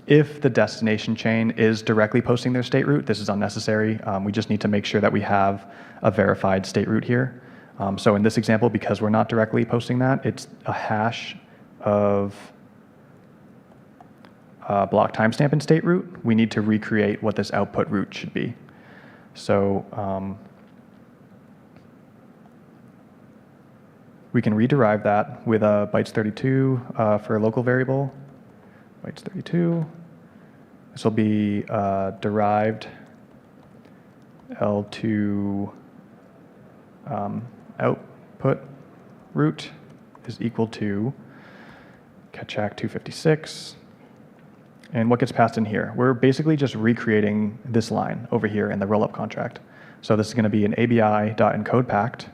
If the destination chain is directly posting their state root, this is unnecessary. We just need to make sure that we have a verified state root here. So in this example, because we're not directly posting that, it's a hash of block timestamp and state root. We need to recreate what this output root should be. So We can rederive that with a bytes32 for a local variable. Bytes32. This will be derived L2 output root is equal to Ketchak 256. And what gets passed in here? We're basically just recreating this line over here in the rollup contract. So this is going to be an ABI.encode_pact.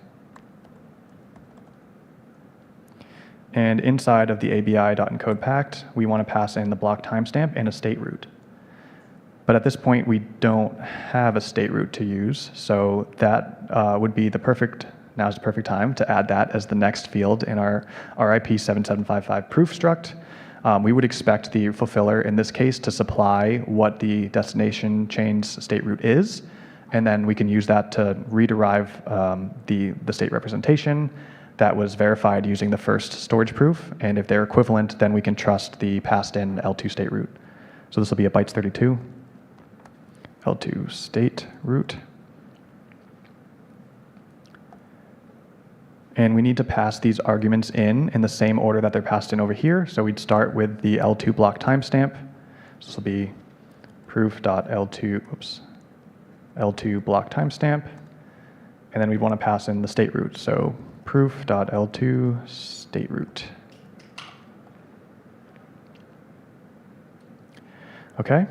And inside of the ABI.encode_pact, we want to pass in the block timestamp and a state root. But at this point, we don't have a state root to use, so that would be now's the perfect time to add that as the next field in our RIP 7755 proof struct. We would expect the fulfiller in this case to supply what the destination chain's state root is, and then we can use that to rederive the state representation that was verified using the first storage proof, and if they're equivalent, then we can trust the passed in L2 state root. So this will be a bytes32, L2 state root. And we need to pass these arguments in the same order that they're passed in over here. So we'd start with the L2 block timestamp. So this will be L2 block timestamp. And then we'd want to pass in the state root. So proof.L2 state root. Okay.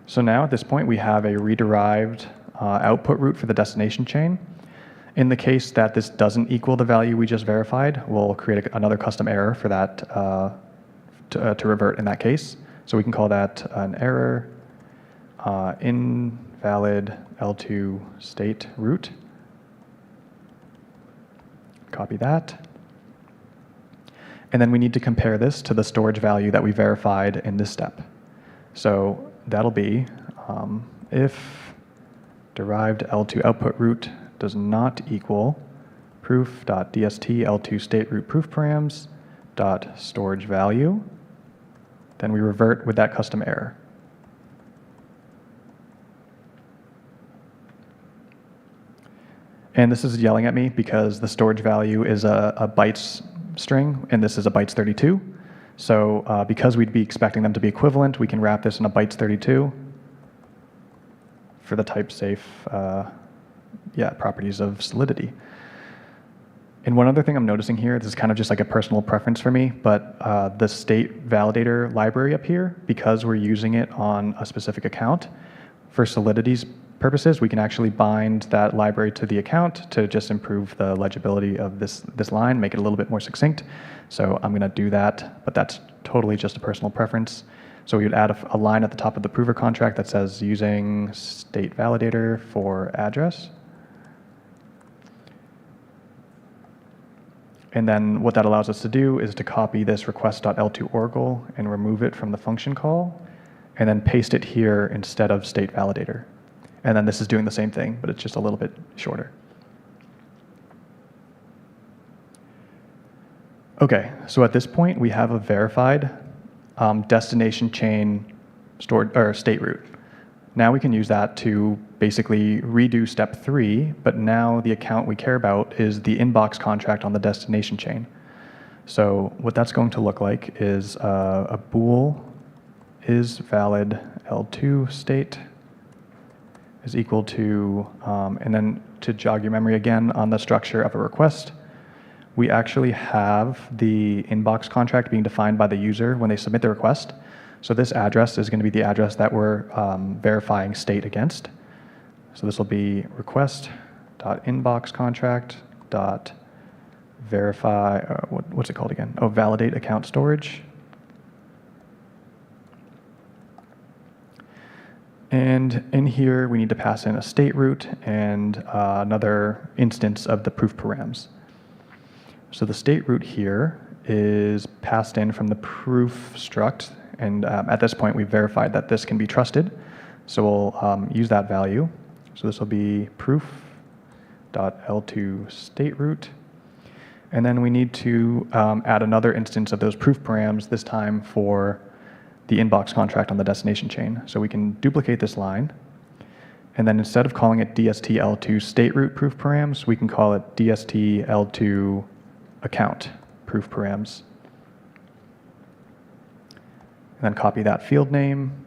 So now at this point, we have a rederived output root for the destination chain. In the case that this doesn't equal the value we just verified, we'll create another custom error for that to revert in that case. So we can call that an error invalid L2 state root. Copy that. And then we need to compare this to the storage value that we verified in this step. So that'll be if derived L2 output root does not equal proof.dst L2 state root proof params dot storage value, then we revert with that custom error. And this is yelling at me because the storage value is a bytes string, and this is a bytes32. So because we'd be expecting them to be equivalent, we can wrap this in a bytes32 for the type safe properties of solidity. And one other thing I'm noticing here, this is kind of just like a personal preference for me, but the state validator library up here, because we're using it on a specific account, for Solidity's purposes, we can actually bind that library to the account to just improve the legibility of this line, make it a little bit more succinct. So I'm going to do that, but that's totally just a personal preference. So we would add a line at the top of the prover contract that says using state validator for address. And then what that allows us to do is to copy this request.L2 oracle and remove it from the function call, and then paste it here instead of state validator. And then this is doing the same thing, but it's just a little bit shorter. Okay, so at this point, we have a verified destination chain stored or state root. Now we can use that to basically redo step 3, but now the account we care about is the inbox contract on the destination chain. So what that's going to look like is a bool is valid L2 state is equal to, and then to jog your memory again on the structure of a request, we actually have the inbox contract being defined by the user when they submit the request. So this address is going to be the address that we're verifying state against. So this will be request.inboxcontract.verify, what's it called again? Oh, validate account storage. And in here, we need to pass in a state root and another instance of the proof params. So the state root here is passed in from the proof struct. And at this point, we've verified that this can be trusted. So we'll use that value. So this will be proof.L2 state root. And then we need to add another instance of those proof params, this time for the inbox contract on the destination chain. So we can duplicate this line. And then instead of calling it DST L2 state root proof params, we can call it DST L2 account proof params. And then copy that field name.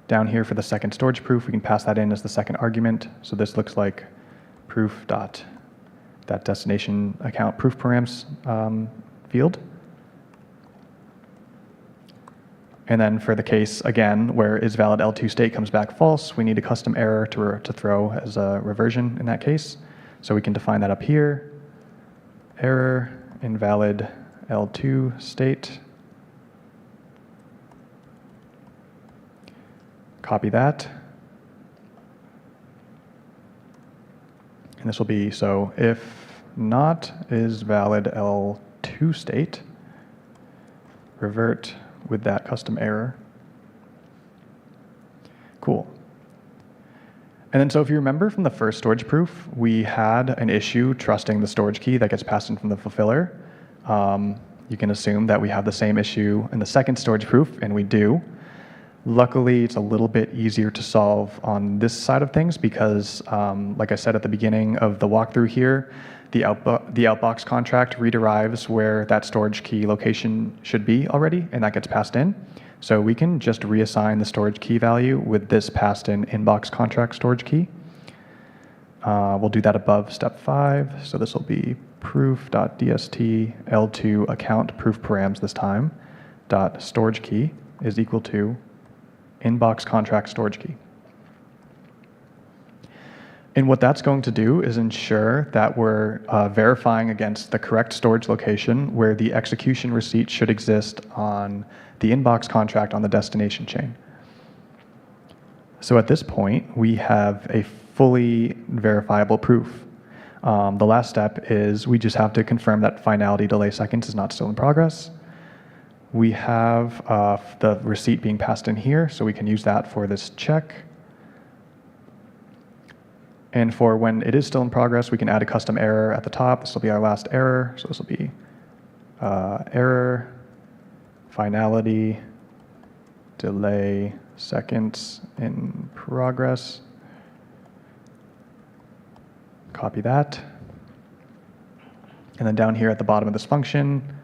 Down here for the second storage proof, we can pass that in as the second argument. So this looks like proof dot that destination account proof params field. And then for the case, again, where is valid L2 state comes back false, we need a custom error to throw as a reversion in that case. So we can define that up here. Error invalid L2 state. Copy that. And this will be, so if not is valid L2 state, revert with that custom error. Cool. And then so if you remember from the first storage proof, we had an issue trusting the storage key that gets passed in from the fulfiller. You can assume that we have the same issue in the second storage proof, and we do. Luckily, it's a little bit easier to solve on this side of things because, like I said at the beginning of the walkthrough here, the outbox contract rederives where that storage key location should be already, and that gets passed in. So we can just reassign the storage key value with this passed in inbox contract storage key. We'll do that above step 5. So this will be proof.dst L2 account proof params this time, dot storage key is equal to inbox contract storage key. And what that's going to do is ensure that we're verifying against the correct storage location where the execution receipt should exist on the inbox contract on the destination chain. So at this point, we have a fully verifiable proof. The last step is we just have to confirm that finality delay seconds is not still in progress. We have the receipt being passed in here, so we can use that for this check. And for when it is still in progress, we can add a custom error at the top. This will be our last error. So this will be error, finality, delay, seconds in progress. Copy that. And then down here at the bottom of this function,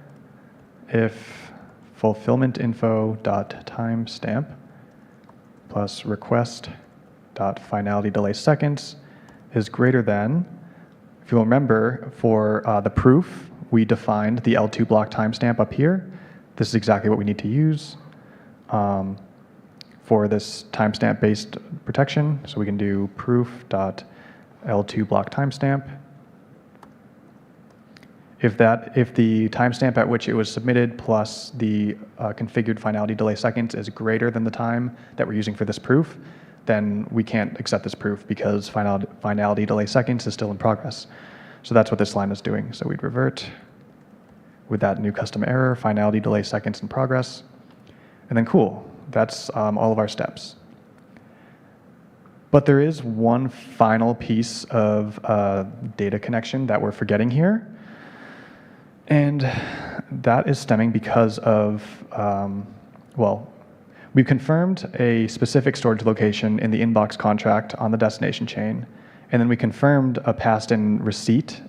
if fulfillment info dot timestamp plus request dot finality delay seconds is greater than, if you'll remember, for the proof, we defined the L2 block timestamp up here. This is exactly what we need to use for this timestamp-based protection. So we can do proof.L2 block timestamp. If the timestamp at which it was submitted plus the configured finality delay seconds is greater than the time that we're using for this proof, then we can't accept this proof because finality delay seconds is still in progress. So that's what this line is doing. So we'd revert with that new custom error, finality delay seconds in progress. And then cool, that's all of our steps. But there is one final piece of data connection that we're forgetting here. And that is stemming because of, we've confirmed a specific storage location in the inbox contract on the destination chain, and then we confirmed a passed-in receipt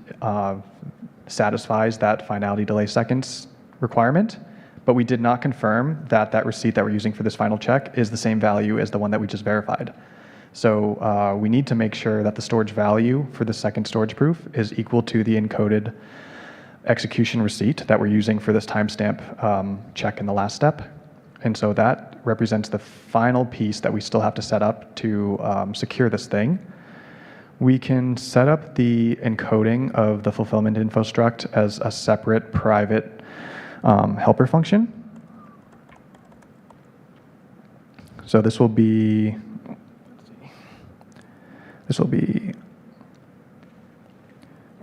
satisfies that finality delay seconds requirement, but we did not confirm that that receipt that we're using for this final check is the same value as the one that we just verified. So we need to make sure that the storage value for the second storage proof is equal to the encoded execution receipt that we're using for this timestamp check in the last step. And so that represents the final piece that we still have to set up to secure this thing. We can set up the encoding of the fulfillment info struct as a separate private helper function. So this will be, what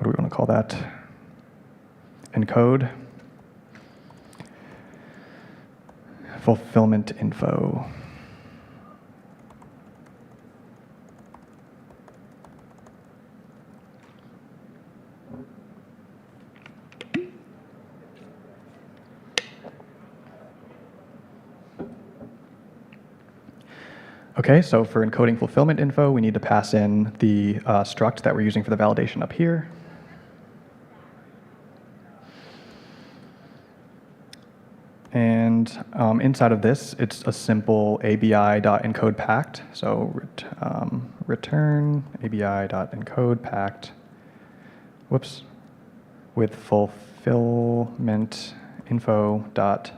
do we want to call that? Encode. Fulfillment info. Okay, so for encoding fulfillment info, we need to pass in the struct that we're using for the validation up here. inside of this, it's a simple ABI.encode pact. So return ABI.encode pact, whoops, with fulfillment info dot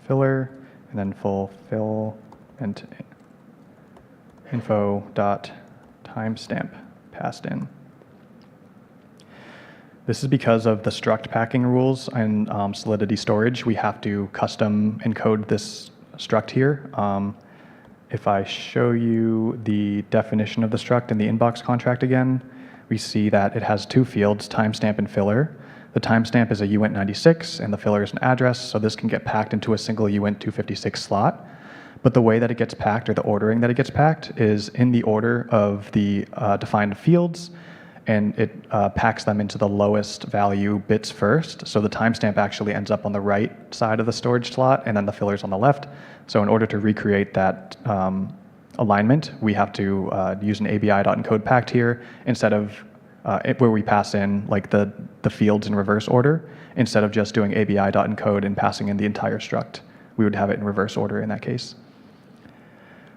filler, and then fulfillment info dot timestamp passed in. This is because of the struct packing rules and Solidity storage. We have to custom encode this struct here. If I show you the definition of the struct in the inbox contract again, we see that it has two fields, timestamp and filler. The timestamp is a uint96 and the filler is an address, so this can get packed into a single uint 256 slot. But the way that it gets packed, or the ordering that it gets packed, is in the order of the defined fields, and it packs them into the lowest value bits first. So the timestamp actually ends up on the right side of the storage slot, and then the filler's on the left. So in order to recreate that alignment, we have to use an ABI.encode pact here instead of where we pass in like the fields in reverse order, instead of just doing ABI.encode and passing in the entire struct. We would have it in reverse order in that case.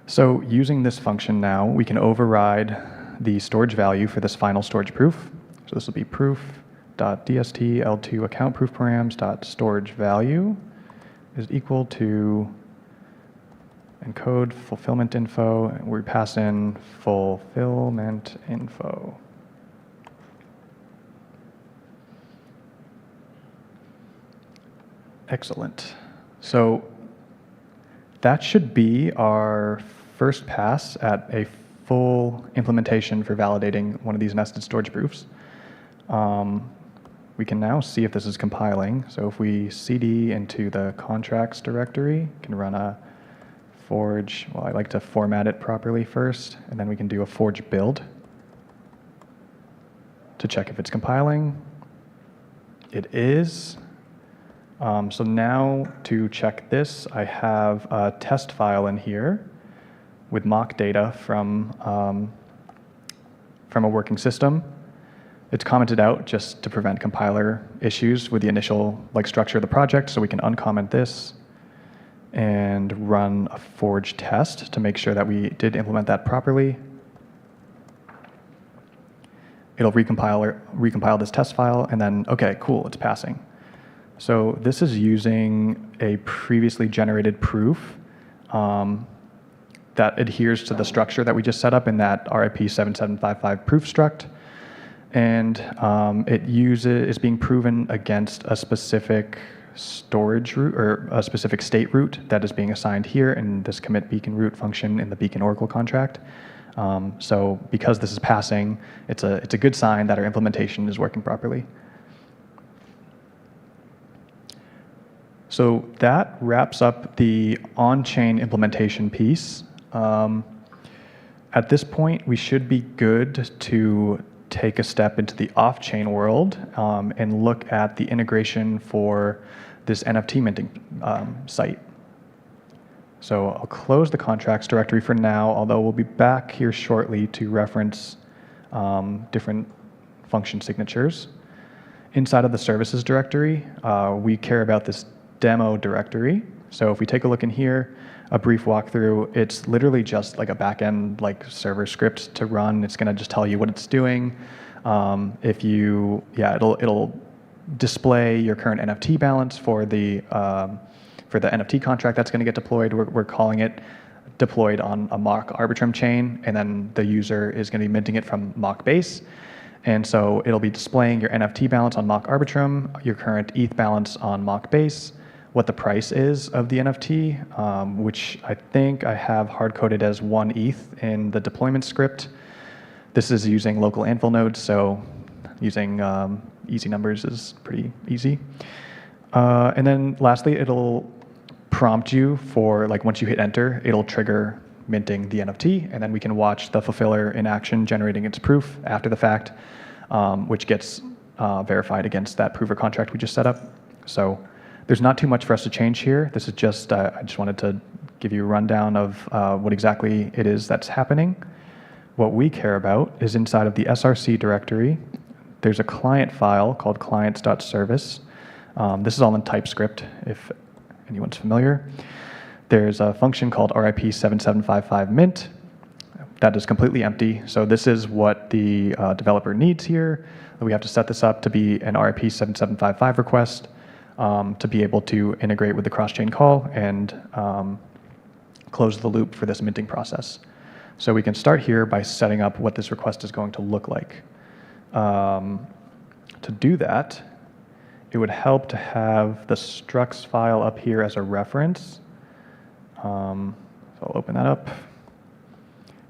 So using this function now, we can override the storage value for this final storage proof. So this will be proof.dst L2 account proof params.storage value is equal to encode fulfillment info, and we pass in fulfillment info. Excellent. So that should be our first pass at a full implementation for validating one of these nested storage proofs. We can now see if this is compiling. So if we cd into the contracts directory, can run a forge. Well, I like to format it properly first, and then we can do a forge build to check if it's compiling. It is. So now to check this, I have a test file in here with mock data from a working system. It's commented out just to prevent compiler issues with the initial structure of the project, so we can uncomment this and run a forge test to make sure that we did implement that properly. It'll recompile this test file, and then, okay, cool, it's passing. So this is using a previously generated proof that adheres to the structure that we just set up in that RIP 7755 proof struct. And is being proven against a specific storage root or a specific state root that is being assigned here in this commit beacon root function in the beacon Oracle contract. So because this is passing, it's a good sign that our implementation is working properly. So that wraps up the on-chain implementation piece. At this point, we should be good to take a step into the off-chain world and look at the integration for this NFT minting site. So I'll close the contracts directory for now, although we'll be back here shortly to reference different function signatures. Inside of the services directory, we care about this demo directory. So if we take a look in here, a brief walkthrough, it's literally just like a backend server script to run. It's going to just tell you what it's doing. It'll display your current NFT balance for the NFT contract that's going to get deployed. We're calling it deployed on a mock Arbitrum chain, and then the user is going to be minting it from mock base. And so it'll be displaying your NFT balance on mock Arbitrum, your current ETH balance on mock base, what the price is of the NFT, which I think I have hard-coded as 1 ETH in the deployment script. This is using local Anvil nodes, so using easy numbers is pretty easy. And then lastly, it'll prompt you for, once you hit enter, it'll trigger minting the NFT, and then we can watch the fulfiller in action generating its proof after the fact, which gets verified against that proof of contract we just set up. So there's not too much for us to change here. This is just, I just wanted to give you a rundown of what exactly it is that's happening. What we care about is inside of the SRC directory, there's a client file called clients.service. This is all in TypeScript, if anyone's familiar. There's a function called RIP7755mint that is completely empty. So this is what the developer needs here. We have to set this up to be an RIP7755 request to be able to integrate with the cross-chain call and close the loop for this minting process. So we can start here by setting up what this request is going to look like. To do that, it would help to have the structs file up here as a reference. So I'll open that up.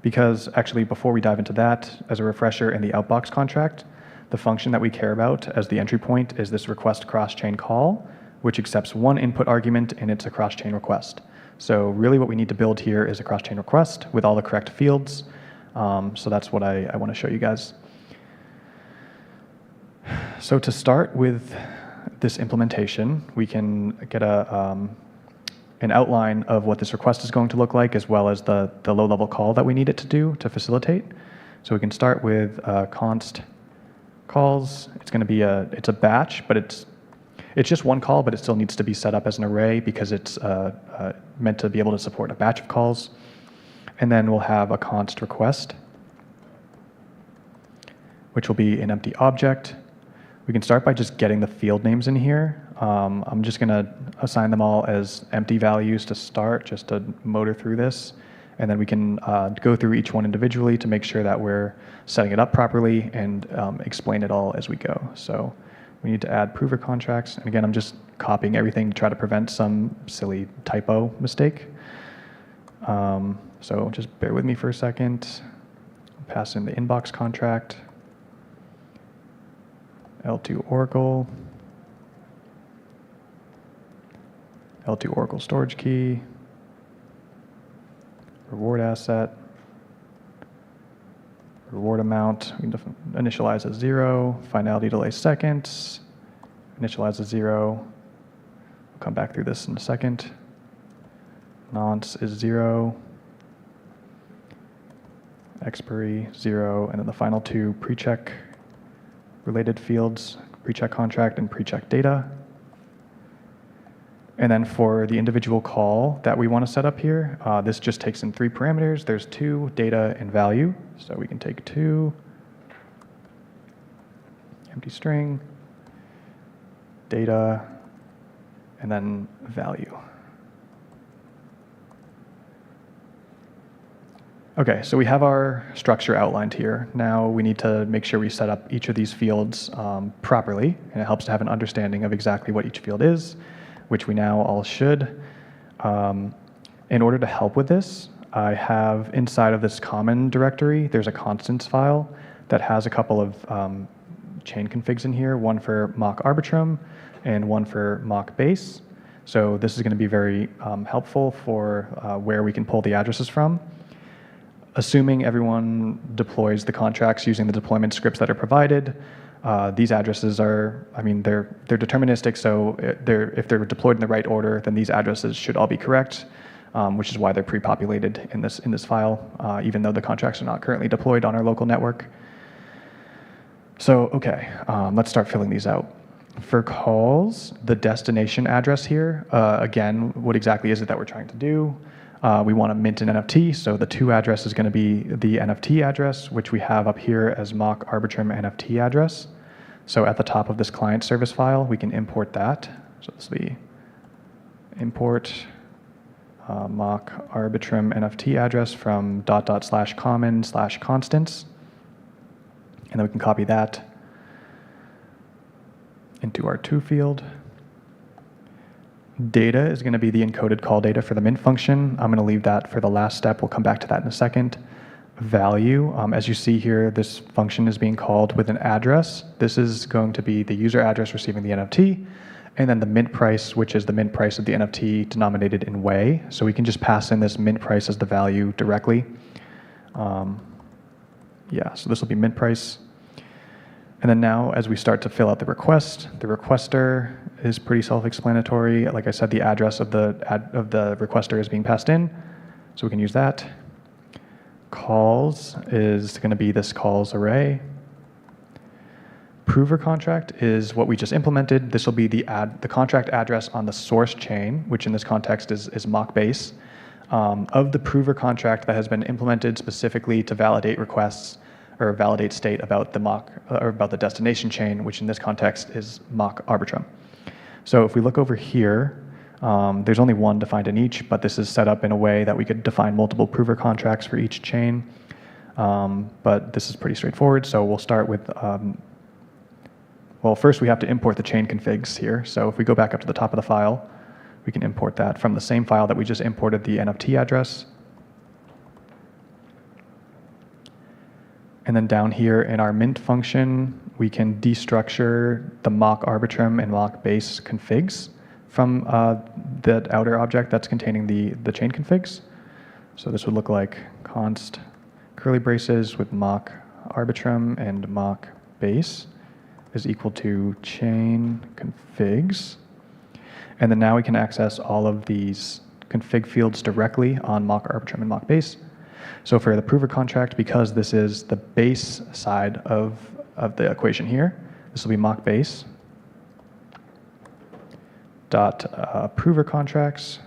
Because actually, before we dive into that, as a refresher in the outbox contract, the function that we care about as the entry point is this request cross-chain call, which accepts one input argument, and it's a cross-chain request. So really what we need to build here is a cross-chain request with all the correct fields. So that's what I want to show you guys. So to start with this implementation, we can get an outline of what this request is going to look like, as well as the low-level call that we need it to do to facilitate. So we can start with const calls. It's going to be it's a batch, but it's just one call, but it still needs to be set up as an array because it's meant to be able to support a batch of calls. And then we'll have a const request, which will be an empty object. We can start by just getting the field names in here. I'm just going to assign them all as empty values to start, just to motor through this. And then we can go through each one individually to make sure that we're setting it up properly and explain it all as we go. So we need to add prover contracts. And again, I'm just copying everything to try to prevent some silly typo mistake. So just bear with me for a second. Pass in the inbox contract. L2 Oracle. L2 Oracle storage key. Reward asset. Reward amount, we can initialize as 0. Finality delay seconds. Initialize as 0. We'll come back through this in a second. Nonce is 0. Expiry 0. And then the final two pre-check related fields, pre-check contract and pre-check data. And then for the individual call that we want to set up here, this just takes in 3 parameters. There's 2, data, and value. So we can take 2, empty string, data, and then value. Okay, so we have our structure outlined here. Now we need to make sure we set up each of these fields properly, and it helps to have an understanding of exactly what each field is, which we now all should. In order to help with this, I have inside of this common directory, there's a constants file that has a couple of chain configs in here, one for mock arbitrum and one for mock base. So this is going to be very helpful for where we can pull the addresses from. Assuming everyone deploys the contracts using the deployment scripts that are provided, these addresses are, they're deterministic, so if they're deployed in the right order, then these addresses should all be correct, which is why they're pre-populated in this file, even though the contracts are not currently deployed on our local network. So, okay, let's start filling these out. For calls, the destination address here, again, what exactly is it that we're trying to do? We want to mint an NFT, so the to address is going to be the NFT address, which we have up here as mock arbitrum NFT address. So at the top of this client service file, we can import that. So this will be import mock arbitrum NFT address from /common/constants. And then we can copy that into our to field. Data is going to be the encoded call data for the mint function. I'm going to leave that for the last step. We'll come back to that in a second. Value, as you see here, this function is being called with an address. This is going to be the user address receiving the NFT, and then the mint price, which is the mint price of the NFT denominated in Wei. So we can just pass in this mint price as the value directly. So this will be mint price. And then now, as we start to fill out the request, the requester is pretty self-explanatory. Like I said, the address of the requester is being passed in, so we can use that. Calls is going to be this calls array. prover contract is what we just implemented. This will be the contract address on the source chain, which in this context is mock base, of the prover contract that has been implemented specifically to validate requests or validate state about the mock or about the destination chain, which in this context is mock Arbitrum. So if we look over here, there's only one defined in each, but this is set up in a way that we could define multiple prover contracts for each chain. But this is pretty straightforward. So we'll start with, well, first we have to import the chain configs here. So if we go back up to the top of the file, we can import that from the same file that we just imported the NFT address. And then down here in our mint function, we can destructure the mock Arbitrum and mock base configs from the outer object that's containing the chain configs. So this would look like const curly braces with mock Arbitrum and mock base is equal to chain configs. And then now we can access all of these config fields directly on mock Arbitrum and mock base. So for the prover contract, because this is the base side of the equation here, this will be mock base dot prover contracts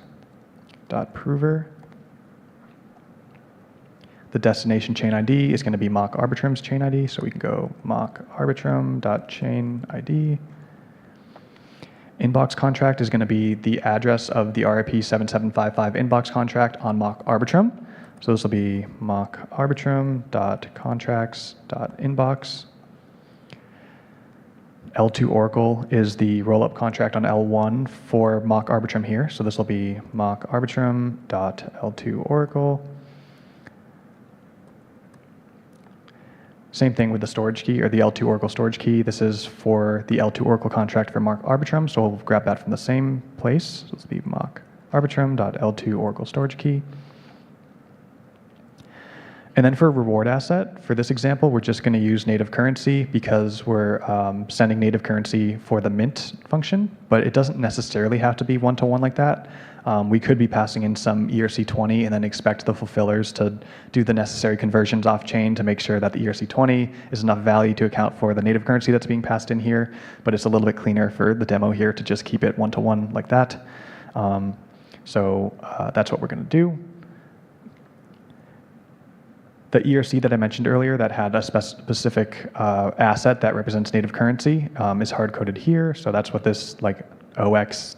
dot prover. The destination chain ID is going to be mock Arbitrum's chain ID, so we can go mock Arbitrum dot chain ID. Inbox contract is going to be the address of the RIP 7755 inbox contract on mock Arbitrum. So this will be mock Arbitrum dot contracts dot inbox. L2 Oracle is the rollup contract on L1 for mock Arbitrum here. So this will be mock Arbitrum dot L2 Oracle. Same thing with the storage key or the L2 Oracle storage key. This is for the L2 Oracle contract for mock Arbitrum. So we'll grab that from the same place. So this will be mock Arbitrum dot L2 Oracle storage key. And then for reward asset, for this example, we're just going to use native currency because we're sending native currency for the mint function, but it doesn't necessarily have to be one-to-one like that. We could be passing in some ERC20 and then expect the fulfillers to do the necessary conversions off-chain to make sure that the ERC20 is enough value to account for the native currency that's being passed in here, but it's a little bit cleaner for the demo here to just keep it one-to-one like that. So that's what we're going to do. The ERC that I mentioned earlier that had a specific asset that represents native currency is hard-coded here. So that's what this like OXE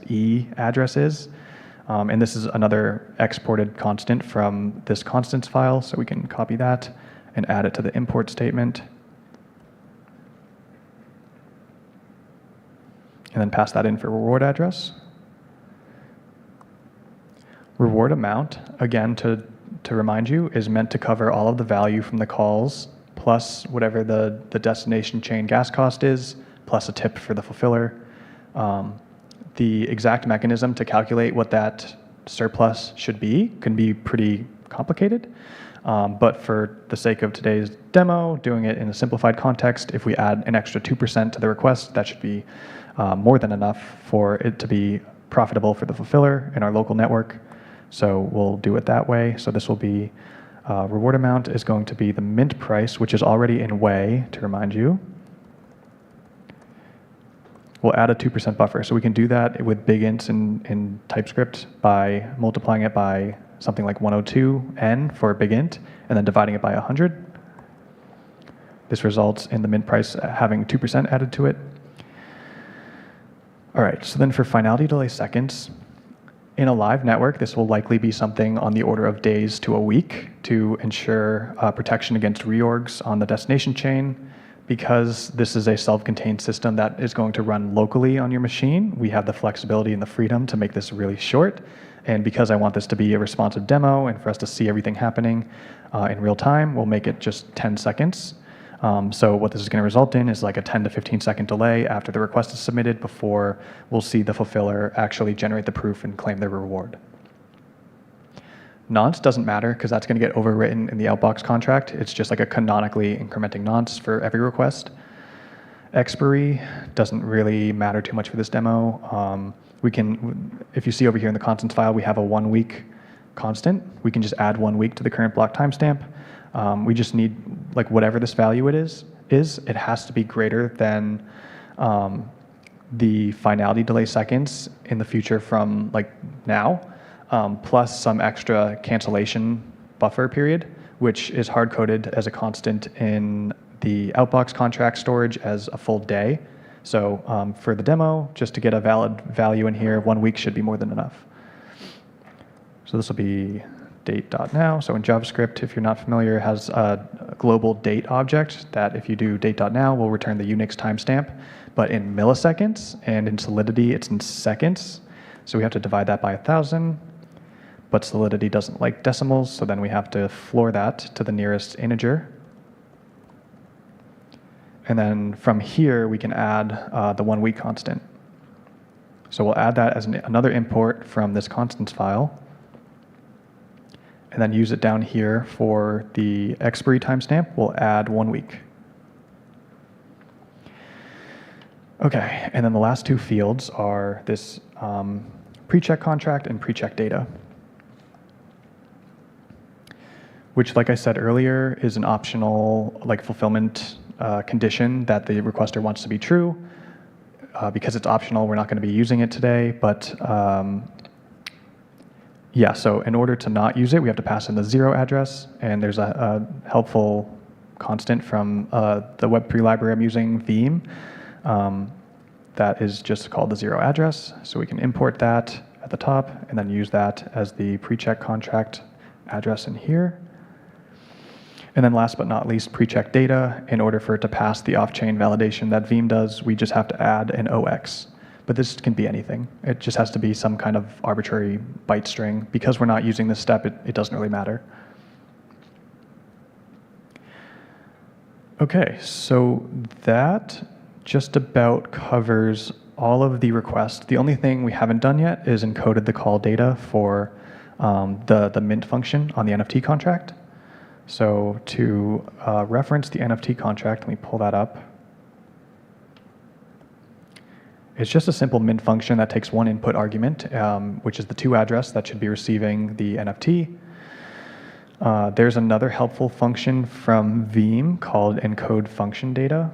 address is. And this is another exported constant from this constants file. So we can copy that and add it to the import statement. And then pass that in for reward address. Reward amount, again, to remind you, is meant to cover all of the value from the calls, plus whatever the destination chain gas cost is, plus a tip for the fulfiller. The exact mechanism to calculate what that surplus should be can be pretty complicated. But for the sake of today's demo, doing it in a simplified context, if we add an extra 2% to the request, that should be more than enough for it to be profitable for the fulfiller in our local network. So we'll do it that way. So this will be, reward amount is going to be the mint price, which is already in way, to remind you. We'll add a 2% buffer. So we can do that with big ints in TypeScript by multiplying it by something like 102n for a big int, and then dividing it by 100. This results in the mint price having 2% added to it. All right, so then for finality delay seconds, in a live network, this will likely be something on the order of days to a week to ensure protection against reorgs on the destination chain. Because this is a self-contained system that is going to run locally on your machine, we have the flexibility and the freedom to make this really short. And because I want this to be a responsive demo and for us to see everything happening in real time, we'll make it just 10 seconds. So what this is going to result in is like a 10 to 15 second delay after the request is submitted before we'll see the fulfiller actually generate the proof and claim their reward. Nonce doesn't matter because that's going to get overwritten in the outbox contract. It's just like a canonically incrementing nonce for every request. Expiry doesn't really matter too much for this demo. We can, if you see over here in the constants file, we have a 1 week constant. We can just add 1 week to the current block timestamp. We just need like whatever this value it is is, it has to be greater than the finality delay seconds in the future from like now, plus some extra cancellation buffer period, which is hard-coded as a constant in the outbox contract storage as a full day. So for the demo, just to get a valid value in here, 1 week should be more than enough. So this will be date.now. So in JavaScript, if you're not familiar, it has a global date object that if you do date.now will return the Unix timestamp, but in milliseconds, and in Solidity, it's in seconds. So we have to divide that by 1,000, but Solidity doesn't like decimals, so then we have to floor that to the nearest integer. And then from here, we can add the 1 week constant. So we'll add that as another import from this constants file, and then use it down here for the expiry timestamp. We'll add 1 week. Okay, and then the last two fields are this pre-check contract and pre-check data, which, like I said earlier, is an optional like fulfillment condition that the requester wants to be true. Because it's optional, we're not going to be using it today, but yeah, so in order to not use it, we have to pass in the 0 address, and there's a helpful constant from the Web3 library I'm using, Veeam, that is just called the 0 address. So we can import that at the top and then use that as the pre-check contract address in here. And then last but not least, pre-check data. In order for it to pass the off-chain validation that Veeam does, we just have to add an OX. But this can be anything. It just has to be some kind of arbitrary byte string. Because we're not using this step, it doesn't really matter. Okay, so that just about covers all of the requests. The only thing we haven't done yet is encoded the call data for the mint function on the NFT contract. So to reference the NFT contract, let me pull that up. It's just a simple mint function that takes one input argument, which is the to address that should be receiving the NFT. There's another helpful function from Veeam called encode function data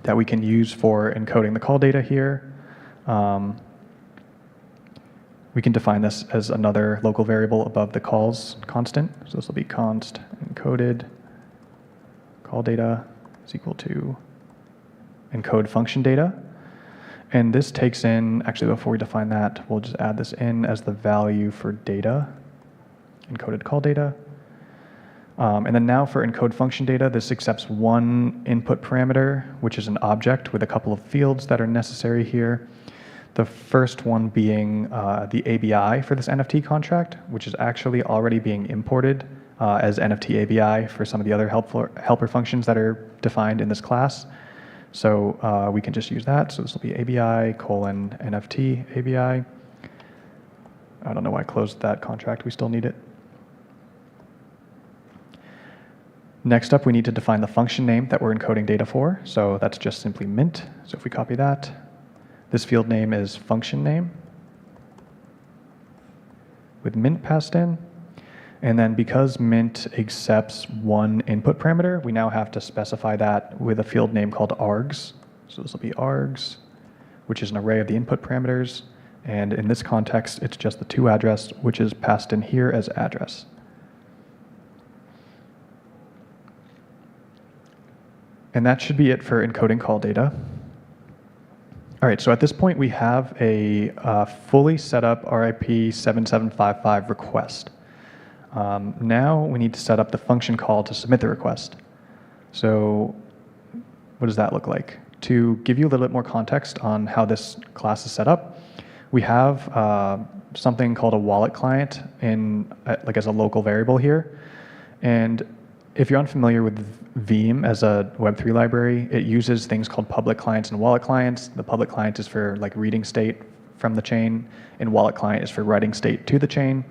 that we can use for encoding the call data here. We can define this as another local variable above the calls constant. So this will be const encoded call data is equal to encode function data. And this takes in, actually before we define that, we'll just add this in as the value for data, encoded call data. And then now for encode function data, this accepts one input parameter, which is an object with a couple of fields that are necessary here. The first one being the ABI for this NFT contract, which is actually already being imported as NFT ABI for some of the other helper functions that are defined in this class. So we can just use that. So this will be ABI colon NFT ABI. I don't know why I closed that contract. We still need it. Next up, we need to define the function name that we're encoding data for. So that's just simply mint. So if we copy that, this field name is function name with mint passed in. And then because mint accepts one input parameter, we now have to specify that with a field name called args. So this will be args, which is an array of the input parameters. And in this context, it's just the to address, which is passed in here as address. And that should be it for encoding call data. All right, so at this point, we have a fully set up RIP 7755 request. Now we need to set up the function call to submit the request. So what does that look like? To give you a little bit more context on how this class is set up, we have something called a wallet client like as a local variable here. And if you're unfamiliar with Veeam as a Web3 library, it uses things called public clients and wallet clients. The public client is for like reading state from the chain, and wallet client is for writing state to the chain.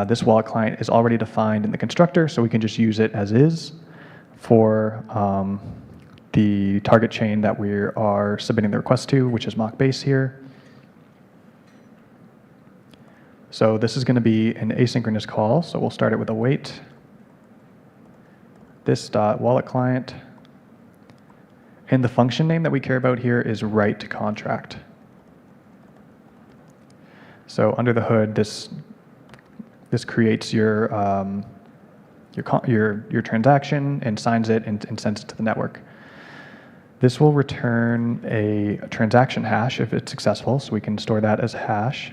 This wallet client is already defined in the constructor, so we can just use it as is for the target chain that we are submitting the request to, which is mock base here. So this is going to be an asynchronous call, so we'll start it with await. this dot wallet client. And the function name that we care about here is write contract. So under the hood, this creates your transaction and signs it and sends it to the network. This will return a transaction hash if it's successful, so we can store that as hash.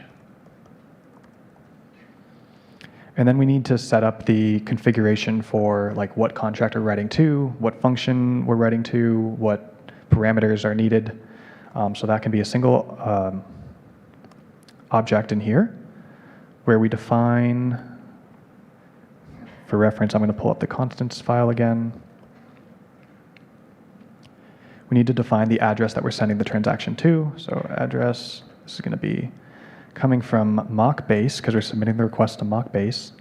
And then we need to set up the configuration for like what contract we're writing to, what function we're writing to, what parameters are needed. So that can be a single object in here where we define, for reference, I'm going to pull up the constants file again. We need to define the address that we're sending the transaction to. So address, this is going to be coming from mock base because we're submitting the request to mock base.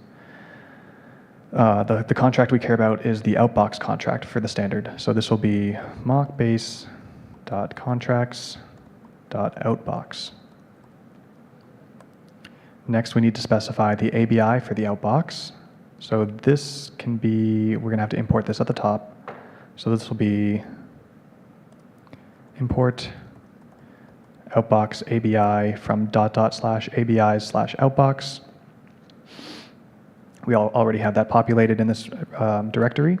The contract we care about is the outbox contract for the standard. So this will be mockbase.contracts.outbox. Next, we need to specify the ABI for the outbox. So this can be, we're going to have to import this at the top. So this will be import outbox ABI from /ABIs/outbox. We already have that populated in this directory.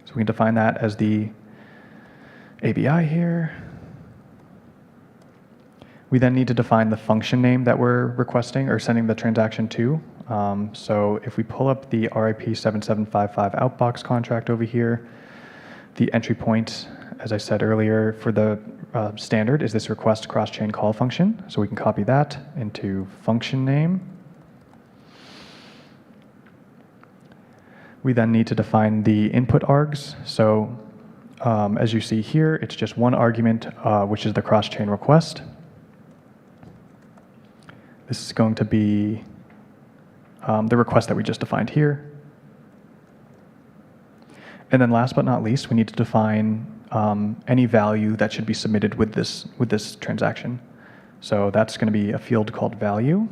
So we can define that as the ABI here. We then need to define the function name that we're requesting or sending the transaction to. So if we pull up the RIP7755 outbox contract over here, the entry point, as I said earlier, for the standard is this request cross-chain call function. So we can copy that into function name. We then need to define the input args. So as you see here, it's just one argument, which is the cross-chain request. This is going to be the request that we just defined here. And then last but not least, we need to define any value that should be submitted with this transaction. So that's going to be a field called value.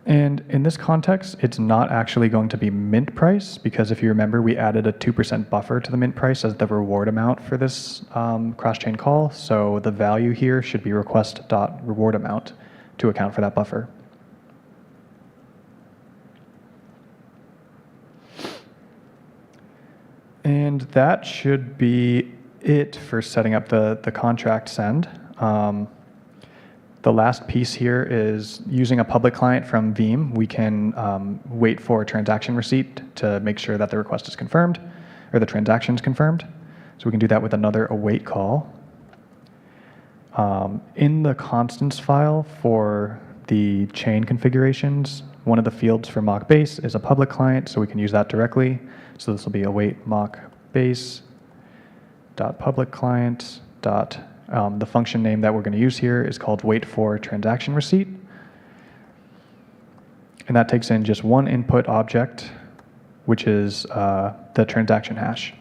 And in this context, it's not actually going to be mint price, because if you remember, we added a 2% buffer to the mint price as the reward amount for this cross-chain call. So the value here should be request.rewardAmount to account for that buffer. And that should be it for setting up the contract send. The last piece here is using a public client from Veeam. We can wait for a transaction receipt to make sure that the request is confirmed, or the transaction is confirmed. So we can do that with another await call. In the constants file for the chain configurations, one of the fields for mock base is a public client, so we can use that directly. So this will be await mock base dot public client dot. The function name that we're going to use here is called wait for transaction receipt. And that takes in just one input object, which is the transaction hash.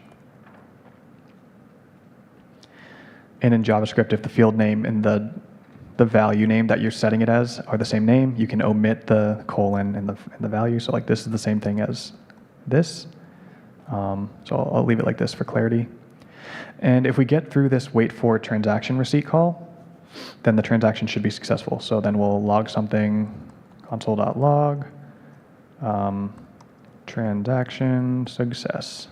And in JavaScript, if the field name and the value name that you're setting it as are the same name, you can omit the colon and the value. So like this is the same thing as this. So I'll leave it like this for clarity. And if we get through this wait for transaction receipt call, then the transaction should be successful. So then we'll log something, console.log, transaction success.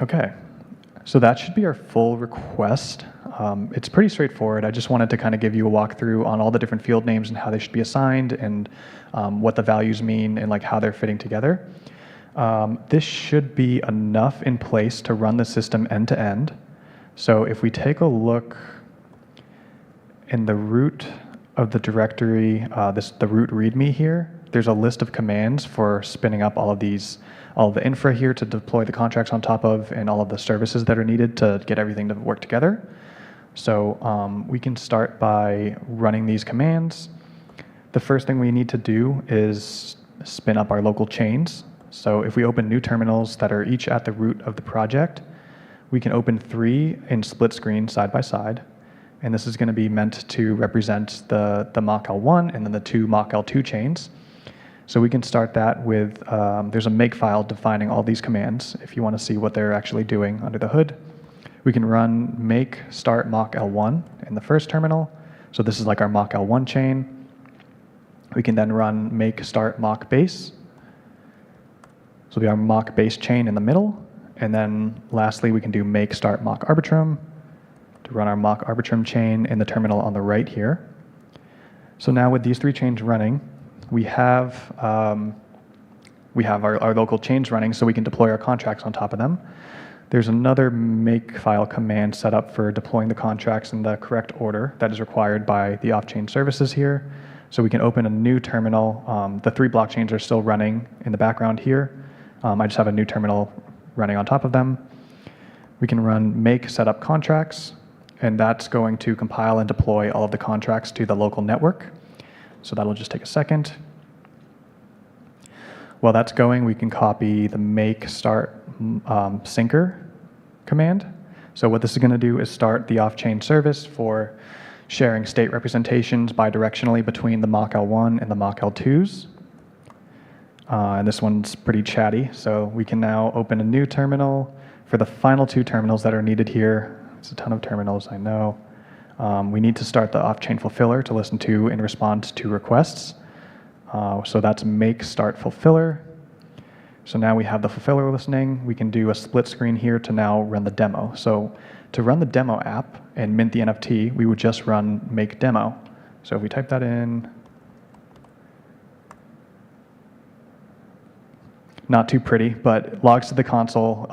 Okay, so that should be our full request. It's pretty straightforward. I just wanted to kind of give you a walkthrough on all the different field names and how they should be assigned and what the values mean and like how they're fitting together. This should be enough in place to run the system end to end. So if we take a look in the root of the directory, the root README here, there's a list of commands for spinning up all of the infra here to deploy the contracts on top of, and all of the services that are needed to get everything to work together. So we can start by running these commands. The first thing we need to do is spin up our local chains. So if we open new terminals that are each at the root of the project, we can open 3 in split screen side by side. and this is going to be meant to represent the mock L1 and then the two mock L2 chains. So we can start that with, there's a make file defining all these commands if you want to see what they're actually doing under the hood. We can run make start mock L1 in the first terminal. So this is like our mock L1 chain. We can then run make start mock base. So it'll be our mock base chain in the middle. And then lastly, we can do make start mock arbitrum to run our mock arbitrum chain in the terminal on the right here. So now with these three chains running, we have our local chains running so we can deploy our contracts on top of them. There's another make file command set up for deploying the contracts in the correct order that is required by the off-chain services here. So we can open a new terminal. The three blockchains are still running in the background here. I just have a new terminal running on top of them. We can run make setup contracts, and that's going to compile and deploy all of the contracts to the local network. So that'll just take a second. While that's going, we can copy the make start syncer command. So what this is going to do is start the off-chain service for sharing state representations bidirectionally between the mock L1 and the mock L2s. And this one's pretty chatty, so we can now open a new terminal for the final two terminals that are needed here. It's a ton of terminals, I know. We need to start the off-chain fulfiller to listen to in response to requests. So that's make start fulfiller. So now we have the fulfiller listening. We can do a split screen here to now run the demo. So to run the demo app and mint the NFT, we would just run make demo. So if we type that in, not too pretty, but logs to the console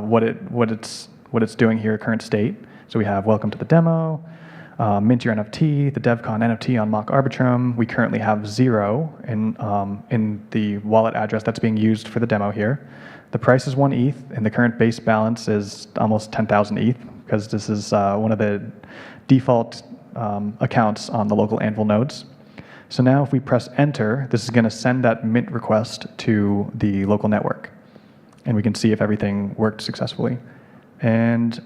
what it's doing here, current state. So we have welcome to the demo, mint your NFT, the Devcon NFT on mock arbitrum. We currently have 0 in the wallet address that's being used for the demo here. The price is 1 ETH, and the current base balance is almost 10,000 ETH, because this is one of the default accounts on the local Anvil nodes. So now if we press enter, this is going to send that mint request to the local network. And we can see if everything worked successfully. And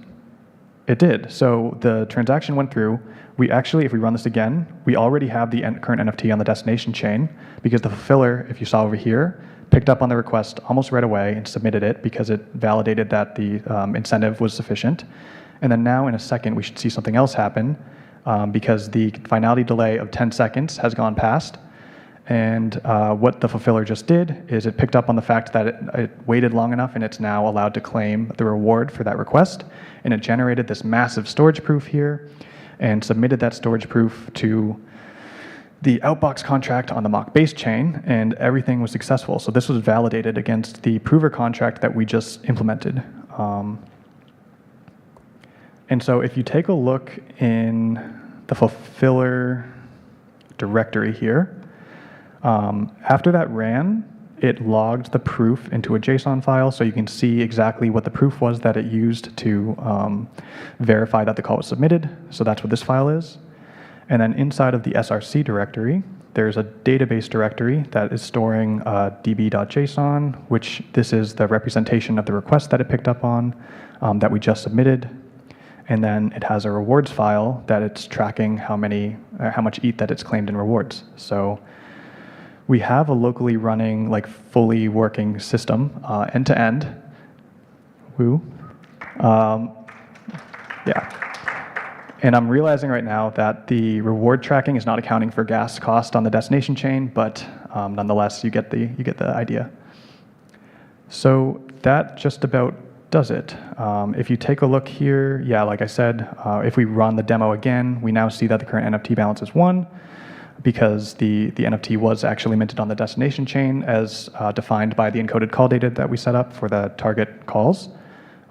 it did. So the transaction went through. We actually, if we run this again, we already have the current NFT on the destination chain, because the fulfiller, if you saw over here, picked up on the request almost right away and submitted it because it validated that the incentive was sufficient. And then now in a second, we should see something else happen, because the finality delay of 10 seconds has gone past. And what the fulfiller just did is it picked up on the fact that it waited long enough, and it's now allowed to claim the reward for that request. And it generated this massive storage proof here and submitted that storage proof to the Outbox contract on the mock base chain, and everything was successful. So this was validated against the prover contract that we just implemented. And so if you take a look in the fulfiller directory here, after that ran, it logged the proof into a JSON file, so you can see exactly what the proof was that it used to verify that the call was submitted. So that's what this file is. And then inside of the SRC directory, there's a database directory that is storing db.json, which this is the representation of the request that it picked up on that we just submitted. And then it has a rewards file that it's tracking how much ETH that it's claimed in rewards. So we have a locally running, like fully working system, end to end. Woo. Yeah. And I'm realizing right now that the reward tracking is not accounting for gas cost on the destination chain, but nonetheless, you get the idea. So that just about does it. If you take a look here, yeah, like I said, if we run the demo again, we now see that the current NFT balance is 1, because the NFT was actually minted on the destination chain as defined by the encoded call data that we set up for the target calls.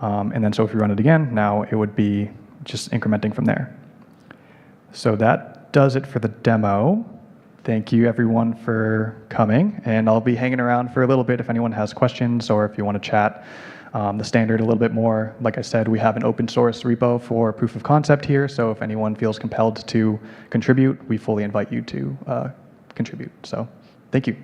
And then so if we run it again, now it would be just incrementing from there. So that does it for the demo. Thank you everyone for coming, and I'll be hanging around for a little bit if anyone has questions or if you want to chat the standard a little bit more. Like I said, we have an open source repo for proof of concept here, so if anyone feels compelled to contribute, we fully invite you to contribute. So thank you.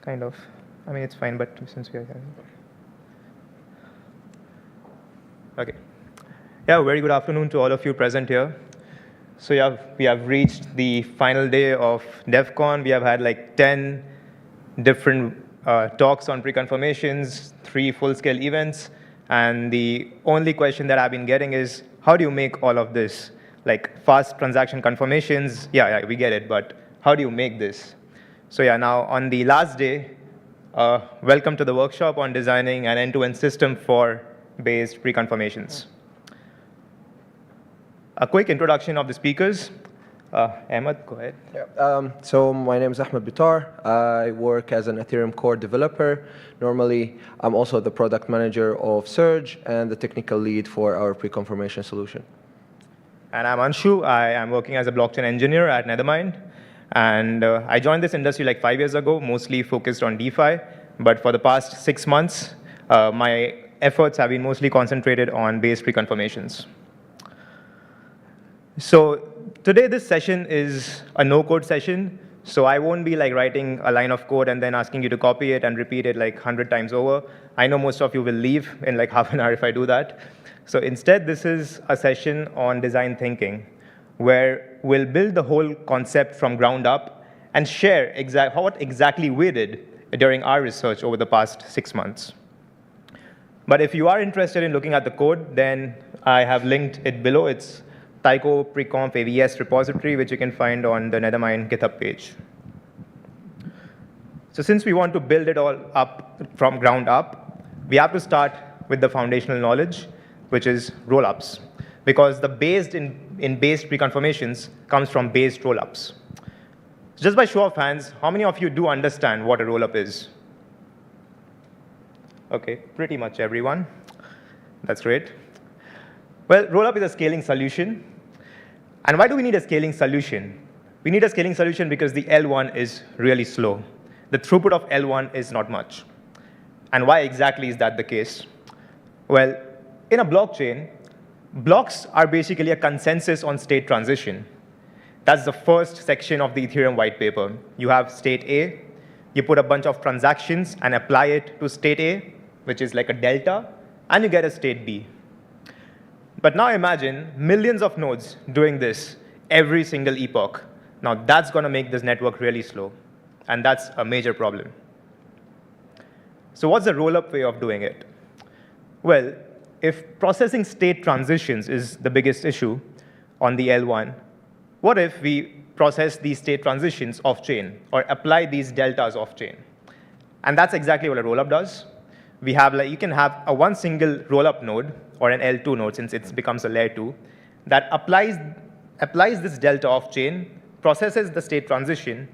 kind of. I mean, it's fine, but since we are here. Okay. Yeah, very good afternoon to all of you present here. So yeah, we have reached the final day of Devcon. We have had like 10 different talks on pre-confirmations, 3 full-scale events, and the only question that I've been getting is, how do you make all of this? Like fast transaction confirmations, yeah, we get it, but how do you make this? So yeah, now on the last day, welcome to the workshop on designing an end-to-end system for based pre-confirmations. A quick introduction of the speakers. Ahmed, go ahead. Yeah. So my name is Ahmed Bitar. I work as an Ethereum core developer. Normally, I'm also the product manager of Surge and the technical lead for our pre-confirmation solution. And I'm Anshu. I am working as a blockchain engineer at Nethermind. And I joined this industry like 5 years ago, mostly focused on DeFi. But for the past 6 months, my efforts have been mostly concentrated on base pre-confirmations. So today, this session is a no-code session. So I won't be like writing a line of code and then asking you to copy it and repeat it like 100 times over. I know most of you will leave in like half an hour if I do that. So instead, this is a session on design thinking, where we'll build the whole concept from ground up and share what exactly we did during our research over the past 6 months. But if you are interested in looking at the code, then I have linked it below. It's Tycho Preconf AVS repository, which you can find on the Nethermind GitHub page. So since we want to build it all up from ground up, we have to start with the foundational knowledge, which is rollups, because the based in based pre-confirmations comes from based rollups. So just by show of hands, how many of you do understand what a rollup is? Okay, pretty much everyone. That's great. Well, rollup is a scaling solution. And why do we need a scaling solution? We need a scaling solution because the L1 is really slow. The throughput of L1 is not much. And why exactly is that the case? Well, in a blockchain, blocks are basically a consensus on state transition. That's the first section of the Ethereum white paper. You have state A, you put a bunch of transactions and apply it to state A, which is like a delta, and you get a state B. But now imagine millions of nodes doing this every single epoch. Now that's going to make this network really slow, and that's a major problem. So what's the roll-up way of doing it? Well, if processing state transitions is the biggest issue on the L1, what if we process these state transitions off-chain or apply these deltas off-chain? And that's exactly what a rollup does. We have you can have a one single rollup node or an L2 node, since it becomes a layer 2, that applies this delta off-chain, processes the state transition,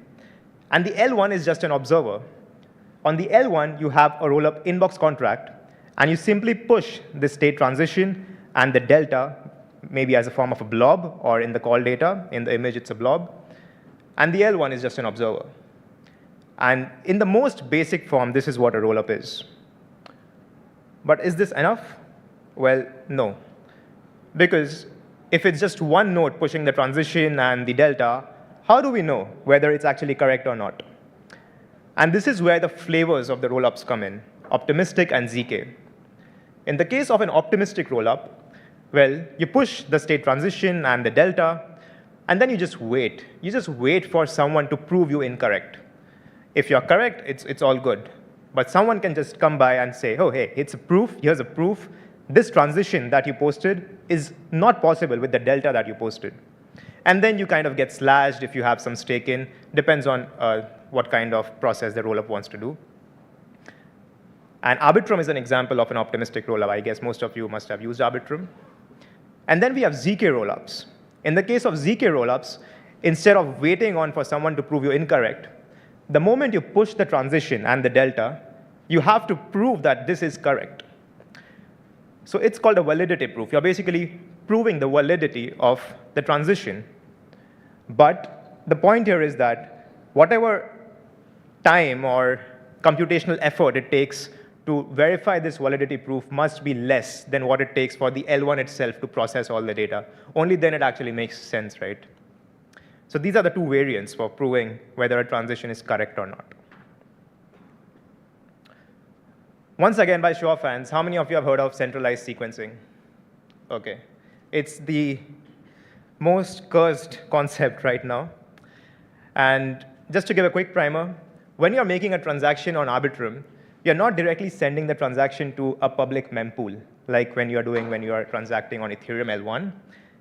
and the L1 is just an observer. On the L1, you have a rollup inbox contract, and you simply push the state transition and the delta, maybe as a form of a blob, or in the call data, in the image it's a blob, and the L1 is just an observer. And in the most basic form, this is what a rollup is. But is this enough? Well, no. Because if it's just one node pushing the transition and the delta, how do we know whether it's actually correct or not? And this is where the flavors of the rollups come in, optimistic and ZK. In the case of an optimistic rollup, well, you push the state transition and the delta, and then you just wait. You just wait for someone to prove you incorrect. If you're correct, it's all good. But someone can just come by and say, oh, hey, it's a proof. Here's a proof. This transition that you posted is not possible with the delta that you posted. And then you kind of get slashed if you have some stake in. Depends on what kind of process the rollup wants to do. And Arbitrum is an example of an optimistic rollup. I guess most of you must have used Arbitrum. And then we have ZK rollups. In the case of ZK rollups, instead of waiting on for someone to prove you incorrect, the moment you push the transition and the delta, you have to prove that this is correct. So it's called a validity proof. You're basically proving the validity of the transition. But the point here is that whatever time or computational effort it takes to verify this validity proof must be less than what it takes for the L1 itself to process all the data. Only then it actually makes sense, right? So these are the two variants for proving whether a transition is correct or not. Once again, by show of hands, how many of you have heard of centralized sequencing? Okay. It's the most cursed concept right now. And just to give a quick primer, when you're making a transaction on Arbitrum, you're not directly sending the transaction to a public mempool, like when you are transacting on Ethereum L1.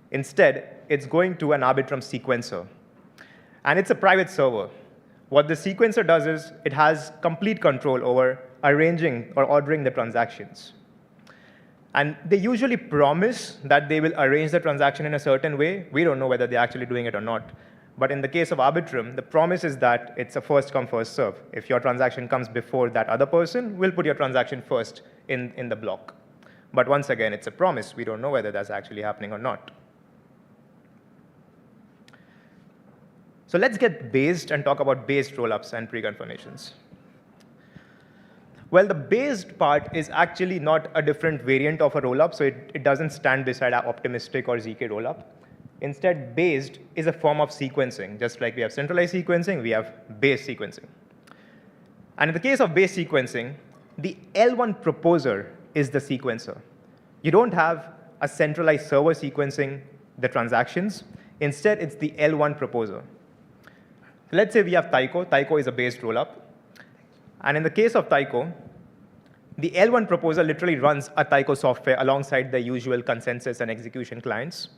Instead, it's going to an Arbitrum sequencer. And it's a private server. What the sequencer does is it has complete control over arranging or ordering the transactions. And they usually promise that they will arrange the transaction in a certain way. We don't know whether they're actually doing it or not. But in the case of Arbitrum, the promise is that it's a first come, first serve. If your transaction comes before that other person, we'll put your transaction first in the block. But once again, it's a promise. We don't know whether that's actually happening or not. So let's get based and talk about based rollups and preconfirmations. Well, the based part is actually not a different variant of a rollup, so it doesn't stand beside our optimistic or ZK rollup. Instead, based is a form of sequencing. Just like we have centralized sequencing, we have base sequencing. And in the case of base sequencing, the L1 proposer is the sequencer. You don't have a centralized server sequencing the transactions. Instead, it's the L1 proposer. Let's say we have Tycho. Tycho is a based rollup. And in the case of Tycho, the L1 proposer literally runs a Tycho software alongside the usual consensus and execution clients.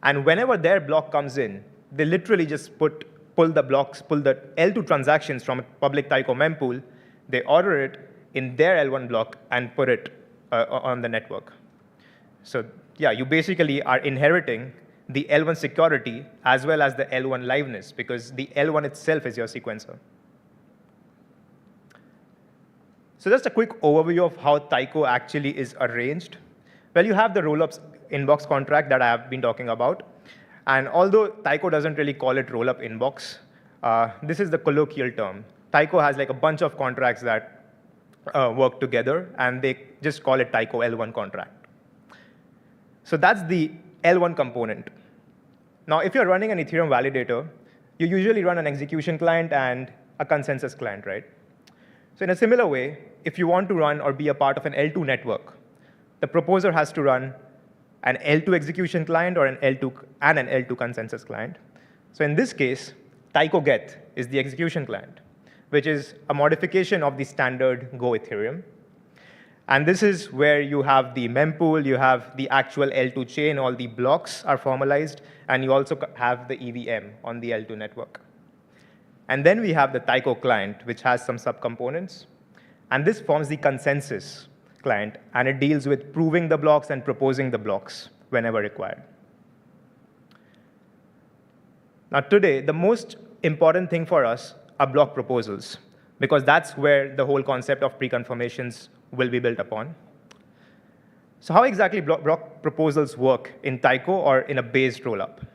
And whenever their block comes in, they literally just pull the L2 transactions from a public Tycho mempool, they order it in their L1 block and put it on the network. So yeah, you basically are inheriting the L1 security as well as the L1 liveness, because the L1 itself is your sequencer. So just a quick overview of how Tycho actually is arranged. Well, you have the rollups inbox contract that I have been talking about. And although Tycho doesn't really call it rollup inbox, this is the colloquial term. Tycho has like a bunch of contracts that work together, and they just call it Tycho L1 contract. So that's the L1 component. Now, if you're running an Ethereum validator, you usually run an execution client and a consensus client, right? So in a similar way, if you want to run or be a part of an L2 network, the proposer has to run an L2 execution client or an L2 consensus client. So in this case, Tycho get is the execution client, which is a modification of the standard Go Ethereum. And this is where you have the mempool, you have the actual L2 chain, all the blocks are formalized, and you also have the EVM on the L2 network. And then we have the Tycho client, which has some subcomponents. And this forms the consensus client, and it deals with proving the blocks and proposing the blocks whenever required. Now today, the most important thing for us are block proposals, because that's where the whole concept of preconfirmations will be built upon. So how exactly block proposals work in Tycho or in a based rollup?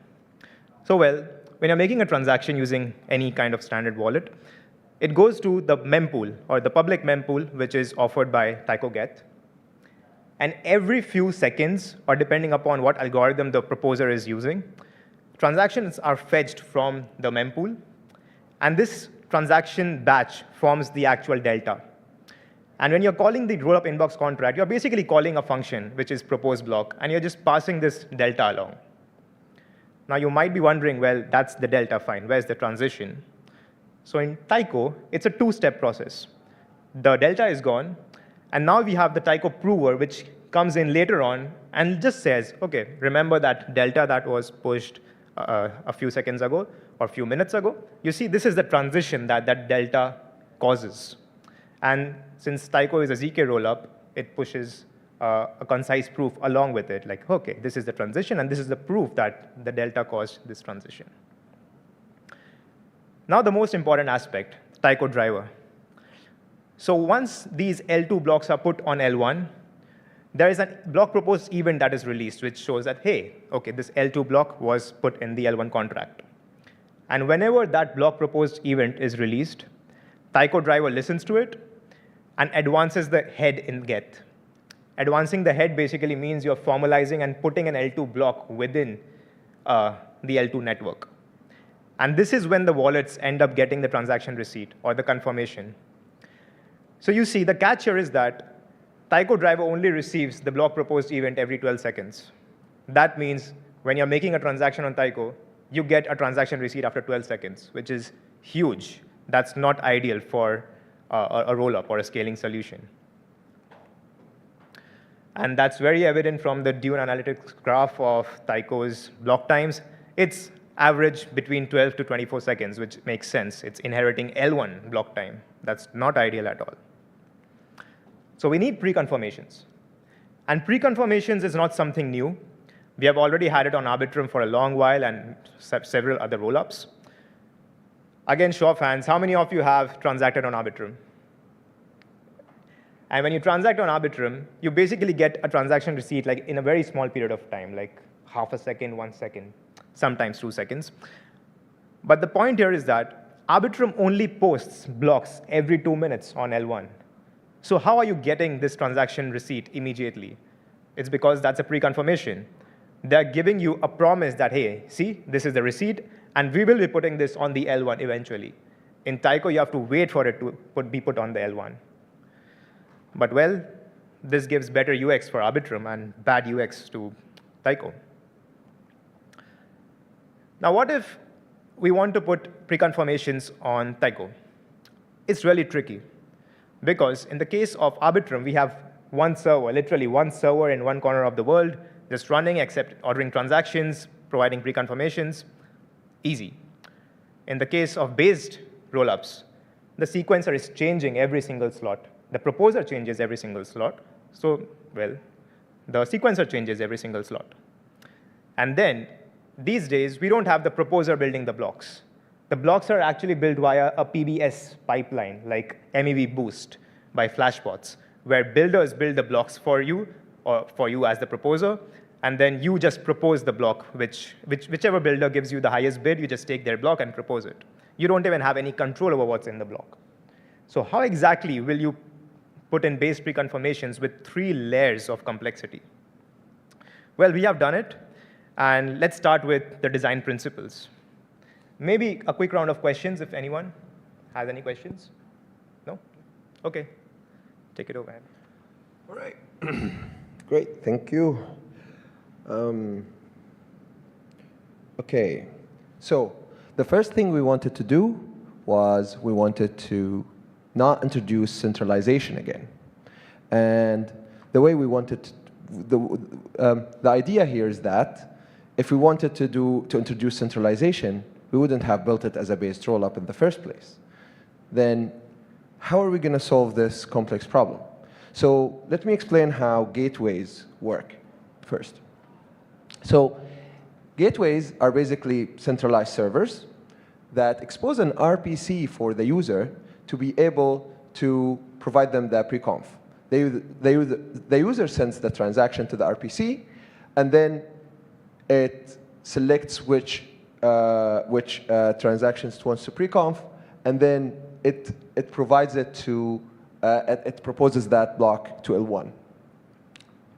So well, when you're making a transaction using any kind of standard wallet, it goes to the mempool, or the public mempool, which is offered by Tycho Get. And every few seconds, or depending upon what algorithm the proposer is using, transactions are fetched from the mempool. And this transaction batch forms the actual delta. And when you're calling the rollup inbox contract, you're basically calling a function, which is proposed block, and you're just passing this delta along. Now, you might be wondering, well, that's the delta, fine. Where's the transition? So in Tycho, it's a two-step process. The delta is gone, and now we have the Tycho prover, which comes in later on and just says, OK, remember that delta that was pushed a few seconds ago or a few minutes ago? You see, this is the transition that that delta causes. And since Tycho is a ZK rollup, it pushes a concise proof along with it, like, OK, this is the transition, and this is the proof that the delta caused this transition. Now the most important aspect, Tycho driver. So once these L2 blocks are put on L1, there is a block proposed event that is released, which shows that, hey, OK, this L2 block was put in the L1 contract. And whenever that block proposed event is released, Tycho driver listens to it and advances the head in get. Advancing the head basically means you're formalizing and putting an L2 block within the L2 network. And this is when the wallets end up getting the transaction receipt or the confirmation. So you see, the catch here is that Tyco driver only receives the block proposed event every 12 seconds. That means when you're making a transaction on Tyco, you get a transaction receipt after 12 seconds, which is huge. That's not ideal for a roll-up or a scaling solution. And that's very evident from the Dune Analytics graph of Tyco's block times. It's average between 12 to 24 seconds, which makes sense. It's inheriting L1 block time. That's not ideal at all. So we need pre-confirmations. And pre-confirmations is not something new. We have already had it on Arbitrum for a long while and several other rollups. Again, show of hands, how many of you have transacted on Arbitrum? And when you transact on Arbitrum, you basically get a transaction receipt like in a very small period of time, like half a second, 1 second, sometimes 2 seconds. But the point here is that Arbitrum only posts blocks every 2 minutes on L1. So how are you getting this transaction receipt immediately? It's because that's a pre-confirmation. They're giving you a promise that, hey, see, this is the receipt, and we will be putting this on the L1 eventually. In Tyco, you have to wait for it to be put on the L1. But well, this gives better UX for Arbitrum and bad UX to Tyco. Now, what if we want to put pre-confirmations on Tyco? It's really tricky, because in the case of Arbitrum, we have one server, literally one server in one corner of the world, just running, except ordering transactions, providing pre-confirmations, easy. In the case of based rollups, the sequencer is changing every single slot. The proposer changes every single slot. So, well, the sequencer changes every single slot. And then, these days, we don't have the proposer building the blocks. The blocks are actually built via a PBS pipeline, like MEV Boost by Flashbots, where builders build the blocks for you, or for you as the proposer, and then you just propose the block, whichever builder gives you the highest bid, you just take their block and propose it. You don't even have any control over what's in the block. So how exactly will you put in base pre-confirmations with 3 layers of complexity? Well, we have done it, and let's start with the design principles. Maybe a quick round of questions if anyone has any questions. No? Okay. Take it over. All right. Great, thank you. Okay, so the first thing we wanted to do was we wanted to not introduce centralization again. And the way we wanted to, the idea here is that if we wanted to introduce centralization, we wouldn't have built it as a based rollup in the first place. Then how are we going to solve this complex problem? So let me explain how gateways work first. So gateways are basically centralized servers that expose an RPC for the user to be able to provide them the pre-conf. The user sends the transaction to the RPC, and then it selects which transactions it wants to pre-conf, and then it provides it to, it proposes that block to L1.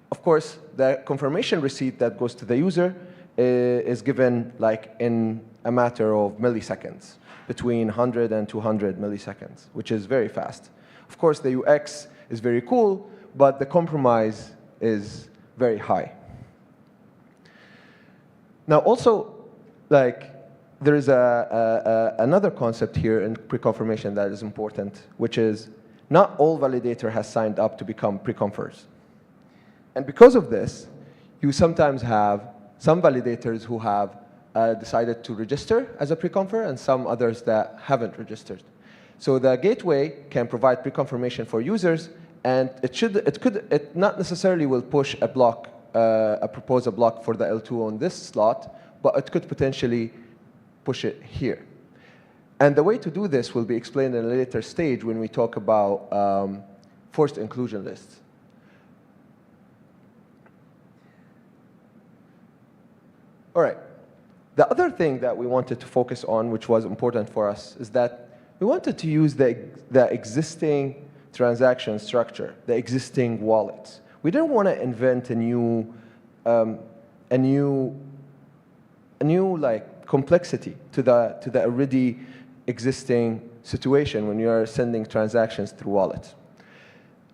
Of course, the confirmation receipt that goes to the user is given like in a matter of milliseconds, between 100 and 200 milliseconds, which is very fast. Of course, the UX is very cool, but the compromise is very high. Now, also, like, there is another concept here in pre-confirmation that is important, which is not all validator has signed up to become pre-confers. And because of this, you sometimes have some validators who have decided to register as a pre-confer and some others that haven't registered. So the gateway can provide pre-confirmation for users, and it not necessarily will push a block, propose a block for the L2 on this slot, but it could potentially push it here. And the way to do this will be explained in a later stage when we talk about forced inclusion lists. All right. The other thing that we wanted to focus on, which was important for us, is that we wanted to use the existing transaction structure, the existing wallets. We didn't want to invent a new like complexity to the already existing situation when you are sending transactions through wallets.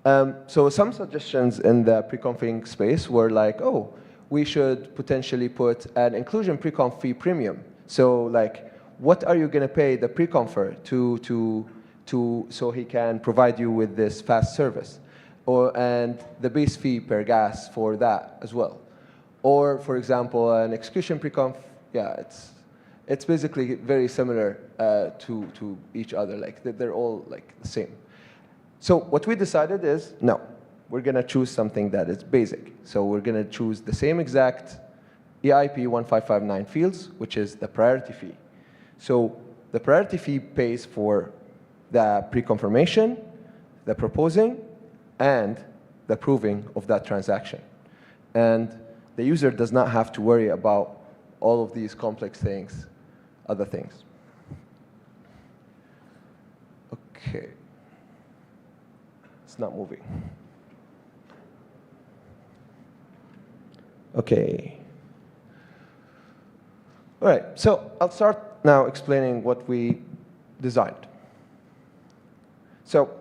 So some suggestions in the pre-config space were like, oh, we should potentially put an inclusion pre-conf fee premium. So like, what are you going to pay the pre-confer so he can provide you with this fast service? And the base fee per gas for that as well. Or, for example, an execution pre-conf, yeah, it's basically very similar to each other. Like, they're all like the same. So what we decided is, no, we're going to choose something that is basic. So we're going to choose the same exact EIP 1559 fields, which is the priority fee. So the priority fee pays for the pre-confirmation, the proposing, and the proving of that transaction. And the user does not have to worry about all of these complex things, other things. Okay. It's not moving. Okay. All right, so I'll start now explaining what we designed. So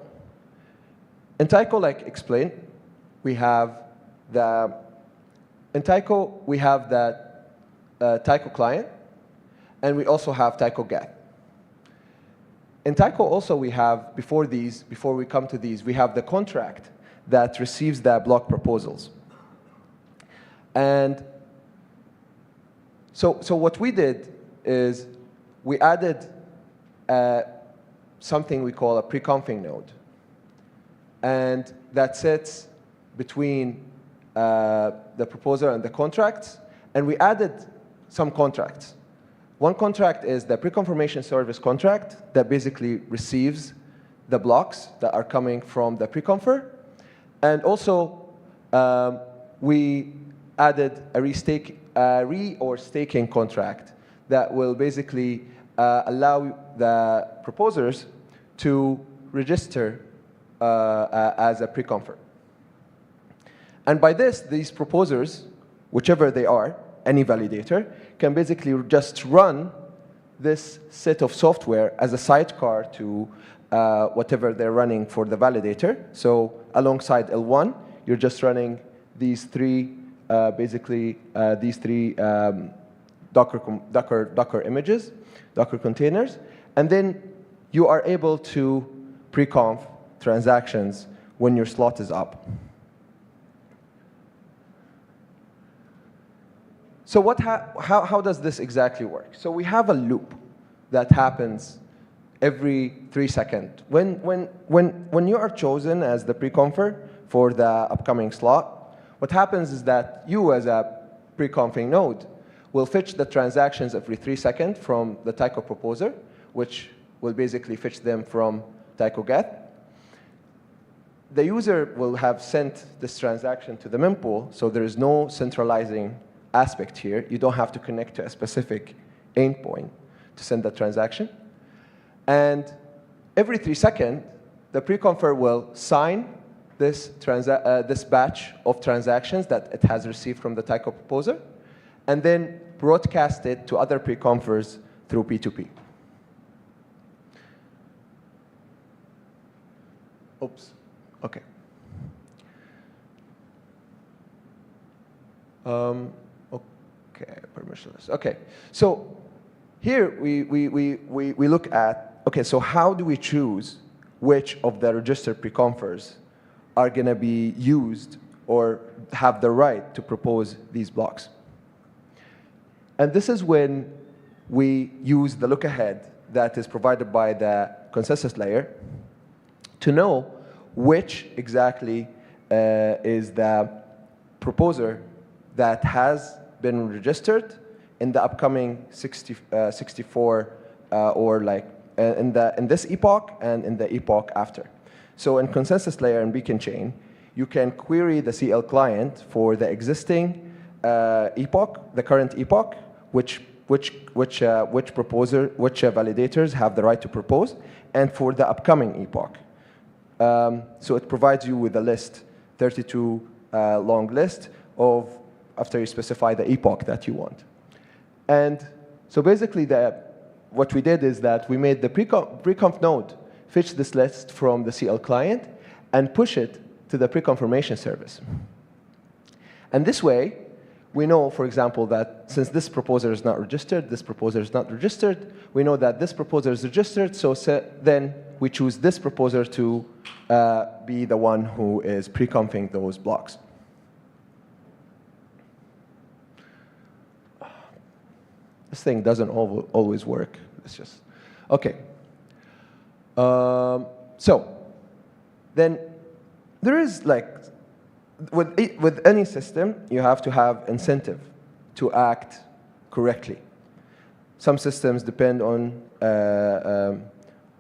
in Tycho, like explained, we have the Tycho client, and we also have Tycho get. In Tycho also we have, before we come to these, we have the contract that receives the block proposals. And so what we did is we added something we call a pre-config node. And that sits between the proposer and the contracts. And we added some contracts. One contract is the pre-confirmation service contract that basically receives the blocks that are coming from the pre-confer. And also, we added a re or staking contract that will basically allow the proposers to register as a pre-confer. And by this, these proposers, whichever they are, any validator, can basically just run this set of software as a sidecar to whatever they're running for the validator. So alongside L1, you're just running these three, Docker images, Docker containers, and then you are able to pre-conf transactions when your slot is up. So how does this exactly work? So we have a loop that happens every 3 seconds. When you are chosen as the pre-confer for the upcoming slot, what happens is that you as a pre-config node will fetch the transactions every 3 seconds from the Tycho proposer, which will basically fetch them from Tycho get. The user will have sent this transaction to the mempool, so there is no centralizing aspect here. You don't have to connect to a specific endpoint to send the transaction. And every 3 seconds, the pre-confer will sign this batch of transactions that it has received from the Tycho proposer, and then broadcast it to other pre-confers through P2P. Oops. Okay. Okay, permissionless. Okay, so here we look at, okay, so how do we choose which of the registered pre-confers are going to be used or have the right to propose these blocks? And this is when we use the look-ahead that is provided by the consensus layer to know which exactly is the proposer that has been registered in the upcoming 64 or like in this epoch and in the epoch after. So in consensus layer and beacon chain, you can query the CL client for the existing epoch, the current epoch, which validators have the right to propose, and for the upcoming epoch. So it provides you with a list, 32 long list of after you specify the epoch that you want. And so basically what we did is that we made the pre-conf node fetch this list from the CL client and push it to the pre-confirmation service. And this way, we know, for example, that since this proposer is not registered, this proposer is not registered, we know that this proposer is registered, so then we choose this proposer to be the one who is pre-confing those blocks. This thing doesn't always work. It's just, OK. So then there is like, with any system, you have to have incentive to act correctly. Some systems depend on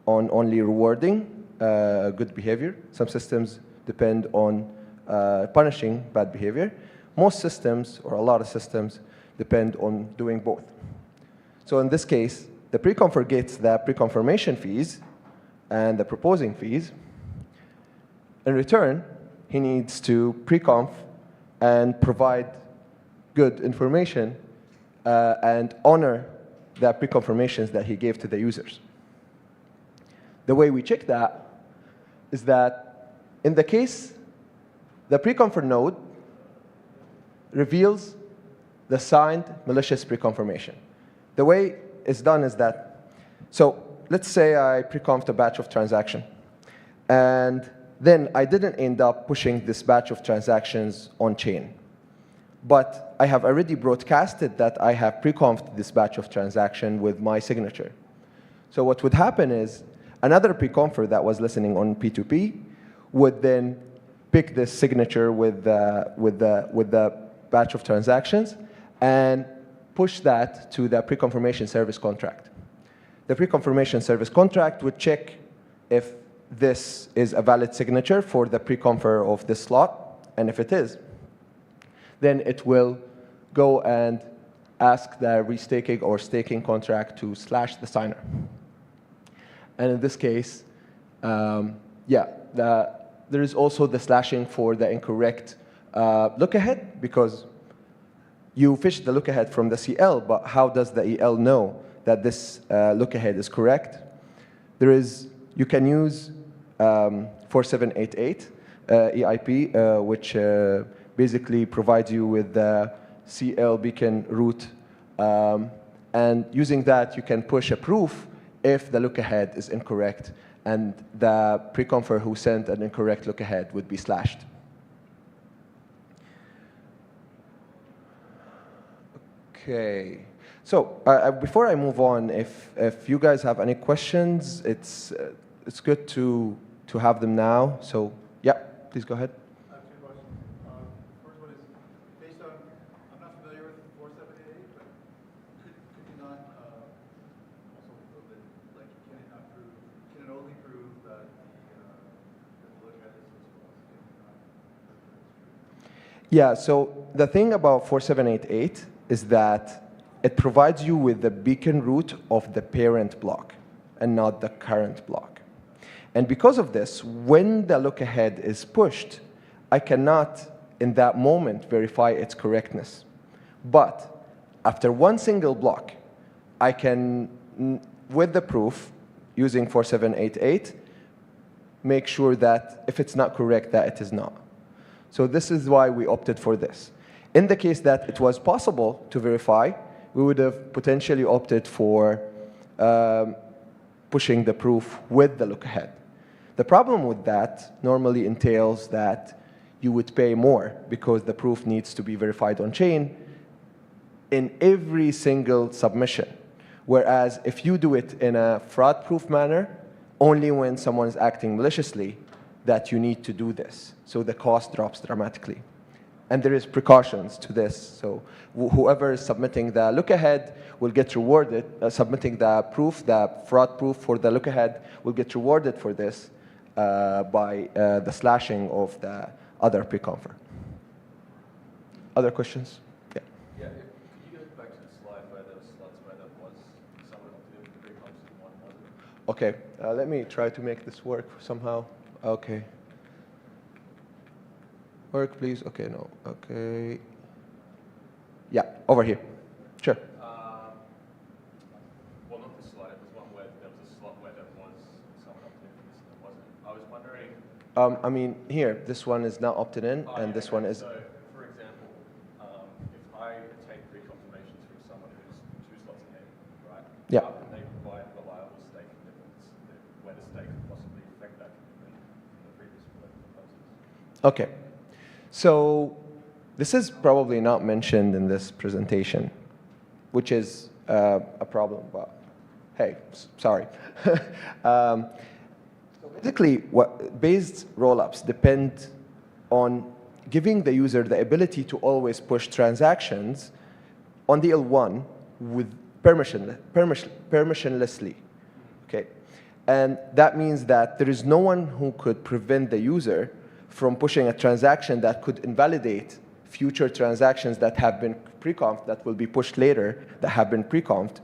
only rewarding good behavior. Some systems depend on punishing bad behavior. Most systems, or a lot of systems, depend on doing both. So in this case, the pre-confer gets the pre-confirmation fees and the proposing fees. In return, he needs to pre-conf and provide good information and honor the pre-confirmations that he gave to the users. The way we check that is that in the case, the pre-confer node reveals the signed malicious pre-confirmation. The way it's done is that, so let's say I pre-confed a batch of transaction, and then I didn't end up pushing this batch of transactions on chain. But I have already broadcasted that I have pre-confed this batch of transaction with my signature. So what would happen is another pre-confer that was listening on P2P would then pick this signature with the batch of transactions and push that to the pre-confirmation service contract. The pre-confirmation service contract would check if this is a valid signature for the pre-confer of this slot, and if it is, then it will go and ask the restaking or staking contract to slash the signer. And in this case, there is also the slashing for the incorrect look-ahead, because you fish the look-ahead from the CL, but how does the EL know that this look-ahead is correct? You can use 4788 EIP, which basically provides you with the CL beacon root. And using that, you can push a proof if the look-ahead is incorrect, and the pre-confer who sent an incorrect look-ahead would be slashed. Okay. So before I move on, if you guys have any questions, it's good to have them now. So yeah, please go ahead. I have two questions. First one is based on, I'm not familiar with 4788, but could you not also prove that, like, can it only prove that the look-ahead is true? Yeah, so the thing about 4788 is that it provides you with the beacon root of the parent block and not the current block. And because of this, when the look-ahead is pushed, I cannot, in that moment, verify its correctness. But after one single block, I can, with the proof, using 4788, make sure that if it's not correct, that it is not. So this is why we opted for this. In the case that it was possible to verify, we would have potentially opted for pushing the proof with the look-ahead. The problem with that normally entails that you would pay more because the proof needs to be verified on chain in every single submission. Whereas if you do it in a fraud-proof manner, only when someone is acting maliciously that you need to do this. So the cost drops dramatically. And there is precautions to this. So whoever is submitting the look-ahead will get rewarded. Submitting the proof, the fraud proof for the look-ahead will get rewarded for this by the slashing of the other pre-confer. Other questions? Yeah. Yeah, could you go back to the slide where there was slots where there was someone doing the pre-confs and one wasn't? OK, let me try to make this work somehow. OK. Work, please. OK, no. OK. Yeah, over here. Sure. Well, not this slide. It was one where there was a slot where there was someone up there and there wasn't. I was wondering I mean, here, this one is not opted in, and this one is. So, for example, if I take pre-confirmations from someone who's 2 slots ahead, right? Yeah. How can they provide reliable stake commitments where the stake could possibly affect that commitment in the previous proposals? Okay. So this is probably not mentioned in this presentation, which is a problem, but hey, sorry. Basically, based rollups depend on giving the user the ability to always push transactions on the L1 with permissionlessly. Okay, and that means that there is no one who could prevent the user from pushing a transaction that could invalidate future transactions that have been pre-confed, that will be pushed later, that have been pre-confed.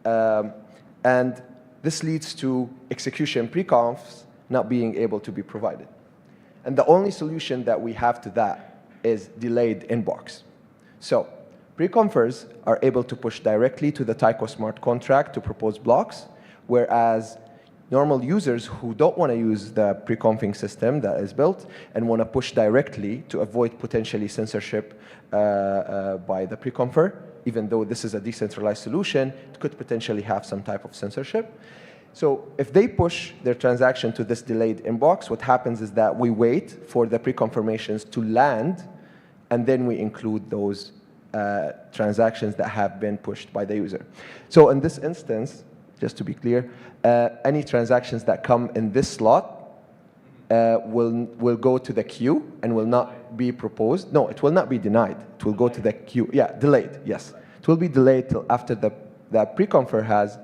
And this leads to execution pre-confs not being able to be provided. And the only solution that we have to that is delayed inbox. So pre-confers are able to push directly to the Tyco smart contract to propose blocks, whereas normal users who don't want to use the pre-confing system that is built and want to push directly to avoid potentially censorship by the pre-confer, even though this is a decentralized solution, it could potentially have some type of censorship. So if they push their transaction to this delayed inbox, what happens is that we wait for the pre-confirmations to land, and then we include those transactions that have been pushed by the user. So in this instance, just to be clear, any transactions that come in this slot will go to the queue and will not be proposed. No, it will not be denied. It will go to the queue. Yeah, delayed, yes. It will be delayed till after the pre-confer has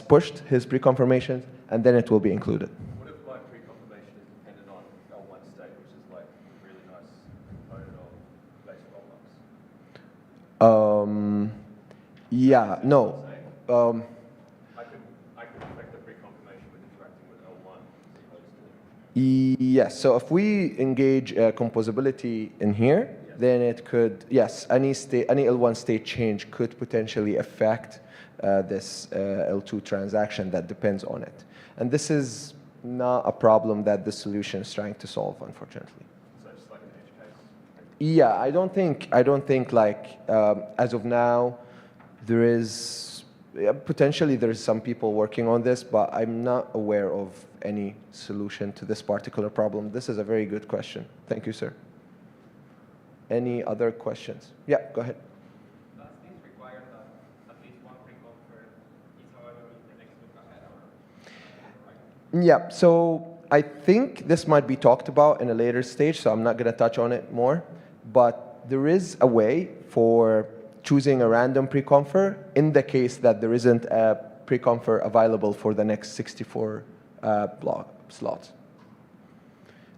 pushed his pre-confirmations, and then it will be included. What if my pre-confirmation is dependent on L1 state, which is like a really nice component of base rollups? Yeah, no. I could affect the pre-confirmation with interacting with L1 as opposed to... Yes, so if we engage composability in here, then it could, yes, any L1 state change could potentially affect this L2 transaction that depends on it. And this is not a problem that the solution is trying to solve, unfortunately. So just like an edge case? Yeah, I don't think like, as of now, there is, potentially there's some people working on this, but I'm not aware of any solution to this particular problem. This is a very good question. Thank you, sir. Any other questions? Yeah, go ahead. Does this require that at least one pre-confer is however the next look ahead? Or, Yeah, so I think this might be talked about in a later stage, so I'm not going to touch on it more. But there is a way for choosing a random pre-confer in the case that there isn't a pre-confer available for the next 64 block slots.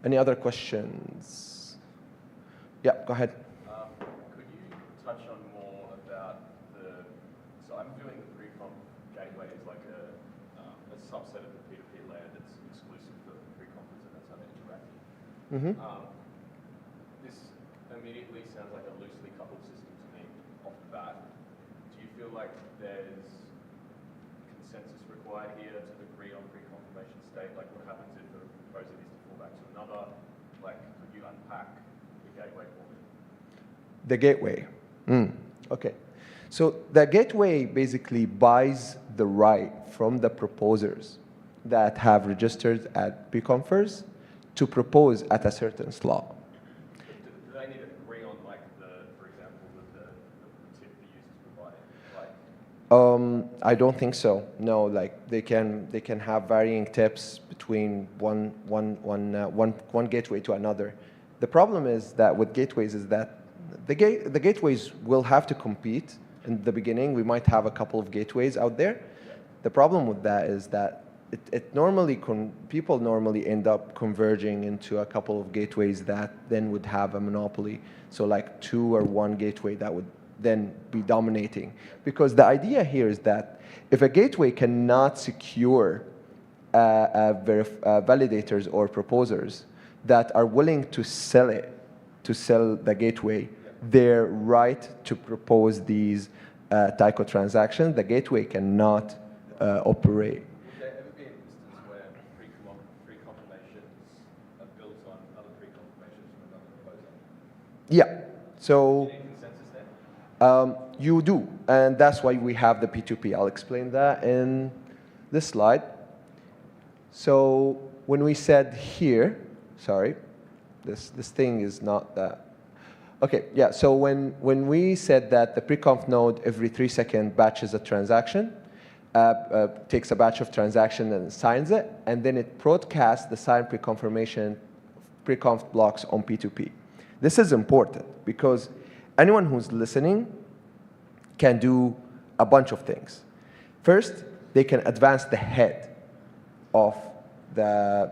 Any other questions? Yeah, go ahead. Could you touch on more about so I'm viewing the pre-conf gateway as like a subset of the P2P layer that's exclusive for pre-confers, and that's how they interact. This immediately sounds like a loosely coupled system to me off the bat. Do you feel like there's consensus required here to agree on pre-confirmation state? Like what happens if the proposer needs to fall back to another? Like could you unpack gateway for me? The gateway. Okay. So the gateway basically buys the right from the proposers that have registered at pre-confers to propose at a certain slot. Do they need to agree on, like, for example, the tip the user's providing? Like, I don't think so. No, like they can have varying tips between one gateway to another. The problem is that with gateways is that the gateways will have to compete in the beginning. We might have a couple of gateways out there. The problem with that is that people normally end up converging into a couple of gateways that then would have a monopoly. So like 2 or 1 gateway that would then be dominating. Because the idea here is that if a gateway cannot secure validators or proposers that are willing to sell the gateway their right to propose these Tyco transactions, the gateway cannot operate. Would there ever be an instance where pre-confirmations are built Yeah. So you do, and that's why we have the P2P. I'll explain that in this slide. So when we said here, sorry, this thing is not that. Okay, yeah, so when we said that the pre-conf node every 3 seconds batches a transaction, takes a batch of transaction and signs it, and then it broadcasts the signed pre-conf blocks on P2P. This is important because anyone who's listening can do a bunch of things. First, they can advance the head of the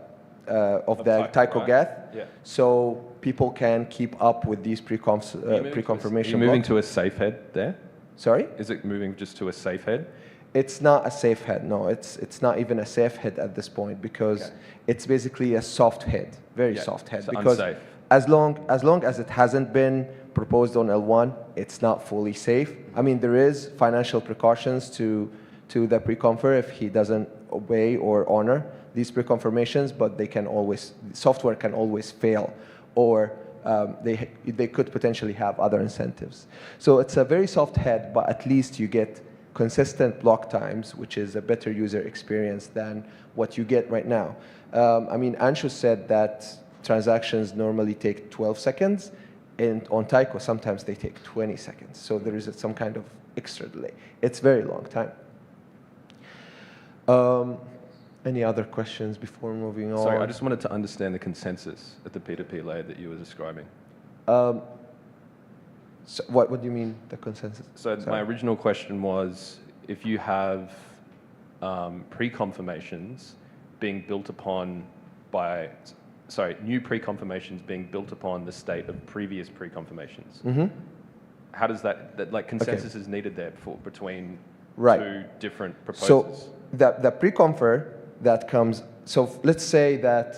Tycho Geth, Yeah. so people can keep up with these pre-confirmation Are you moving blocks. to a safe head there? Sorry? Is it moving just to a safe head? It's not a safe head, no. It's not even a safe head at this point because it's basically a soft head, very soft head. So Because unsafe. as long as it hasn't been proposed on L1, it's not fully safe. I mean, there is financial precautions to the pre-confer if he doesn't obey or honor these pre-confirmations, but software can always fail, or they could potentially have other incentives. So it's a very soft head, but at least you get consistent block times, which is a better user experience than what you get right now. I mean, Anshu said that transactions normally take 12 seconds, and on Tycho, sometimes they take 20 seconds. So there is some kind of extra delay. It's very long time. Any other questions before moving on? Sorry, I just wanted to understand the consensus at the P2P layer that you were describing. So what do you mean, the consensus? So my original question was, if you have pre-confirmations being built upon new pre-confirmations being built upon the state of previous pre-confirmations, how does that like consensus is needed there between two different proposals? So the pre-confer that comes, so let's say that,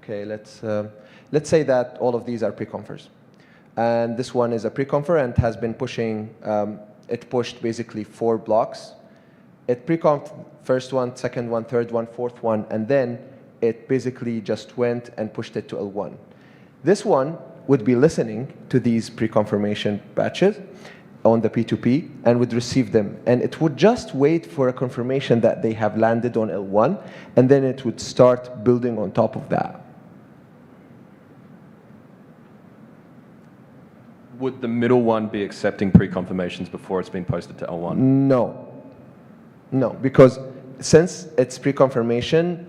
let's say that all of these are pre-confers. And this one is a pre-confer and has been pushing, it pushed basically 4 blocks. It pre-confed first one, second one, third one, fourth one, and then it basically just went and pushed it to L1. This one would be listening to these pre-confirmation batches on the P2P and would receive them. And it would just wait for a confirmation that they have landed on L1, and then it would start building on top of that. Would the middle one be accepting pre-confirmations before it's been posted to L1? No, because since it's pre-confirmation,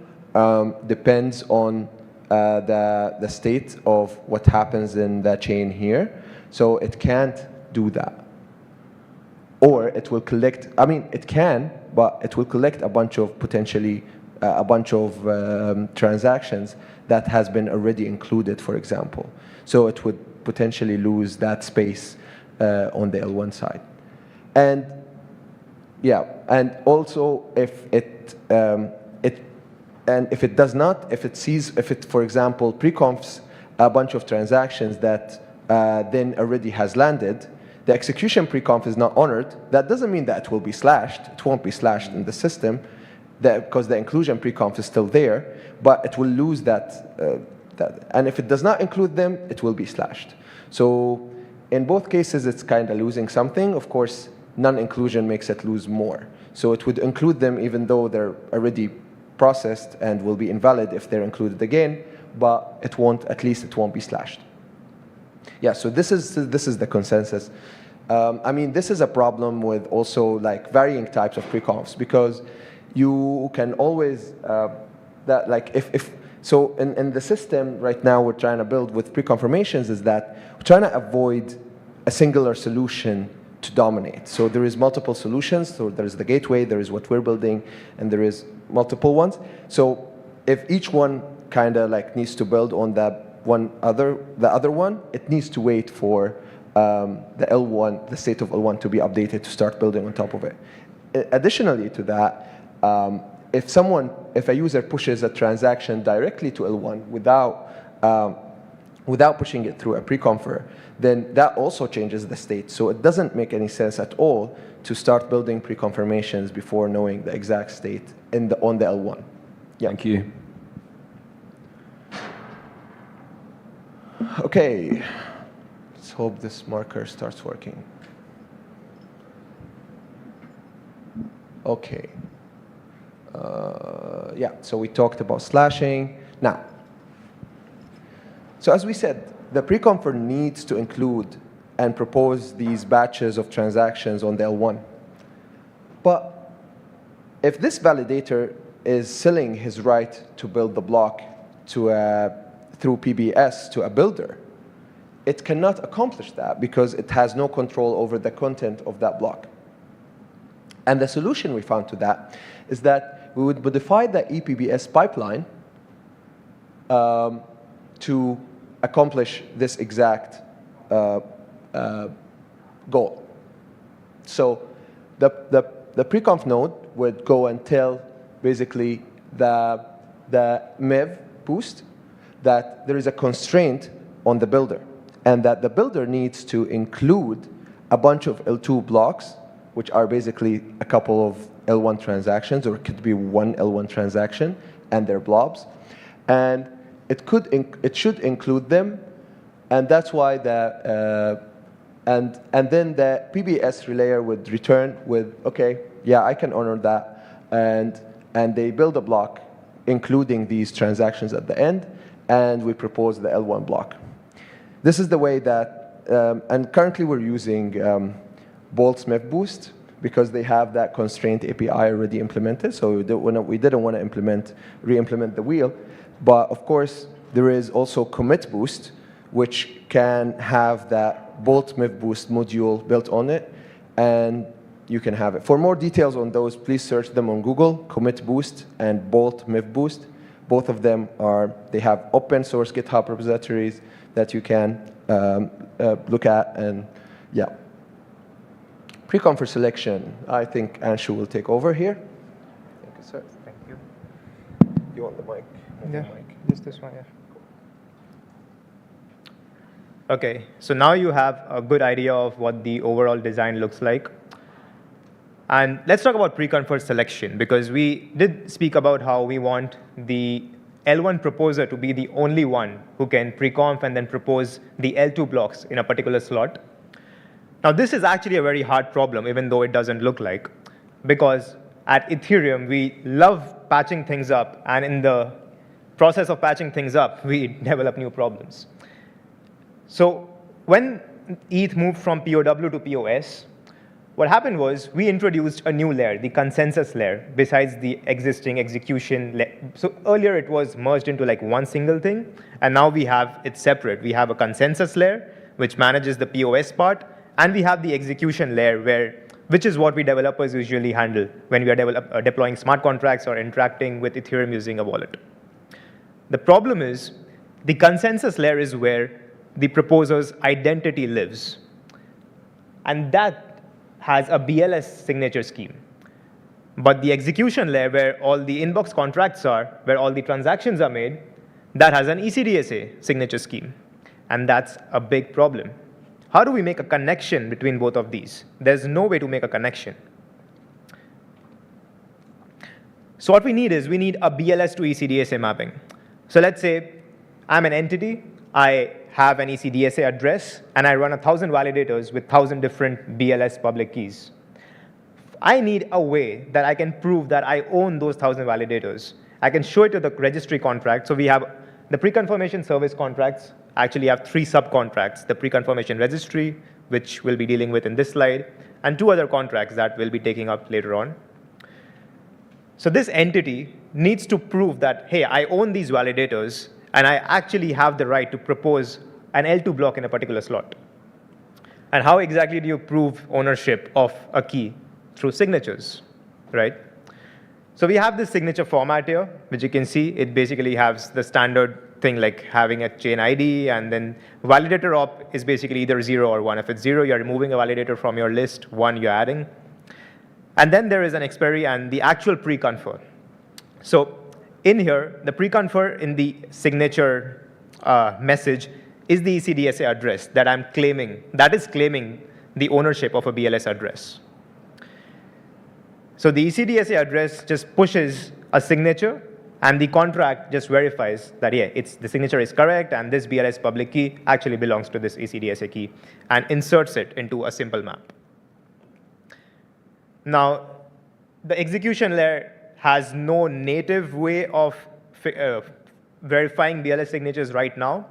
depends on the state of what happens in the chain here. So it can't do that. Or it will collect, I mean, it can, but it will collect a bunch of potentially, a bunch of transactions that has been already included, for example. So it would potentially lose that space on the L1 side. And yeah, and also if it does not, if it, for example, pre-confs a bunch of transactions that then already has landed, the execution pre-conf is not honored, that doesn't mean that it will be slashed. It won't be slashed in the system because the inclusion pre-conf is still there, but it will lose that. And if it does not include them, it will be slashed. So in both cases, it's kind of losing something. Of course, non-inclusion makes it lose more. So it would include them even though they're already processed and will be invalid if they're included again, but it won't, at least it won't be slashed. Yeah, so this is the consensus. I mean, this is a problem with also like varying types of pre-confs because you can always, so in the system right now we're trying to build with pre-confirmations is that we're trying to avoid a singular solution to dominate. So there is multiple solutions. So there is the gateway, there is what we're building, and there is multiple ones. So if each one kind of like needs to build on the other one, it needs to wait for the L1, the state of L1 to be updated to start building on top of it. Additionally to that, if a user pushes a transaction directly to L1 without pushing it through a pre-confer, then that also changes the state. So it doesn't make any sense at all to start building pre-confirmations before knowing the exact state on the L1. Yeah. Thank you. Okay, let's hope this marker starts working. Okay. Yeah, so we talked about slashing. Now, so as we said, the pre-confer needs to include and propose these batches of transactions on the L1. But if this validator is selling his right to build the block to through PBS to a builder, it cannot accomplish that because it has no control over the content of that block. And the solution we found to that is that we would modify the ePBS pipeline to accomplish this exact goal. So the pre-conf node would go and tell basically the MEV boost that there is a constraint on the builder and that the builder needs to include a bunch of L2 blocks, which are basically a couple of L1 transactions, or it could be one L1 transaction and their blobs. And it should include them, and that's why and then the PBS relayer would return with, okay, yeah, I can honor that, and they build a block including these transactions at the end, and we propose the L1 block. This is the way that, and currently we're using Bolt's MEV boost because they have that constraint API already implemented, so we didn't want to re-implement the wheel. But of course, there is also commit boost, which can have that Bolt MEV boost module built on it, and you can have it. For more details on those, please search them on Google, commit boost and Bolt MEV boost. Both of them they have open source GitHub repositories that you can look at, and yeah. Pre-confer selection, I think Anshu will take over here. Thank you, sir. Thank you. You want the mic? Yeah, just this one, yeah. Okay, so now you have a good idea of what the overall design looks like. And let's talk about pre-confer selection, because we did speak about how we want the L1 proposer to be the only one who can pre-conf and then propose the L2 blocks in a particular slot. Now, this is actually a very hard problem, even though it doesn't look like, because at Ethereum, we love patching things up, and in the process of patching things up, we develop new problems. So when ETH moved from POW to POS, what happened was we introduced a new layer, the consensus layer, besides the existing execution layer. So earlier it was merged into like one single thing, and now we have it separate. We have a consensus layer, which manages the POS part, and we have the execution layer, which is what we developers usually handle when we are deploying smart contracts or interacting with Ethereum using a wallet. The problem is the consensus layer is where the proposer's identity lives, and that has a BLS signature scheme. But the execution layer, where all the inbox contracts are, where all the transactions are made, that has an ECDSA signature scheme. And that's a big problem. How do we make a connection between both of these? There's no way to make a connection. So what we need is we need a BLS to ECDSA mapping. So let's say I'm an entity, I have an ECDSA address, and I run 1,000 validators with 1,000 different BLS public keys. I need a way that I can prove that I own those 1,000 validators. I can show it to the registry contract. So we have the pre-confirmation service contracts actually have 3 subcontracts: the pre-confirmation registry, which we'll be dealing with in this slide, and 2 other contracts that we'll be taking up later on. So this entity needs to prove that, hey, I own these validators, and I actually have the right to propose an L2 block in a particular slot. And how exactly do you prove ownership of a key? Through signatures, right? So we have this signature format here, which you can see. It basically has the standard thing like having a chain ID, and then validator op is basically either 0 or 1. If it's 0, you're removing a validator from your list, 1, you're adding. And then there is an expiry and the actual pre-confer. So in here, the pre-confer in the signature message is the ECDSA address that I'm claiming, that is claiming the ownership of a BLS address. So the ECDSA address just pushes a signature, And the contract just verifies that, yeah, the signature is correct, and this BLS public key actually belongs to this ECDSA key, and inserts it into a simple map. Now, the execution layer has no native way of verifying BLS signatures right now,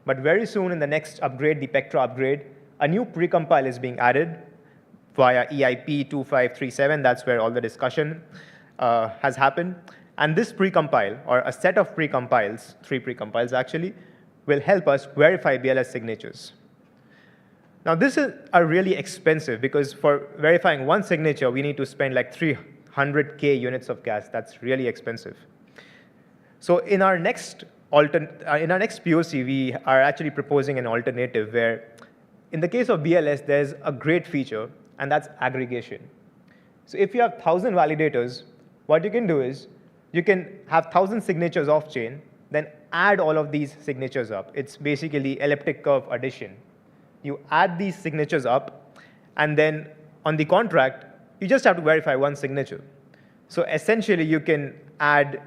but very soon in the next upgrade, the Pectra upgrade, a new precompile is being added via EIP 2537. That's where all the discussion has happened. And this precompile, or a set of precompiles, 3 precompiles actually, will help us verify BLS signatures. Now, this is really expensive because for verifying one signature, we need to spend like 300K units of gas. That's really expensive. So in our next POC, we are actually proposing an alternative where, in the case of BLS, there's a great feature, and that's aggregation. So if you have 1,000 validators, what you can do is you can have 1,000 signatures off-chain, then add all of these signatures up. It's basically elliptic curve addition. You add these signatures up, and then on the contract, you just have to verify one signature. So essentially, you can add,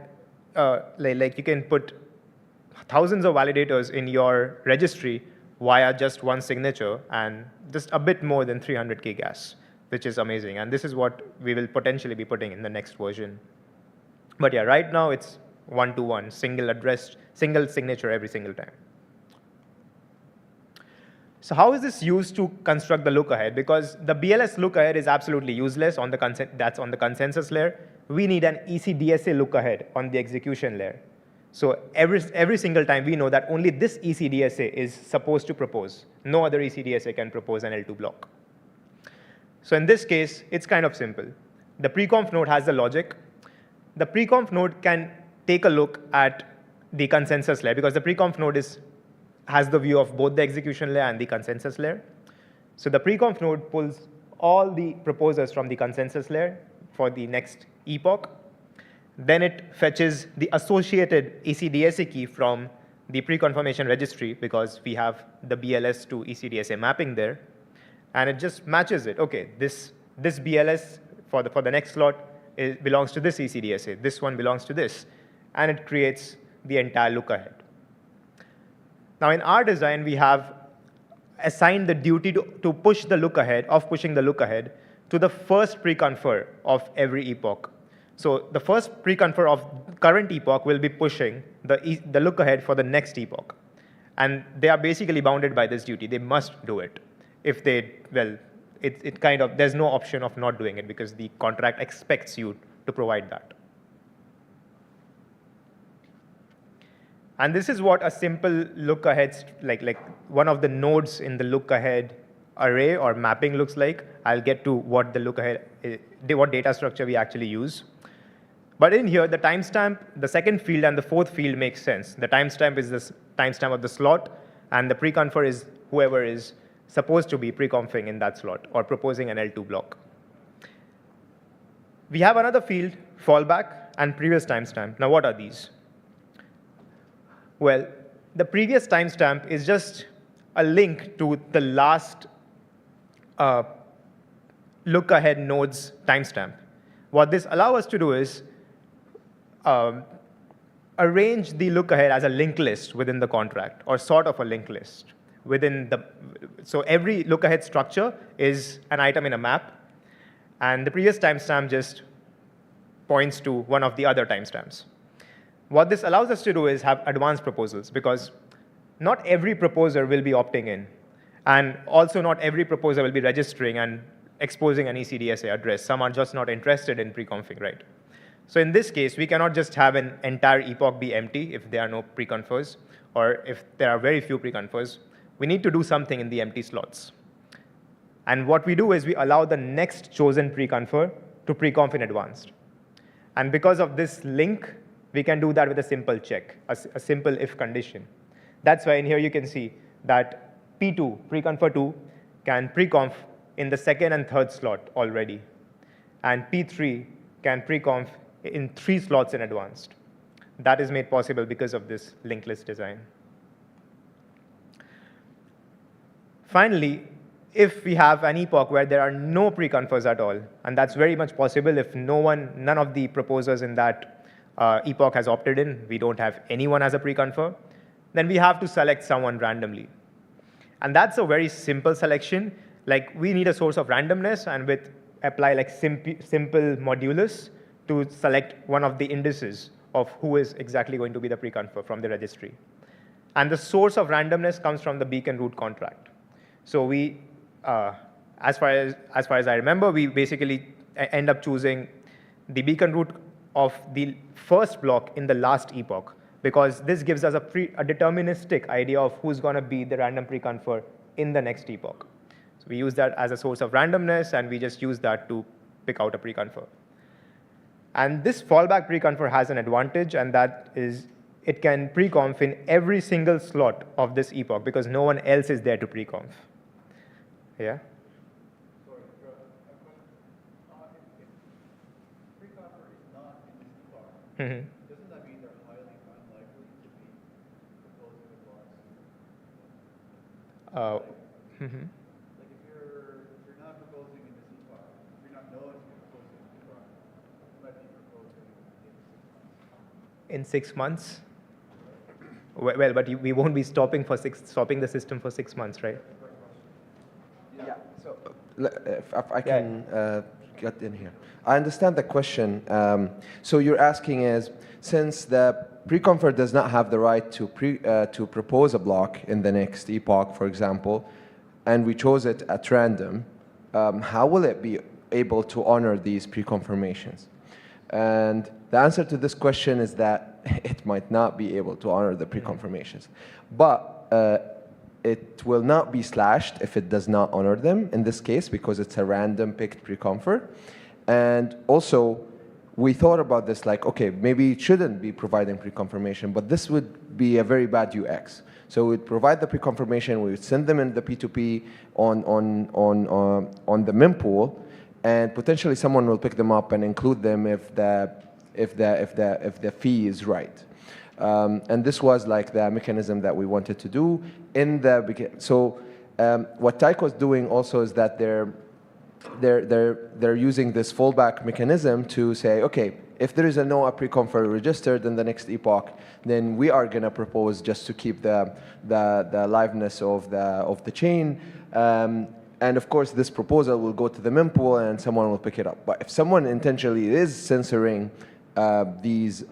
you can put thousands of validators in your registry via just one signature, and just a bit more than 300K gas, which is amazing. And this is what we will potentially be putting in the next version. But yeah, right now it's one-to-one, single address, single signature every single time. So how is this used to construct the look-ahead? Because the BLS look-ahead is absolutely useless that's on the consensus layer. We need an ECDSA look-ahead on the execution layer. So every single time we know that only this ECDSA is supposed to propose. No other ECDSA can propose an L2 block. So in this case, it's kind of simple. The preconf node has the logic. The preconf node can take a look at the consensus layer because the preconf node has the view of both the execution layer and the consensus layer. So the preconf node pulls all the proposers from the consensus layer for the next epoch. Then it fetches the associated ECDSA key from the pre-confirmation registry because we have the BLS to ECDSA mapping there. And it just matches it. OK, this BLS for the next slot belongs to this ECDSA. This one belongs to this. And it creates the entire look-ahead. Now, in our design, we have assigned the duty to push the look-ahead, of pushing the look-ahead, to the first pre-confer of every epoch. So the first pre-confer of current epoch will be pushing the look-ahead for the next epoch. And they are basically bounded by this duty. They must do it. If they, well, there's no option of not doing it because the contract expects you to provide that. And this is what a simple look-ahead, like one of the nodes in the look-ahead array or mapping looks like. I'll get to what the look-ahead, what data structure we actually use. But in here, the timestamp, the second field and the fourth field makes sense. The timestamp is the timestamp of the slot, and the pre-confer is whoever is supposed to be pre-confing in that slot or proposing an L2 block. We have another field, fallback, and previous timestamp. Now, what are these? Well, the previous timestamp is just a link to the last look-ahead node's timestamp. What this allows us to do is arrange the look-ahead as a linked list within the contract, or sort of a linked list. So every look-ahead structure is an item in a map, and the previous timestamp just points to one of the other timestamps. What this allows us to do is have advanced proposals, because not every proposer will be opting in, and also not every proposer will be registering and exposing an ECDSA address. Some are just not interested in pre-config, right? So in this case, we cannot just have an entire epoch be empty if there are no pre-confers, or if there are very few pre-confers. We need to do something in the empty slots. And what we do is we allow the next chosen pre-confer to pre-conf in advance. And because of this link, we can do that with a simple check, a simple if condition. That's why in here you can see that P2, pre-confer 2, can pre-conf in the second and third slot already. And P3 can pre-conf in 3 slots in advance. That is made possible because of this linked list design. Finally, if we have an epoch where there are no pre-confers at all, and that's very much possible if none of the proposers in that epoch has opted in, we don't have anyone as a pre-confer, then we have to select someone randomly. And that's a very simple selection. Like, we need a source of randomness, and with apply like simple modulus to select one of the indices of who is exactly going to be the pre-confer from the registry. And the source of randomness comes from the beacon root contract. So we, as far as I remember, we basically end up choosing the beacon root of the first block in the last epoch, because this gives us a deterministic idea of who's going to be the random pre-confer in the next epoch. So we use that as a source of randomness, and we just use that to pick out a pre-confer. And this fallback pre-confer has an advantage, and that is it can pre-conf in every single slot of this epoch, because no one else is there to pre-conf. Yeah? Sorry, a question. If pre-confer is not in this epoch, doesn't that mean they're highly unlikely to be proposing the blocks? Like if you're not proposing in this epoch, if you're not known to be proposing in this epoch, you might be proposing in 6 months. In 6 months? Well, but we won't be stopping the system for 6 months, right? Yeah. So if I can get in here. I understand the question. So you're asking is, since the pre-confer does not have the right to propose a block in the next epoch, for example, and we chose it at random, how will it be able to honor these pre-confirmations? And the answer to this question is that it might not be able to honor the pre-confirmations. But it will not be slashed if it does not honor them in this case, because it's a random picked pre-confer. And also, we thought about this like, okay, maybe it shouldn't be providing pre-confirmation, but this would be a very bad UX. So we'd provide the pre-confirmation, we would send them in the P2P on the mempool, and potentially someone will pick them up and include them if the fee is right. And this was like the mechanism that we wanted to do in the beginning. So what Tycho is doing also is that they're using this fallback mechanism to say, okay, if there is a no pre-confer registered in the next epoch, then we are going to propose just to keep the liveness of the chain. And of course, this proposal will go to the mempool and someone will pick it up. But if someone intentionally is censoring these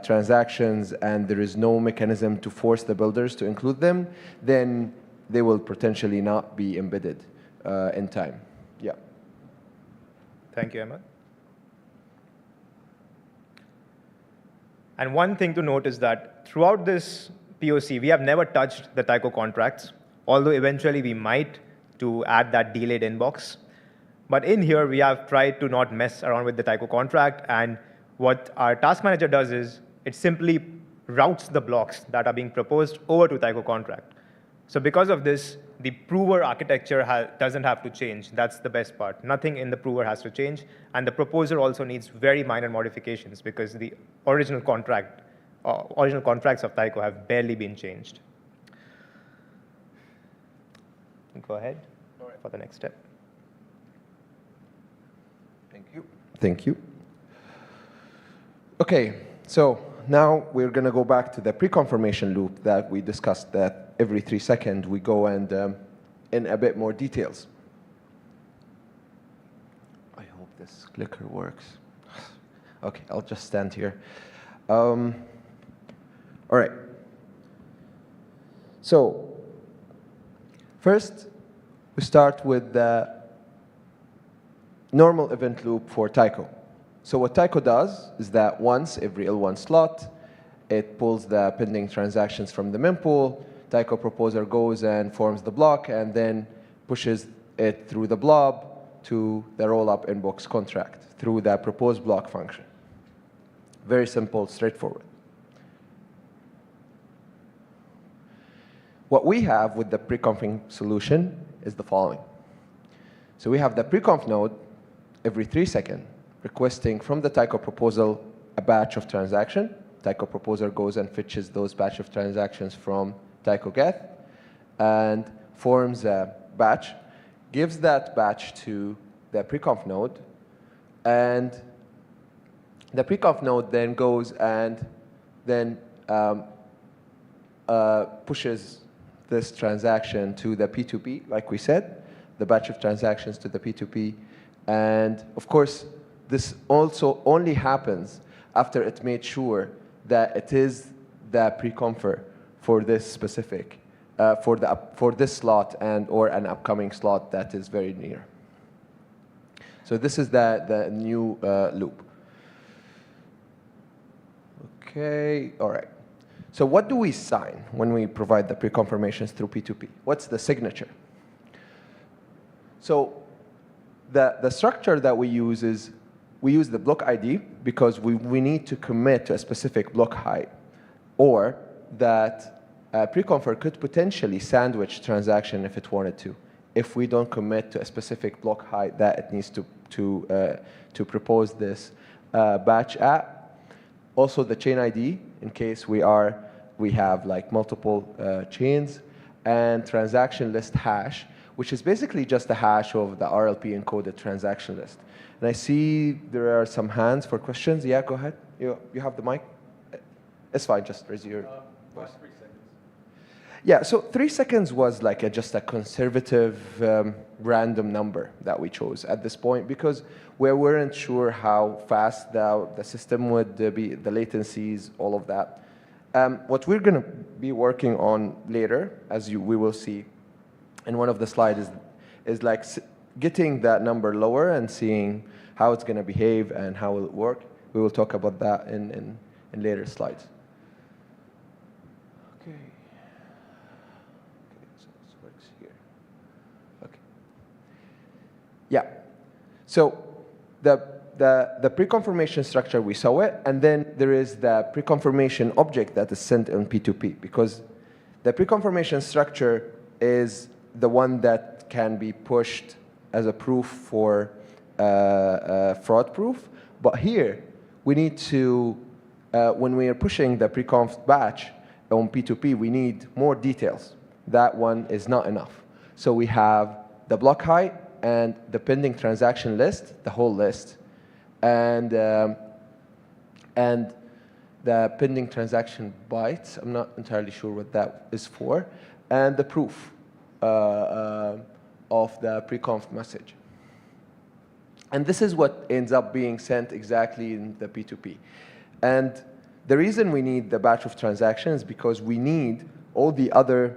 transactions and there is no mechanism to force the builders to include them, then they will potentially not be embedded in time. Yeah. Thank you, Ahmed. And one thing to note is that throughout this POC, we have never touched the Tycho contracts, although eventually we might to add that delayed inbox. But in here, we have tried to not mess around with the Tycho contract, and what our task manager does is it simply routes the blocks that are being proposed over to Tycho contract. So because of this, the prover architecture doesn't have to change. That's the best part. Nothing in the prover has to change, and the proposer also needs very minor modifications because the original contracts of Tycho have barely been changed. Go ahead for the next step. Thank you. Thank you. Okay, so now we're going to go back to the pre-confirmation loop that we discussed, that every 3 seconds we go and in a bit more details. I hope this clicker works. Okay, I'll just stand here. All right. So first, we start with the normal event loop for Tycho. So what Tycho does is that once every L1 slot, it pulls the pending transactions from the mempool. Tycho proposer goes and forms the block and then pushes it through the blob to the rollup inbox contract through the proposed block function. Very simple, straightforward. What we have with the pre-confing solution is the following. So we have the pre-conf node every 3 seconds requesting from the Tycho proposal a batch of transaction. Tycho proposer goes and fetches those batch of transactions from Tycho get and forms a batch, gives that batch to the pre-conf node, and The preconf node then goes and then pushes this transaction to the P2P, like we said, the batch of transactions to the P2P. And of course, this also only happens after it made sure that it is the preconfer for this specific, for this slot and or an upcoming slot that is very near. So this is the new loop. Okay, all right. So what do we sign when we provide the pre-confirmations through P2P? What's the signature? So the structure that we use is we use the block ID because we need to commit to a specific block height, or that preconfer could potentially sandwich transaction if it wanted to, if we don't commit to a specific block height that it needs to propose this batch at. Also the chain ID in case we have like multiple chains, and transaction list hash, which is basically just a hash of the RLP encoded transaction list. And I see there are some hands for questions. Yeah, go ahead. You have the mic. It's fine. Just raise your voice. 3 seconds. Yeah, so 3 seconds was like just a conservative random number that we chose at this point because we weren't sure how fast the system would be, the latencies, all of that. What we're going to be working on later, as we will see in one of the slides, is like getting that number lower and seeing how it's going to behave and how will it work. We will talk about that in later slides. Okay. So this works here. Okay. Yeah. So the pre-confirmation structure, we saw it, and then there is the pre-confirmation object that is sent on P2P, because the pre-confirmation structure is the one that can be pushed as a proof for fraud proof. But here, we need to, when we are pushing the pre-conf batch on P2P, we need more details. That one is not enough. So we have the block height and the pending transaction list, the whole list, and the pending transaction bytes. I'm not entirely sure what that is for, and the proof of the pre-conf message. And this is what ends up being sent exactly in the P2P. And the reason we need the batch of transactions is because we need all the other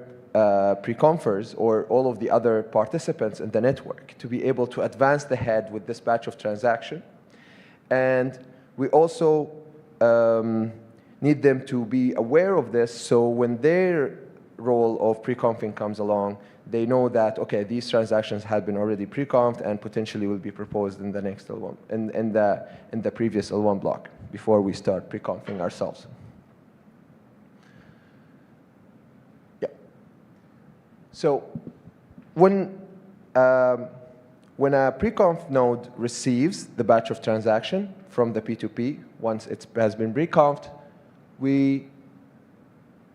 pre-confers or all of the other participants in the network to be able to advance the head with this batch of transaction. And we also need them to be aware of this, so when their role of pre-confing comes along, they know that, okay, these transactions had been already pre-confed and potentially will be proposed in the next L1, in the previous L1 block before we start pre-confing ourselves. Yeah. So when a pre-conf node receives the batch of transaction from the P2P, once it has been pre-confed,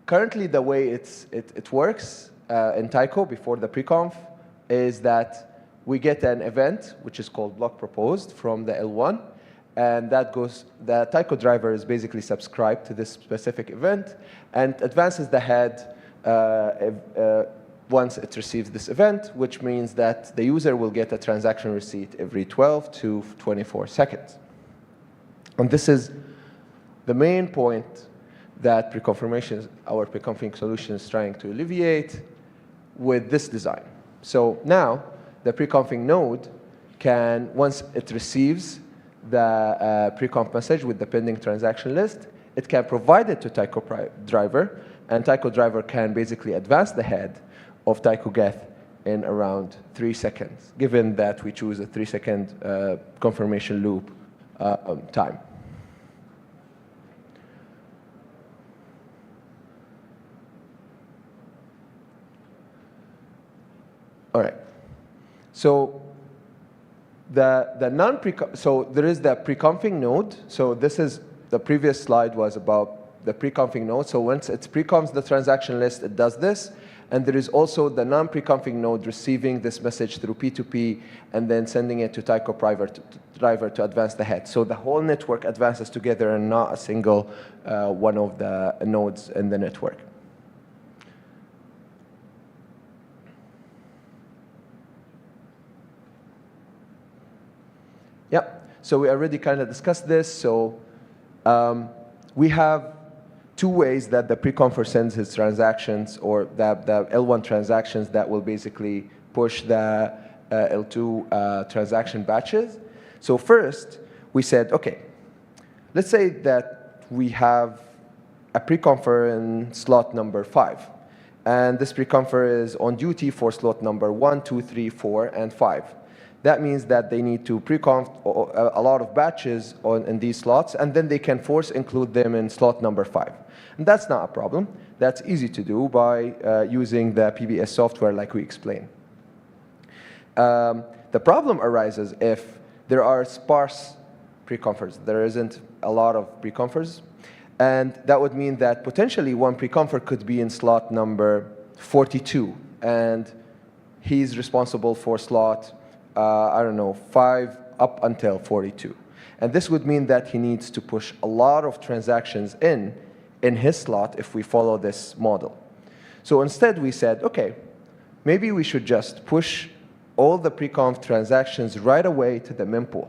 currently the way it works in Tycho before the pre-conf is that we get an event, which is called block proposed, from the L1, and that goes, the Tycho driver is basically subscribed to this specific event and advances the head once it receives this event, which means that the user will get a transaction receipt every 12 to 24 seconds. And this is the main point that pre-confirmation, our pre-config solution is trying to alleviate with this design. So now the pre-config node can, once it receives the pre-conf message with the pending transaction list, it can provide it to Tycho driver, and Tycho driver can basically advance the head of Tycho get in around 3 seconds, given that we choose a 3-second confirmation loop time. All right. So so there is the pre-config node. So this is, the previous slide was about the pre-config node. So once it pre-confs the transaction list, it does this. And there is also the non-preconfig node receiving this message through P2P and then sending it to Tycho driver to advance the head. So the whole network advances together and not a single one of the nodes in the network. Yep. So we already kind of discussed this. So we have two ways that the preconfer sends his transactions, or the L1 transactions that will basically push the L2 transaction batches. So first, we said, OK, let's say that we have a preconfer in slot number 5. And this preconfer is on duty for slot number 1, 2, 3, 4, and 5. That means that they need to pre-conf a lot of batches in these slots, and then they can force include them in slot number 5. And that's not a problem. That's easy to do by using the PBS software like we explained. The problem arises if there are sparse preconfers. There isn't a lot of preconfers. And that would mean that potentially one preconfer could be in slot number 42, and he's responsible for slot I don't know, 5 up until 42. And this would mean that he needs to push a lot of transactions in his slot if we follow this model. So instead we said, OK, maybe we should just push all the preconf transactions right away to the mempool.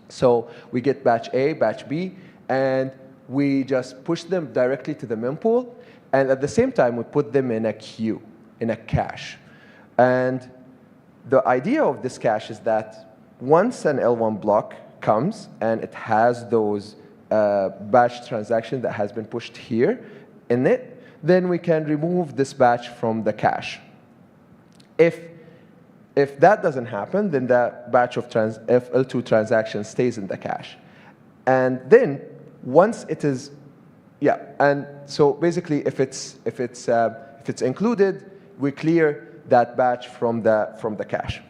So we get batch A, batch B, and we just push them directly to the mempool. And at the same time, we put them in a queue, in a cache. And the idea of this cache is that once an L1 block comes and it has those batch transactions that has been pushed here in it, then we can remove this batch from the cache. If that doesn't happen, then that batch of L2 transactions stays in the cache. And then once it is, yeah, and so basically if it's included, we clear that batch from the cache.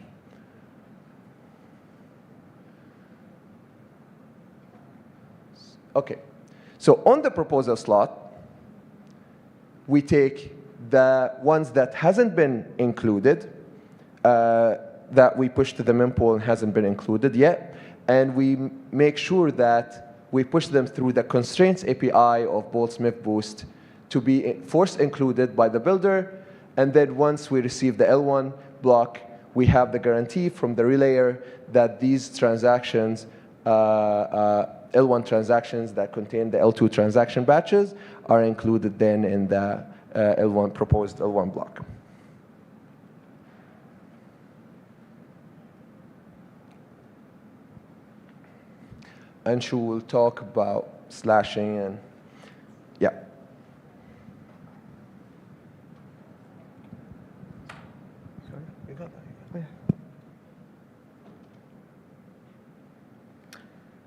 OK. So on the proposal slot, we take the ones that hasn't been included, that we push to the mempool and hasn't been included yet, and we make sure that we push them through the constraints API of Bolt-Smith Boost to be force included by the builder. And then once we receive the L1 block, we have the guarantee from the relayer that these transactions, L1 transactions that contain the L2 transaction batches, are included then in the proposed L1 block. Anshu will talk about slashing and, yeah.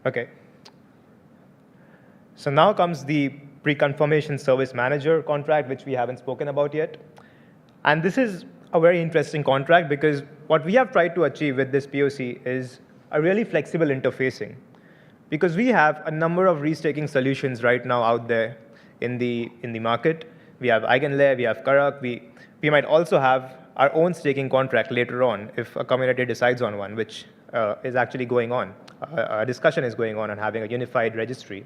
OK. So now comes the pre-confirmation service manager contract, which we haven't spoken about yet. And this is a very interesting contract because what we have tried to achieve with this POC is a really flexible interfacing. Because we have a number of restaking solutions right now out there in the market. We have EigenLayer, we have Karak. We might also have our own staking contract later on if a community decides on one, which is actually going on. A discussion is going on having a unified registry.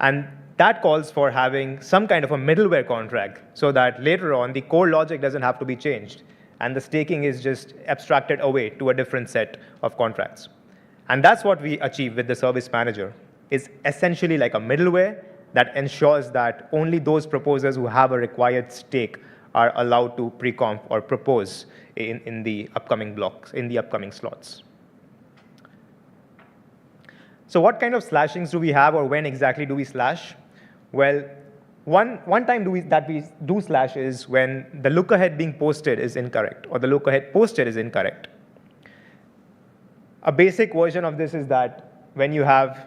And that calls for having some kind of a middleware contract so that later on the core logic doesn't have to be changed. And the staking is just abstracted away to a different set of contracts. And that's what we achieve with the service manager. It's essentially like a middleware that ensures that only those proposers who have a required stake are allowed to pre-conf or propose in the upcoming blocks, in the upcoming slots. So what kind of slashings do we have, or when exactly do we slash? Well, one time that we do slash is when the look-ahead being posted is incorrect, or the look-ahead posted is incorrect. A basic version of this is that when you have,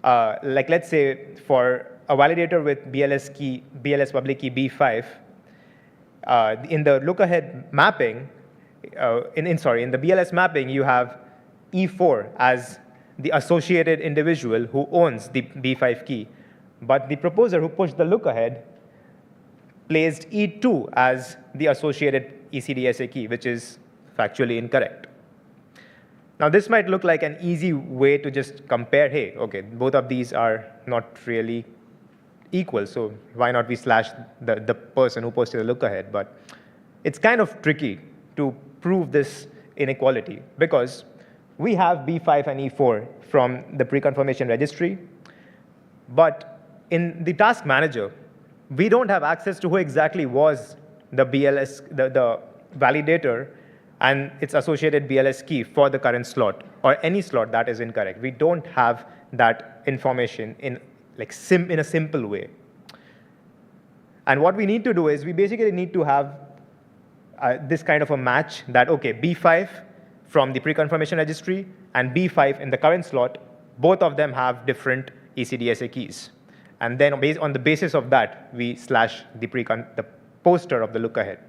like let's say for a validator with BLS public key B5, in the look-ahead mapping, in the BLS mapping, you have E4 as the associated individual who owns the B5 key. But the proposer who pushed the look-ahead placed E2 as the associated ECDSA key, which is factually incorrect. Now, this might look like an easy way to just compare, hey, okay, both of these are not really equal, so why not we slash the person who posted the look ahead? But it's kind of tricky to prove this inequality because we have B5 and E4 from the pre-confirmation registry, but in the task manager, we don't have access to who exactly was the BLS, the validator and its associated BLS key for the current slot or any slot that is incorrect. We don't have that information in a simple way. And what we need to do is we basically need to have this kind of a match that, okay, B5 from the pre-confirmation registry and B5 in the current slot, both of them have different ECDSA keys. And then based on the basis of that, we slash the poster of the look ahead.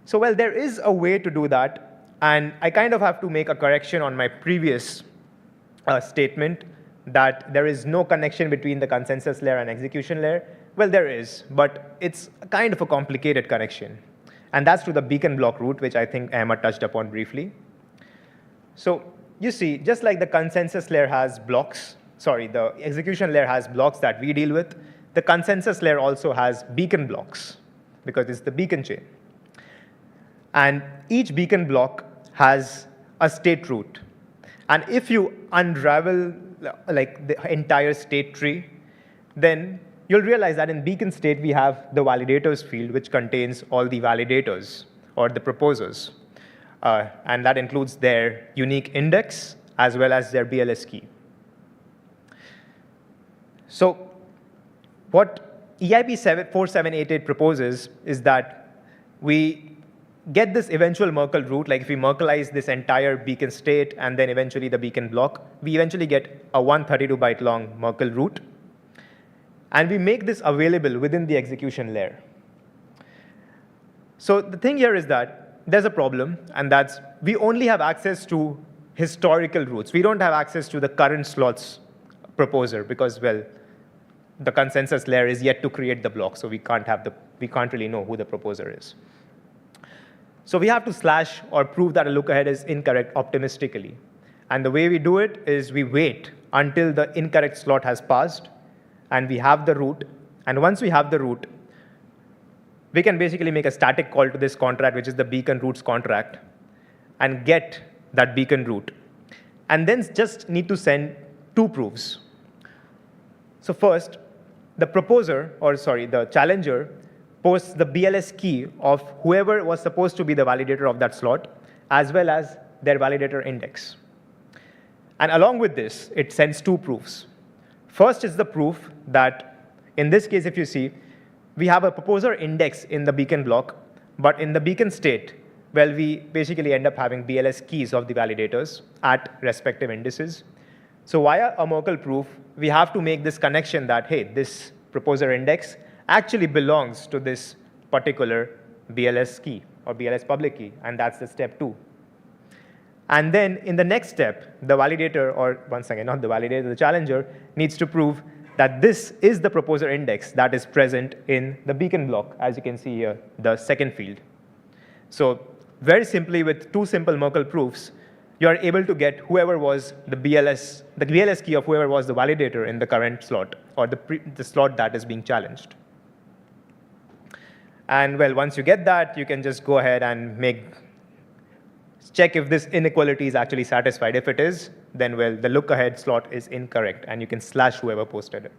So, well, there is a way to do that, and I kind of have to make a correction on my previous statement that there is no connection between the consensus layer and execution layer. Well, there is, but it's kind of a complicated connection. And that's through the beacon block route, which I think Emma touched upon briefly. So you see, just like the consensus layer has blocks, the execution layer has blocks that we deal with, the consensus layer also has beacon blocks because it's the beacon chain. And each beacon block has a state root. And if you unravel like the entire state tree, then you'll realize that in beacon state, we have the validators field, which contains all the validators or the proposers. And that includes their unique index as well as their BLS key. So what EIP 4788 proposes is that we get this eventual Merkle root, like if we Merkleize this entire beacon state and then eventually the beacon block, we eventually get a 132-byte long Merkle root. And we make this available within the execution layer. So the thing here is that there's a problem, and that's we only have access to historical roots. We don't have access to the current slot's proposer because, well, the consensus layer is yet to create the block, so we can't really know who the proposer is. So we have to slash or prove that a look ahead is incorrect optimistically. And the way we do it is we wait until the incorrect slot has passed, and we have the root. And once we have the root, we can basically make a static call to this contract, which is the beacon roots contract, and get that beacon root. And then just need to send two proofs. So first, the proposer, or sorry, the challenger, posts the BLS key of whoever was supposed to be the validator of that slot, as well as their validator index. And along with this, it sends two proofs. First is the proof that, in this case, if you see, we have a proposer index in the beacon block, but in the beacon state, well, we basically end up having BLS keys of the validators at respective indices. So via a Merkle proof, we have to make this connection that, hey, this proposer index actually belongs to this particular BLS key or BLS public key, and that's the step 2. And then in the next step, the validator, or once again, not the validator, the challenger, needs to prove that this is the proposer index that is present in the beacon block, as you can see here, the second field. So very simply, with two simple Merkle proofs, you are able to get whoever was the BLS key of whoever was the validator in the current slot, or the slot that is being challenged. And well, once you get that, you can just go ahead and check if this inequality is actually satisfied. If it is, then well, the look ahead slot is incorrect, and you can slash whoever posted it.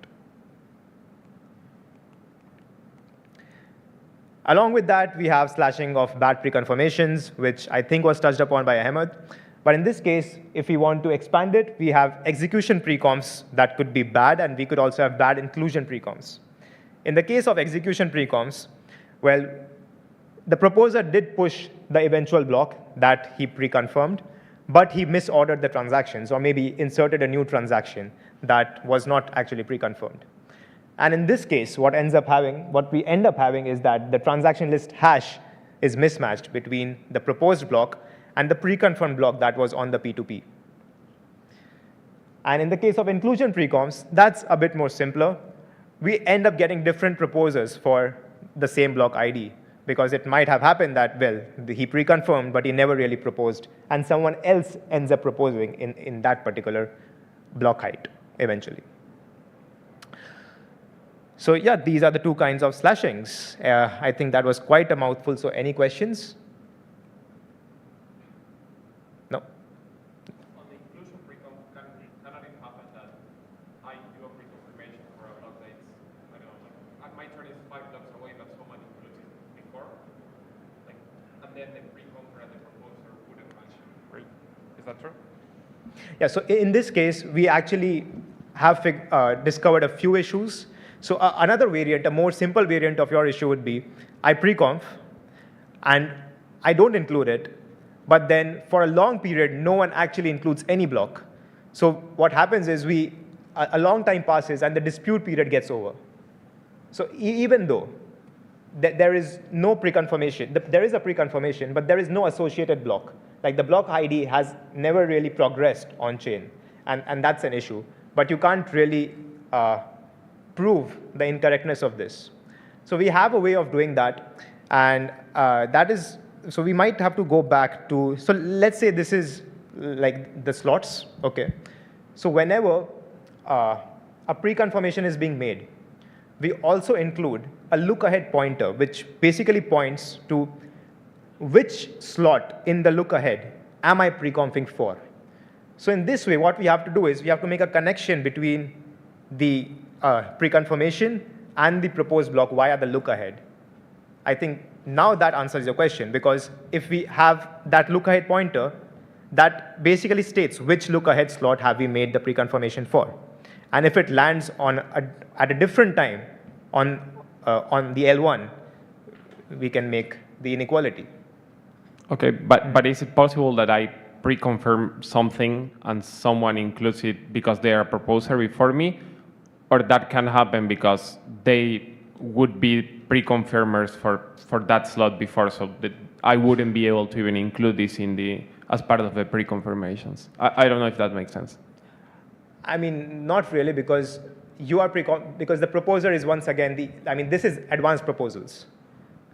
Along with that, we have slashing of bad pre-confirmations, which I think was touched upon by Ahmed. But in this case, if we want to expand it, we have execution precoms that could be bad, and we could also have bad inclusion precoms. In the case of execution precoms, well, the proposer did push the eventual block that he pre-confirmed, but he misordered the transactions, or maybe inserted a new transaction that was not actually pre-confirmed. And in this case, what we end up having is that the transaction list hash is mismatched between the proposed block and the pre-confirmed block that was on the P2P. And in the case of inclusion precoms, that's a bit more simpler. we end up getting different proposers for the same block ID, because it might have happened that, well, he pre-confirmed, but he never really proposed, and someone else ends up proposing in that particular block height eventually. So yeah, these are the two kinds of slashings. I think that was quite a mouthful, so any questions? No? On the inclusion pre-conf, cannot it happen that I do a pre-confirmation for a block that's, I don't know, like, my turn is 5 blocks away, but someone includes it before? Like, and then the pre-confirm and the proposer wouldn't match. Right? Is that true? Yeah, so in this case, we actually have discovered a few issues. So another variant, a more simple variant of your issue would be, I pre-conf, and I don't include it, but then for a long period, no one actually includes any block. So what happens is a long time passes, and the dispute period gets over. So even though there is no pre-confirmation, there is a pre-confirmation, but there is no associated block. Like the block ID has never really progressed on chain, and that's an issue. But you can't really prove the incorrectness of this. So we have a way of doing that, and so we might have to go back to, so let's say this is like the slots, okay? So whenever a pre-confirmation is being made, we also include a look-ahead pointer, which basically points to which slot in the look-ahead am I pre-confing for. So in this way, what we have to do is we have to make a connection between the pre-confirmation and the proposed block via the look-ahead. I think now that answers your question, because if we have that look-ahead pointer, that basically states which look-ahead slot have we made the pre-confirmation for. And if it lands at a different time on the L1, we can make the inequality. Okay, but is it possible that I pre-confirm something and someone includes it because they are a proposer before me? Or that can happen because they would be pre-confirmers for that slot before, so that I wouldn't be able to even include this as part of the pre-confirmations. I don't know if that makes sense. I mean, not really, because you are because the proposer is once again this is advanced proposals.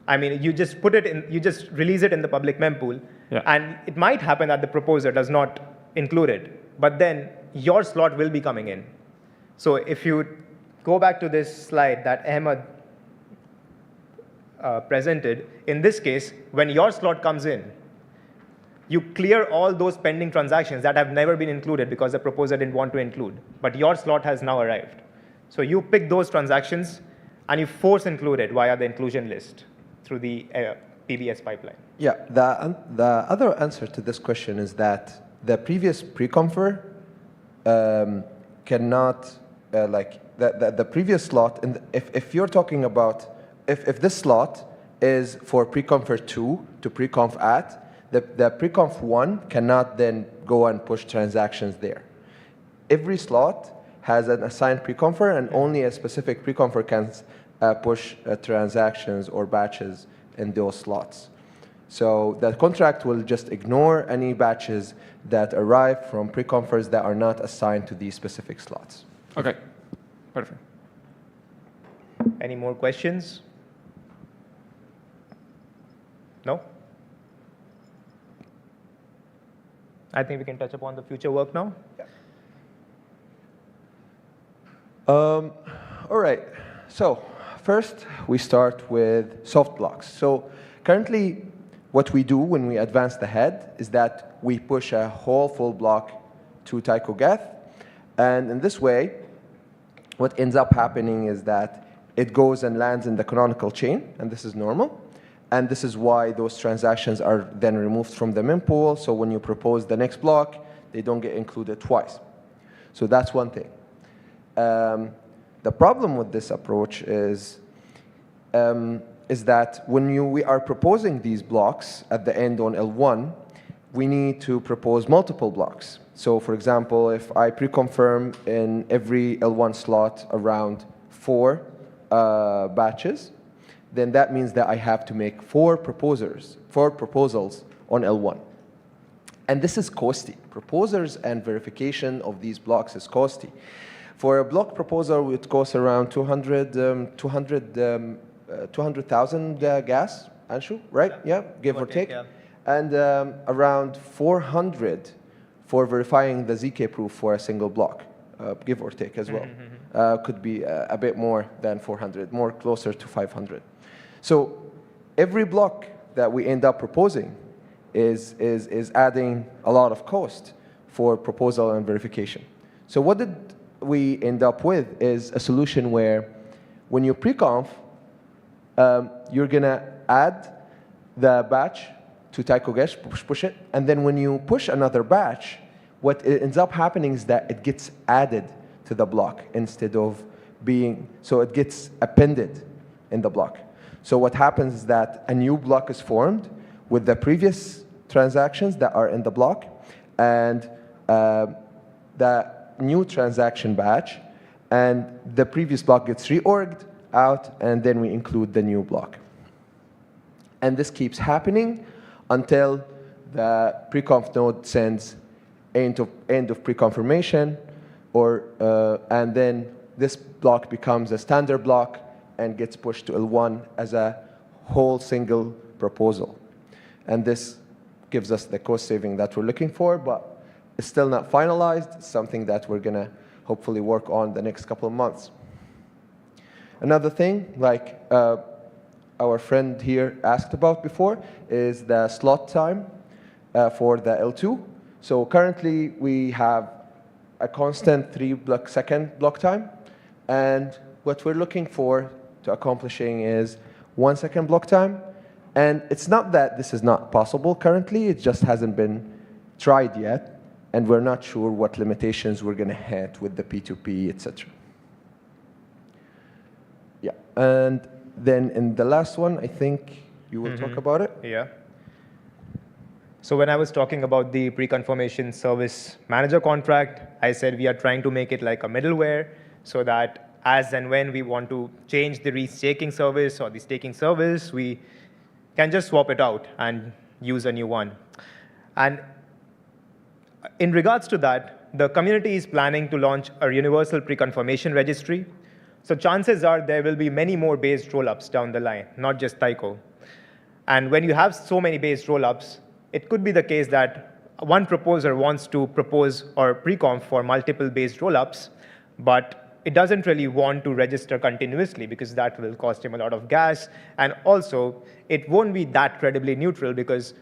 I mean, you just put it in, you just release it in the public mempool, yeah. And it might happen that the proposer does not include it, but then your slot will be coming in. So if you go back to this slide that Ahmed presented, in this case, when your slot comes in, you clear all those pending transactions that have never been included because the proposer didn't want to include, but your slot has now arrived. So you pick those transactions, and you force include it via the inclusion list through the PBS pipeline. Yeah, the other answer to this question is that the previous pre-confer cannot, the previous slot, if you're talking about, if this slot is for pre-confer 2 to pre-conf at, the pre-conf 1 cannot then go and push transactions there. Every slot has an assigned pre-confer, and only a specific pre-confer can push transactions or batches in those slots. So the contract will just ignore any batches that arrive from pre-confers that are not assigned to these specific slots. Okay, perfect. Any more questions? No? I think we can touch upon the future work now. Yeah. All right. So first, we start with soft blocks. So currently, what we do when we advance the head is that we push a whole full block to Tycho Geth. And in this way, what ends up happening is that it goes and lands in the canonical chain, and this is normal. And this is why those transactions are then removed from the mempool. So when you propose the next block, they don't get included twice. So that's one thing. The problem with this approach is that when we are proposing these blocks at the end on L1, we need to propose multiple blocks. So for example, if I pre-confirm in every L1 slot around 4 batches, then that means that I have to make 4 proposals on L1. And this is costly. Proposers and verification of these blocks is costly. For a block proposal, it costs around 200,000 gas, Anshu, right? Yeah, give or take. Yeah. And around 400 for verifying the ZK proof for a single block, give or take as well. Could be a bit more than 400, more closer to 500. So every block that we end up proposing is adding a lot of cost for proposal and verification. So what did we end up with is a solution where when you pre-conf, you're going to add the batch to Taiko-Gesh, push it, and then when you push another batch, what ends up happening is that it gets added to the block instead of being, so it gets appended in the block. So what happens is that a new block is formed with the previous transactions that are in the block, and the new transaction batch, and the previous block gets reorged out, and then we include the new block. And this keeps happening until the pre-conf node sends end of pre-confirmation, and then this block becomes a standard block and gets pushed to L1 as a whole single proposal. And this gives us the cost saving that we're looking for, but it's still not finalized. It's something that we're going to hopefully work on the next couple of months. Another thing, like our friend here asked about before, is the slot time for the L2. So currently, we have a constant 3-second block time. And what we're looking for to accomplishing is 1-second block time. And it's not that this is not possible currently. It just hasn't been tried yet. And we're not sure what limitations we're going to hit with the P2P, etc. Yeah. And then in the last one, I think you will talk about it. Yeah. So when I was talking about the pre-confirmation service manager contract, I said we are trying to make it like a middleware so that as and when we want to change the restaking service or the staking service, we can just swap it out and use a new one. And in regards to that, the community is planning to launch a universal pre-confirmation registry. So chances are there will be many more based rollups down the line, not just Taiko. And when you have so many based rollups, it could be the case that one proposer wants to propose or pre-conf for multiple based rollups, but it doesn't really want to register continuously because that will cost him a lot of gas. And also, it won't be that credibly neutral because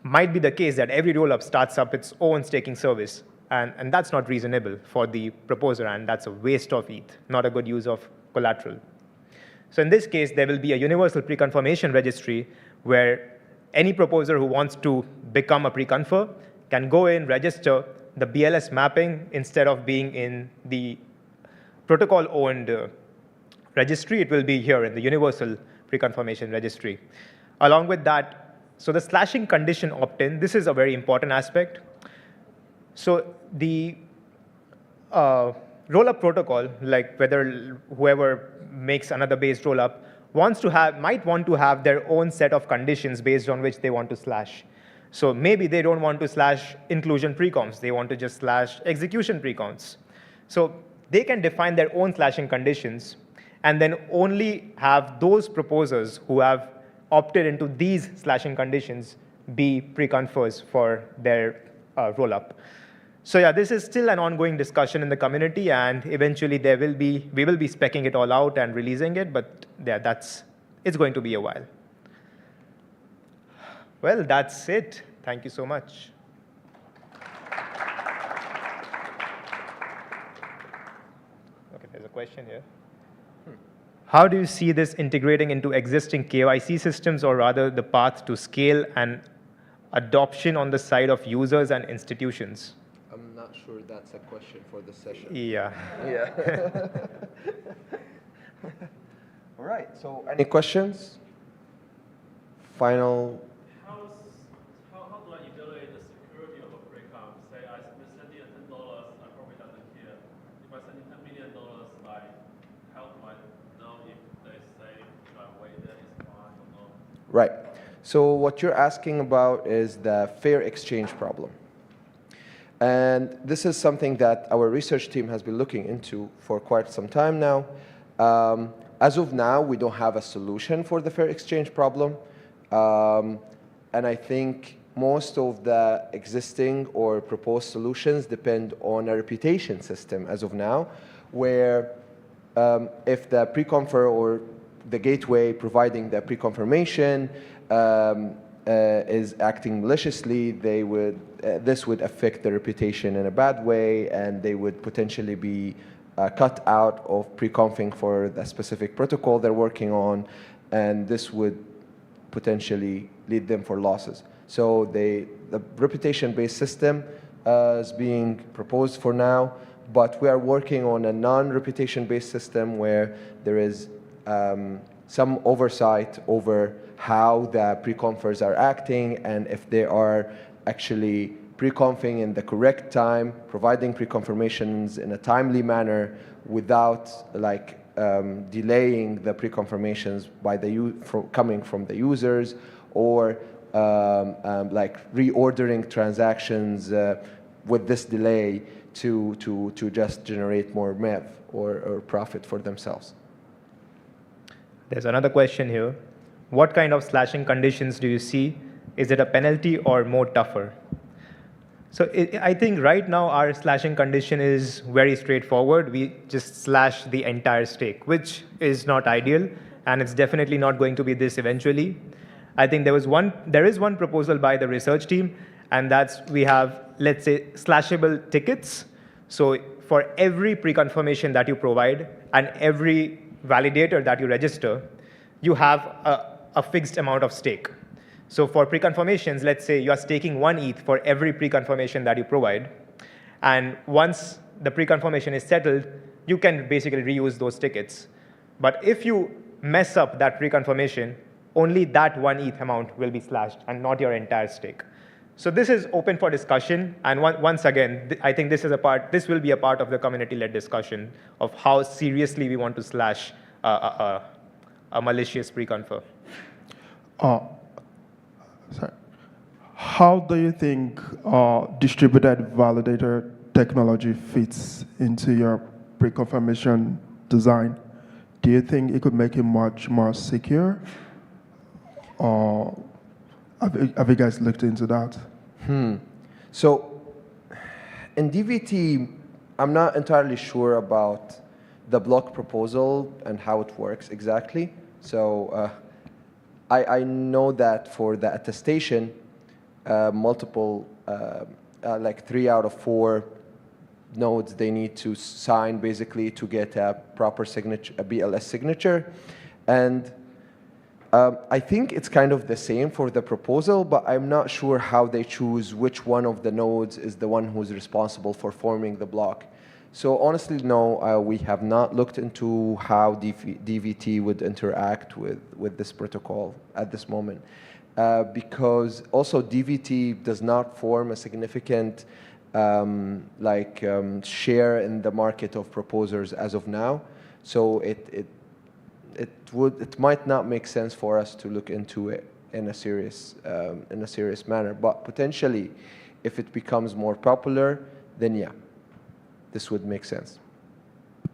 might be the case that every rollup starts up its own staking service. And that's not reasonable for the proposer, and that's a waste of ETH, not a good use of collateral. So in this case, there will be a universal pre-confirmation registry where any proposer who wants to become a pre-confer can go in, register the BLS mapping instead of being in the protocol-owned registry. It will be here in the universal pre-confirmation registry. Along with that, so the slashing condition opt-in, this is a very important aspect. So the rollup protocol, like whether whoever makes another based rollup, might want to have their own set of conditions based on which they want to slash. So maybe they don't want to slash inclusion preconfs. They want to just slash execution preconfs. So they can define their own slashing conditions and then only have those proposers who have opted into these slashing conditions be pre-confers for their rollup. So yeah, this is still an ongoing discussion in the community, and eventually we will be speccing it all out and releasing it, but yeah, it's going to be a while. Well, that's it. Thank you so much. Okay, there's a question here. How do you see this integrating into existing KYC systems, or rather the path to scale and adoption on the side of users and institutions? I'm not sure that's a question for the session. Yeah. Yeah. All right, so any questions? Final. How do I evaluate the security of a pre-conf? Say I send you $10, I probably doesn't care. If I send you $10 million, how do I know if they say wait, that is fine or not? Right. So what you're asking about is the fair exchange problem. And this is something that our research team has been looking into for quite some time now. As of now, we don't have a solution for the fair exchange problem. And I think most of the existing or proposed solutions depend on a reputation system as of now, where if the pre-confer or the gateway providing the pre-confirmation is acting maliciously, this would affect the reputation in a bad way, and they would potentially be cut out of pre-confing for the specific protocol they're working on, and this would potentially lead them for losses. So the reputation-based system is being proposed for now, but we are working on a non-reputation-based system where there is some oversight over how the pre-confers are acting, and if they are actually pre-confing in the correct time, providing pre-confirmations in a timely manner without delaying the pre-confirmations by coming from the users, or reordering transactions with this delay to just generate more MEV or profit for themselves. There's another question here. What kind of slashing conditions do you see? Is it a penalty or more tougher? So I think right now our slashing condition is very straightforward. We just slash the entire stake, which is not ideal, and it's definitely not going to be this eventually. I think there is one proposal by the research team, and that's we have, let's say, slashable tickets. So for every pre-confirmation that you provide and every validator that you register, you have a fixed amount of stake. So for pre-confirmations, let's say you are staking 1 ETH for every pre-confirmation that you provide. And once the pre-confirmation is settled, you can basically reuse those tickets. But if you mess up that pre-confirmation, only that 1 ETH amount will be slashed and not your entire stake. So this is open for discussion. And once again, I think this will be a part of the community-led discussion of how seriously we want to slash a malicious pre-confer. Sorry. How do you think distributed validator technology fits into your pre-confirmation design? Do you think it could make it much more secure? Or have you guys looked into that? So in DVT, I'm not entirely sure about the block proposal and how it works exactly. So I know that for the attestation, multiple, like 3 out of 4 nodes, they need to sign basically to get a proper signature, a BLS signature. And I think it's kind of the same for the proposal, but I'm not sure how they choose which one of the nodes is the one who's responsible for forming the block. So honestly, no, we have not looked into how DVT would interact with this protocol at this moment. Because also DVT does not form a significant share in the market of proposers as of now. So it might not make sense for us to look into it in a serious manner. But potentially, if it becomes more popular, then yeah, this would make sense. Do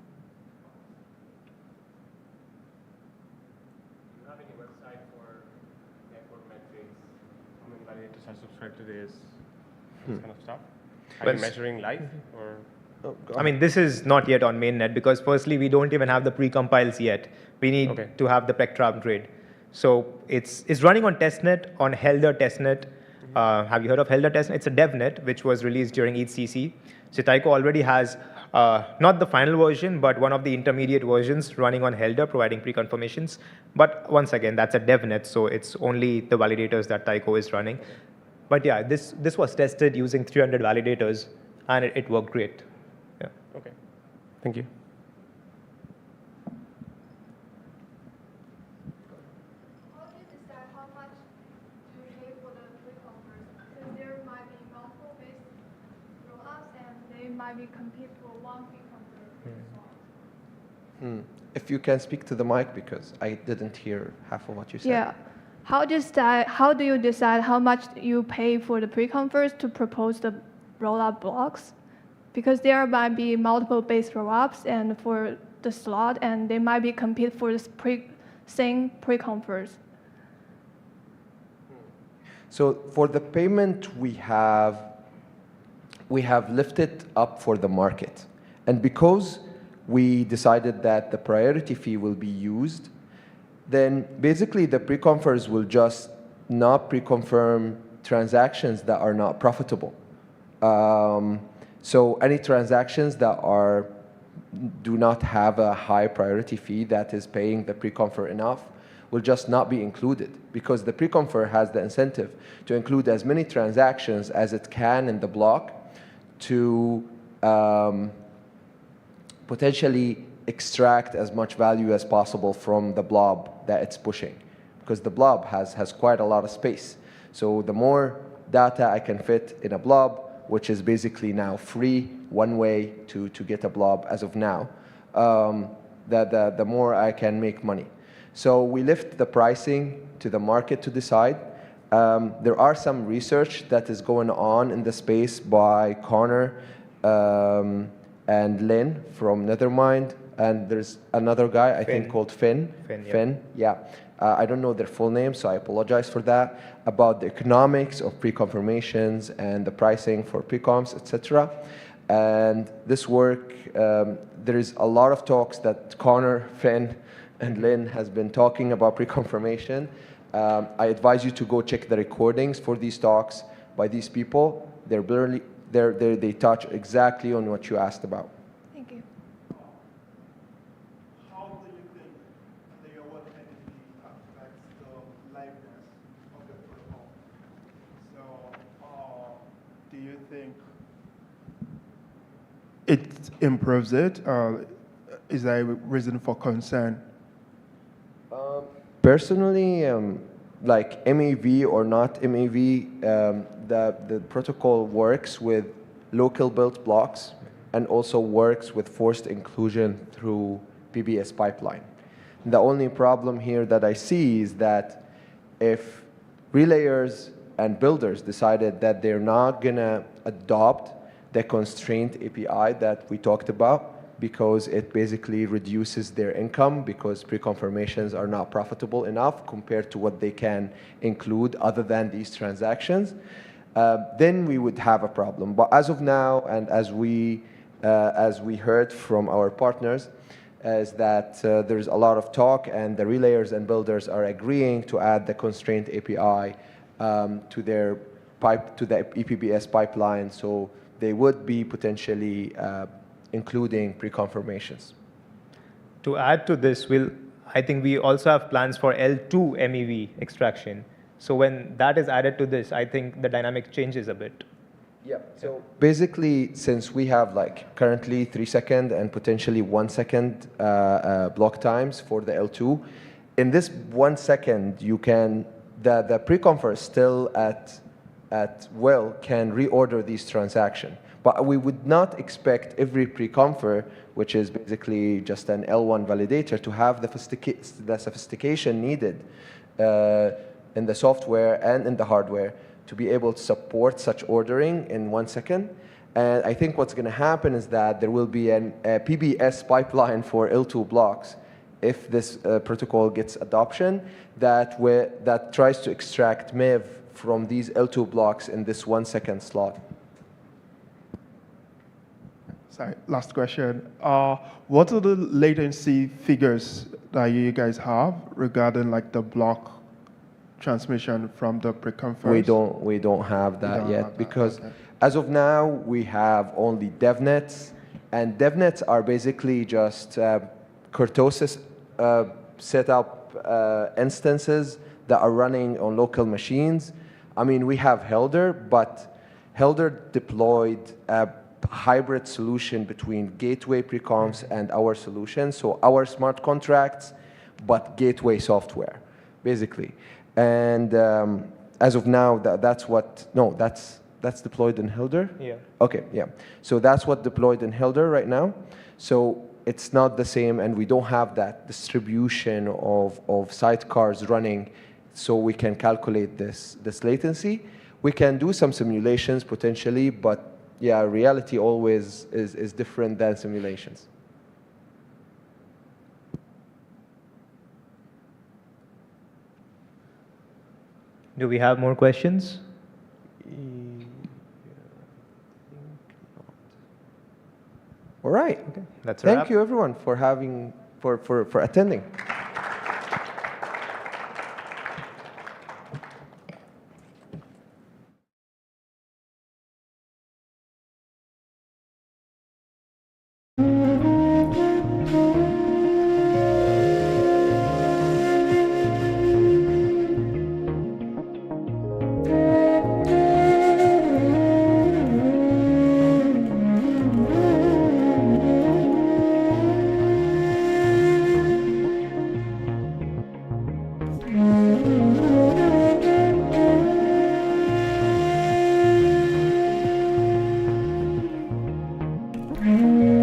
you have any website for network metrics? How many validators are subscribed to this kind of stuff? Are you measuring live or? I mean, this is not yet on mainnet because firstly, we don't even have the pre-compiles yet. We need to have the Pectra upgrade. So it's running on testnet, on Helder testnet. Have you heard of Helder testnet? It's a devnet, which was released during ETHCC. So Taiko already has not the final version, but one of the intermediate versions running on Helder, providing pre-confirmations. But once again, that's a devnet, so it's only the validators that Taiko is running. But yeah, this was tested using 300 validators, and it worked great. Yeah. Okay. Thank you. How do you decide how much to pay for the pre-confers? Because there might be multiple base rollups, and they might be compete for one pre-confer. If you can speak to the mic, because I didn't hear half of what you said. Yeah. How do you decide how much you pay for the pre-confers to propose the rollup blocks? Because there might be multiple base rollups and for the slot, and they might be compete for the same pre-confers. So for the payment, we have lifted up for the market. And because we decided that the priority fee will be used, then basically the pre-confers will just not pre-confirm transactions that are not profitable. So any transactions that do not have a high priority fee that is paying the pre-confer enough will just not be included, because the pre-confer has the incentive to include as many transactions as it can in the block to potentially extract as much value as possible from the blob that it's pushing, because the blob has quite a lot of space. So the more data I can fit in a blob, which is basically now free, one way to get a blob as of now, the more I can make money. So we lift the pricing to the market to decide. There are some research that is going on in the space by Connor and Lynn from Nethermind, and there's another guy, I think, called Finn. Finn, yeah. I don't know their full name, so I apologize for that, about the economics of pre-confirmations and the pricing for pre-confs, etc. And this work, there is a lot of talks that Connor, Finn, and Lynn has been talking about pre-confirmation. I advise you to go check the recordings for these talks by these people. They touch exactly on what you asked about. Thank you. How do you think layer 1 entity affects the liveness of the protocol? So, do you think it improves it? Is there a reason for concern? Personally, like MEV or not MEV, the protocol works with local built blocks and also works with forced inclusion through PBS pipeline. The only problem here that I see is that if relayers and builders decided that they're not going to adopt the constraint API that we talked about, because it basically reduces their income because pre-confirmations are not profitable enough compared to what they can include other than these transactions, then we would have a problem. But as of now, and as we heard from our partners, is that there's a lot of talk, and the relayers and builders are agreeing to add the constraint API to the EPBS pipeline, so they would be potentially including pre-confirmations. To add to this, I think we also have plans for L2 MEV extraction. So when that is added to this, I think the dynamic changes a bit. Yeah. So basically, since we have like currently 3-second and potentially 1-second block times for the L2, in this 1 second, you can the pre-confer still at will can reorder these transactions. But we would not expect every pre-confer, which is basically just an L1 validator, to have the sophistication needed in the software and in the hardware to be able to support such ordering in 1 second. And I think what's going to happen is that there will be a PBS pipeline for L2 blocks if this protocol gets adoption that tries to extract MEV from these L2 blocks in this 1 second slot. Sorry, last question. What are the latency figures that you guys have regarding like the block transmission from the pre-confers? We don't have that yet because as of now we have only DevNets, and DevNets are basically just kurtosis set up instances that are running on local machines. I mean, we have Helder, but Helder deployed a hybrid solution between gateway preconfs and our solution. So our smart contracts, but gateway software, basically. And as of now, that's deployed in Helder? Yeah. Okay, yeah. So that's what deployed in Helder right now. So it's not the same, and we don't have that distribution of sidecars running so we can calculate this latency. We can do some simulations potentially, but yeah, reality always is different than simulations. Do we have more questions? All right. Okay, that's a Thank wrap. you, everyone, for attending. Mm-hmm.